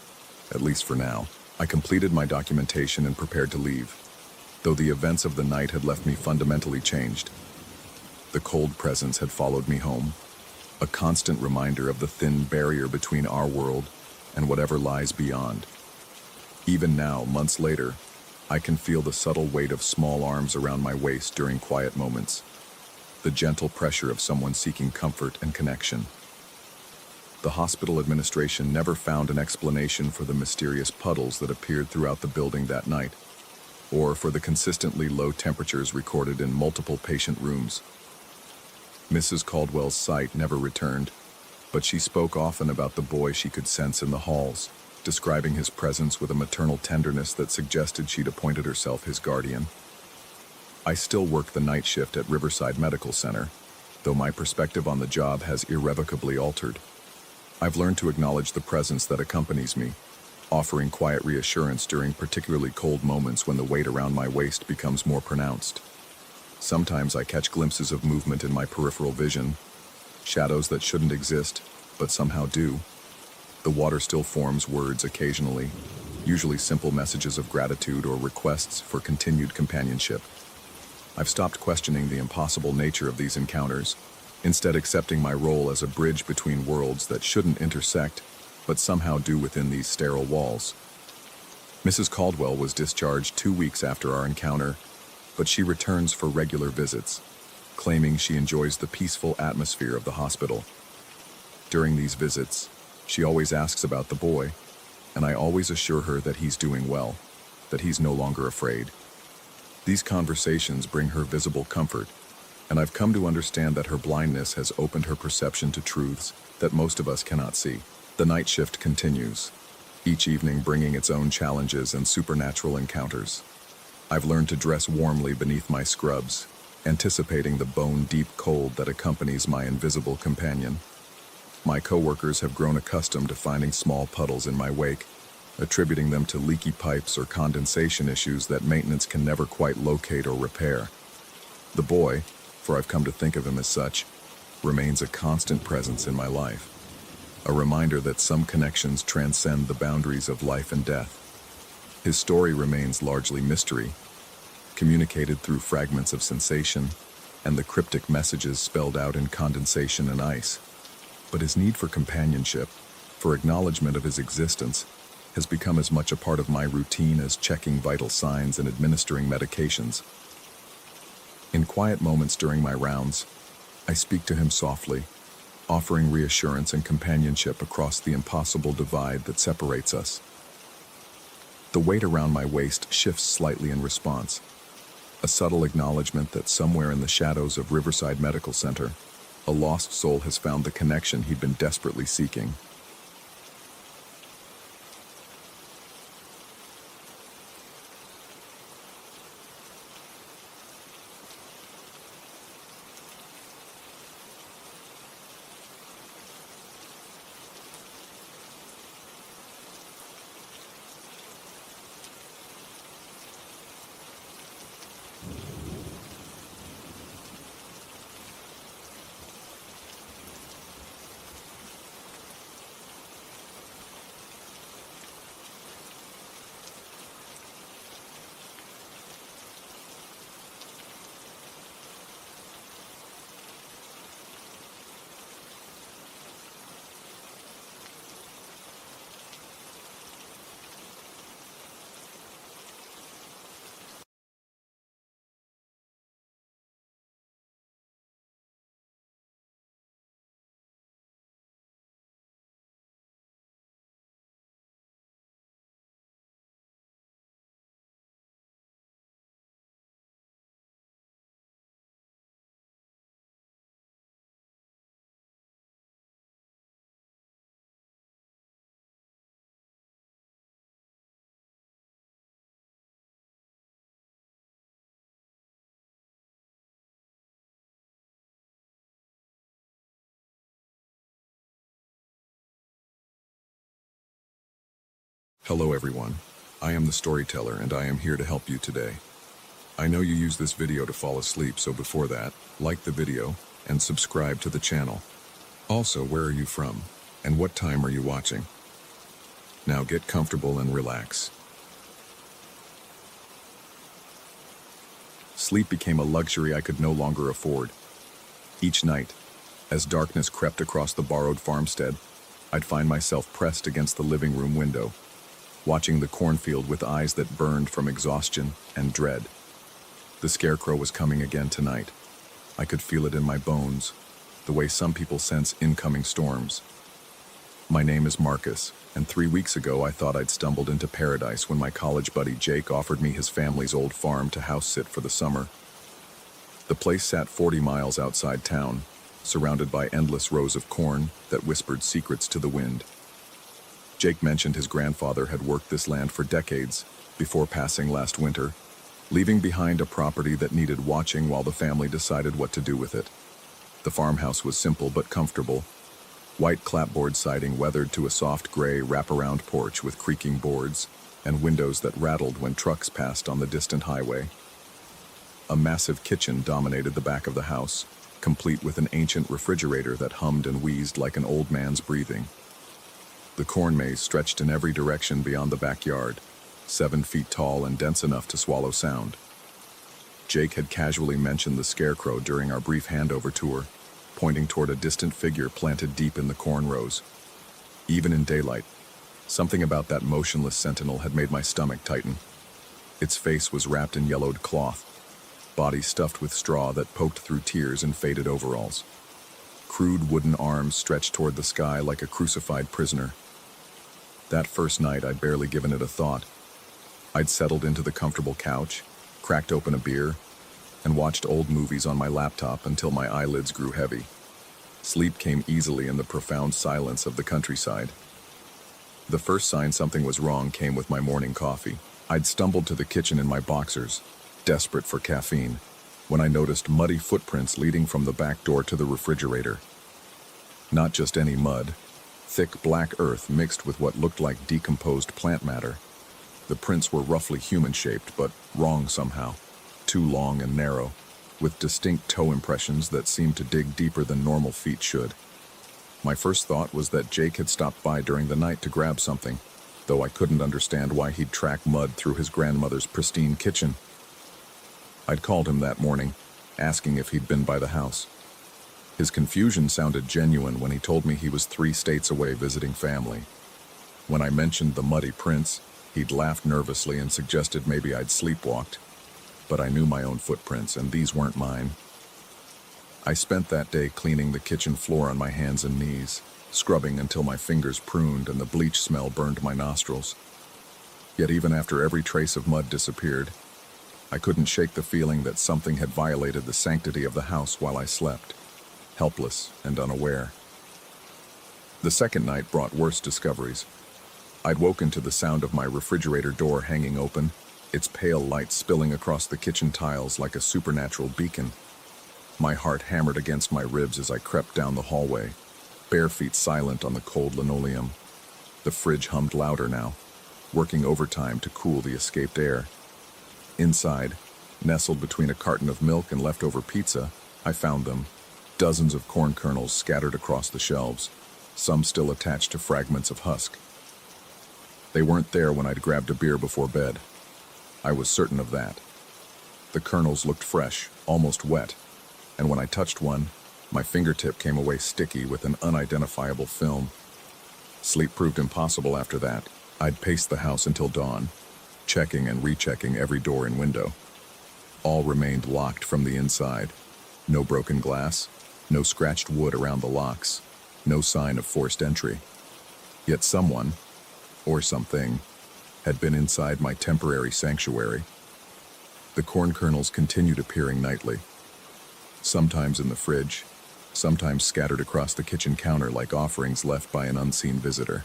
at least for now. I completed my documentation and prepared to leave, though the events of the night had left me fundamentally changed. The cold presence had followed me home, a constant reminder of the thin barrier between our world and whatever lies beyond. Even now, months later, I can feel the subtle weight of small arms around my waist during quiet moments, the gentle pressure of someone seeking comfort and connection. The hospital administration never found an explanation for the mysterious puddles that appeared throughout the building that night, or for the consistently low temperatures recorded in multiple patient rooms. Mrs. Caldwell's sight never returned, but she spoke often about the boy she could sense in the halls, describing his presence with a maternal tenderness that suggested she'd appointed herself his guardian. I still work the night shift at Riverside Medical Center, though my perspective on the job has irrevocably altered. I've learned to acknowledge the presence that accompanies me, offering quiet reassurance during particularly cold moments when the weight around my waist becomes more pronounced. Sometimes I catch glimpses of movement in my peripheral vision, shadows that shouldn't exist, but somehow do. The water still forms words occasionally, usually simple messages of gratitude or requests for continued companionship. I've stopped questioning the impossible nature of these encounters, instead accepting my role as a bridge between worlds that shouldn't intersect, but somehow do within these sterile walls. Mrs. Caldwell was discharged 2 weeks after our encounter, but she returns for regular visits, claiming she enjoys the peaceful atmosphere of the hospital. During these visits, she always asks about the boy, and I always assure her that he's doing well, that he's no longer afraid. These conversations bring her visible comfort, and I've come to understand that her blindness has opened her perception to truths that most of us cannot see. The night shift continues, each evening bringing its own challenges and supernatural encounters. I've learned to dress warmly beneath my scrubs, anticipating the bone-deep cold that accompanies my invisible companion. My coworkers have grown accustomed to finding small puddles in my wake, attributing them to leaky pipes or condensation issues that maintenance can never quite locate or repair. The boy, for I've come to think of him as such, remains a constant presence in my life, a reminder that some connections transcend the boundaries of life and death. His story remains largely mystery, communicated through fragments of sensation and the cryptic messages spelled out in condensation and ice. But his need for companionship, for acknowledgement of his existence, has become as much a part of my routine as checking vital signs and administering medications. In quiet moments during my rounds, I speak to him softly, offering reassurance and companionship across the impossible divide that separates us. The weight around my waist shifts slightly in response, a subtle acknowledgement that somewhere in the shadows of Riverside Medical Center, a lost soul has found the connection he'd been desperately seeking. Hello everyone, I am the storyteller and I am here to help you today. I know you use this video to fall asleep, so before that, like the video and subscribe to the channel. Also, where are you from and what time are you watching? Now get comfortable and relax. Sleep became a luxury I could no longer afford. Each night, as darkness crept across the borrowed farmstead, I'd find myself pressed against the living room window, watching the cornfield with eyes that burned from exhaustion and dread. The scarecrow was coming again tonight. I could feel it in my bones, the way some people sense incoming storms. My name is Marcus, and 3 weeks ago I thought I'd stumbled into paradise when my college buddy Jake offered me his family's old farm to house sit for the summer. The place sat 40 miles outside town, surrounded by endless rows of corn that whispered secrets to the wind. Jake mentioned his grandfather had worked this land for decades before passing last winter, leaving behind a property that needed watching while the family decided what to do with it. The farmhouse was simple but comfortable. White clapboard siding weathered to a soft gray wraparound porch with creaking boards and windows that rattled when trucks passed on the distant highway. A massive kitchen dominated the back of the house, complete with an ancient refrigerator that hummed and wheezed like an old man's breathing. The corn maze stretched in every direction beyond the backyard, 7 feet tall and dense enough to swallow sound. Jake had casually mentioned the scarecrow during our brief handover tour, pointing toward a distant figure planted deep in the corn rows. Even in daylight, something about that motionless sentinel had made my stomach tighten. Its face was wrapped in yellowed cloth, body stuffed with straw that poked through tears and faded overalls. Crude wooden arms stretched toward the sky like a crucified prisoner. That first night, I'd barely given it a thought. I'd settled into the comfortable couch, cracked open a beer, and watched old movies on my laptop until my eyelids grew heavy. Sleep came easily in the profound silence of the countryside. The first sign something was wrong came with my morning coffee. I'd stumbled to the kitchen in my boxers, desperate for caffeine, when I noticed muddy footprints leading from the back door to the refrigerator. Not just any mud, thick black earth mixed with what looked like decomposed plant matter. The prints were roughly human-shaped, but wrong somehow, too long and narrow, with distinct toe impressions that seemed to dig deeper than normal feet should. My first thought was that Jake had stopped by during the night to grab something, though I couldn't understand why he'd track mud through his grandmother's pristine kitchen. I'd called him that morning, asking if he'd been by the house. His confusion sounded genuine when he told me he was 3 states away visiting family. When I mentioned the muddy prints, he'd laughed nervously and suggested maybe I'd sleepwalked. But I knew my own footprints, and these weren't mine. I spent that day cleaning the kitchen floor on my hands and knees, scrubbing until my fingers pruned and the bleach smell burned my nostrils. Yet even after every trace of mud disappeared, I couldn't shake the feeling that something had violated the sanctity of the house while I slept, helpless and unaware. The second night brought worse discoveries. I'd woken to the sound of my refrigerator door hanging open, its pale light spilling across the kitchen tiles like a supernatural beacon. My heart hammered against my ribs as I crept down the hallway, bare feet silent on the cold linoleum. The fridge hummed louder now, working overtime to cool the escaped air. Inside, nestled between a carton of milk and leftover pizza, I found them, dozens of corn kernels scattered across the shelves, some still attached to fragments of husk. They weren't there when I'd grabbed a beer before bed. I was certain of that. The kernels looked fresh, almost wet, and when I touched one, my fingertip came away sticky with an unidentifiable film. Sleep proved impossible after that. I'd paced the house until dawn, checking and rechecking every door and window. All remained locked from the inside. No broken glass, no scratched wood around the locks, no sign of forced entry. Yet someone, or something, had been inside my temporary sanctuary. The corn kernels continued appearing nightly, sometimes in the fridge, sometimes scattered across the kitchen counter like offerings left by an unseen visitor.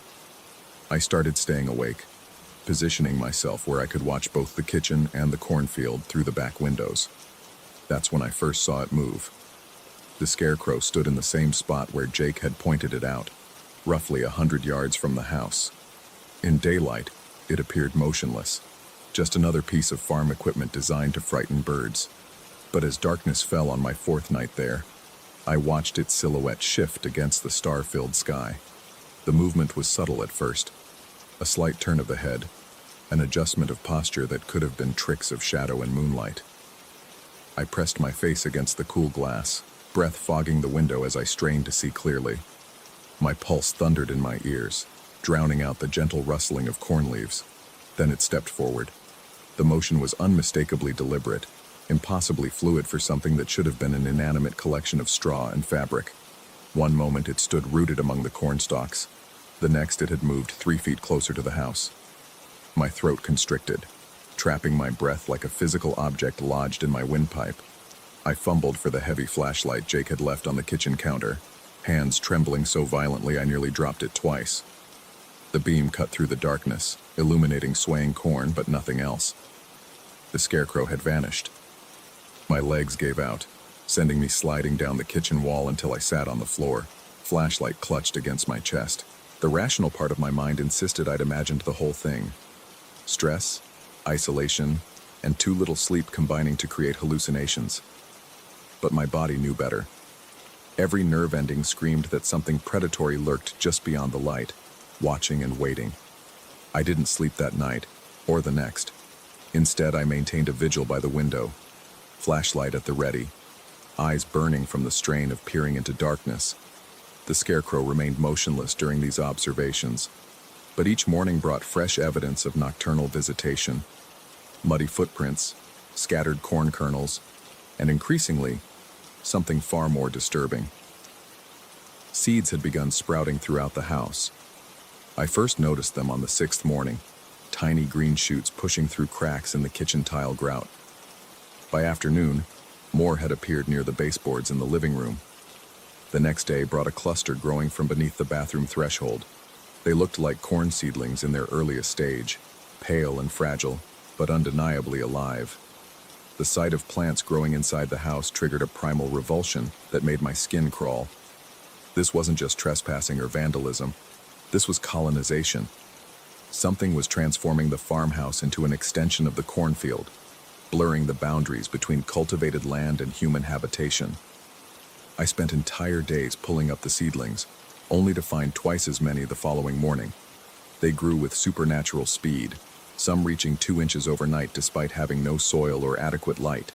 I started staying awake, positioning myself where I could watch both the kitchen and the cornfield through the back windows. That's when I first saw it move. The scarecrow stood in the same spot where Jake had pointed it out, roughly 100 yards from the house. In daylight, It appeared motionless, just another piece of farm equipment designed to frighten birds. But as darkness fell on my fourth night there, I watched its silhouette shift against the star-filled sky. The movement was subtle at first, a slight turn of the head, an adjustment of posture that could have been tricks of shadow and moonlight. I pressed my face against the cool glass, breath fogging the window as I strained to see clearly. My pulse thundered in my ears, drowning out the gentle rustling of corn leaves. Then it stepped forward. The motion was unmistakably deliberate, impossibly fluid for something that should have been an inanimate collection of straw and fabric. One moment it stood rooted among the corn stalks. The next it had moved 3 feet closer to the house. My throat constricted, trapping my breath like a physical object lodged in my windpipe. I fumbled for the heavy flashlight Jake had left on the kitchen counter, hands trembling so violently I nearly dropped it twice. The beam cut through the darkness, illuminating swaying corn but nothing else. The scarecrow had vanished. My legs gave out, sending me sliding down the kitchen wall until I sat on the floor, flashlight clutched against my chest. The rational part of my mind insisted I'd imagined the whole thing. Stress, isolation, and too little sleep combining to create hallucinations. But my body knew better. Every nerve ending screamed that something predatory lurked just beyond the light, watching and waiting. I didn't sleep that night, or the next. Instead, I maintained a vigil by the window, flashlight at the ready, eyes burning from the strain of peering into darkness. The scarecrow remained motionless during these observations, but each morning brought fresh evidence of nocturnal visitation. Muddy footprints, scattered corn kernels, and increasingly, something far more disturbing. Seeds had begun sprouting throughout the house. I first noticed them on the 6th morning, tiny green shoots pushing through cracks in the kitchen tile grout. By afternoon, more had appeared near the baseboards in the living room. The next day brought a cluster growing from beneath the bathroom threshold. They looked like corn seedlings in their earliest stage, pale and fragile, but undeniably alive. The sight of plants growing inside the house triggered a primal revulsion that made my skin crawl. This wasn't just trespassing or vandalism. This was colonization. Something was transforming the farmhouse into an extension of the cornfield, blurring the boundaries between cultivated land and human habitation. I spent entire days pulling up the seedlings, only to find twice as many the following morning. They grew with supernatural speed, some reaching 2 inches overnight despite having no soil or adequate light.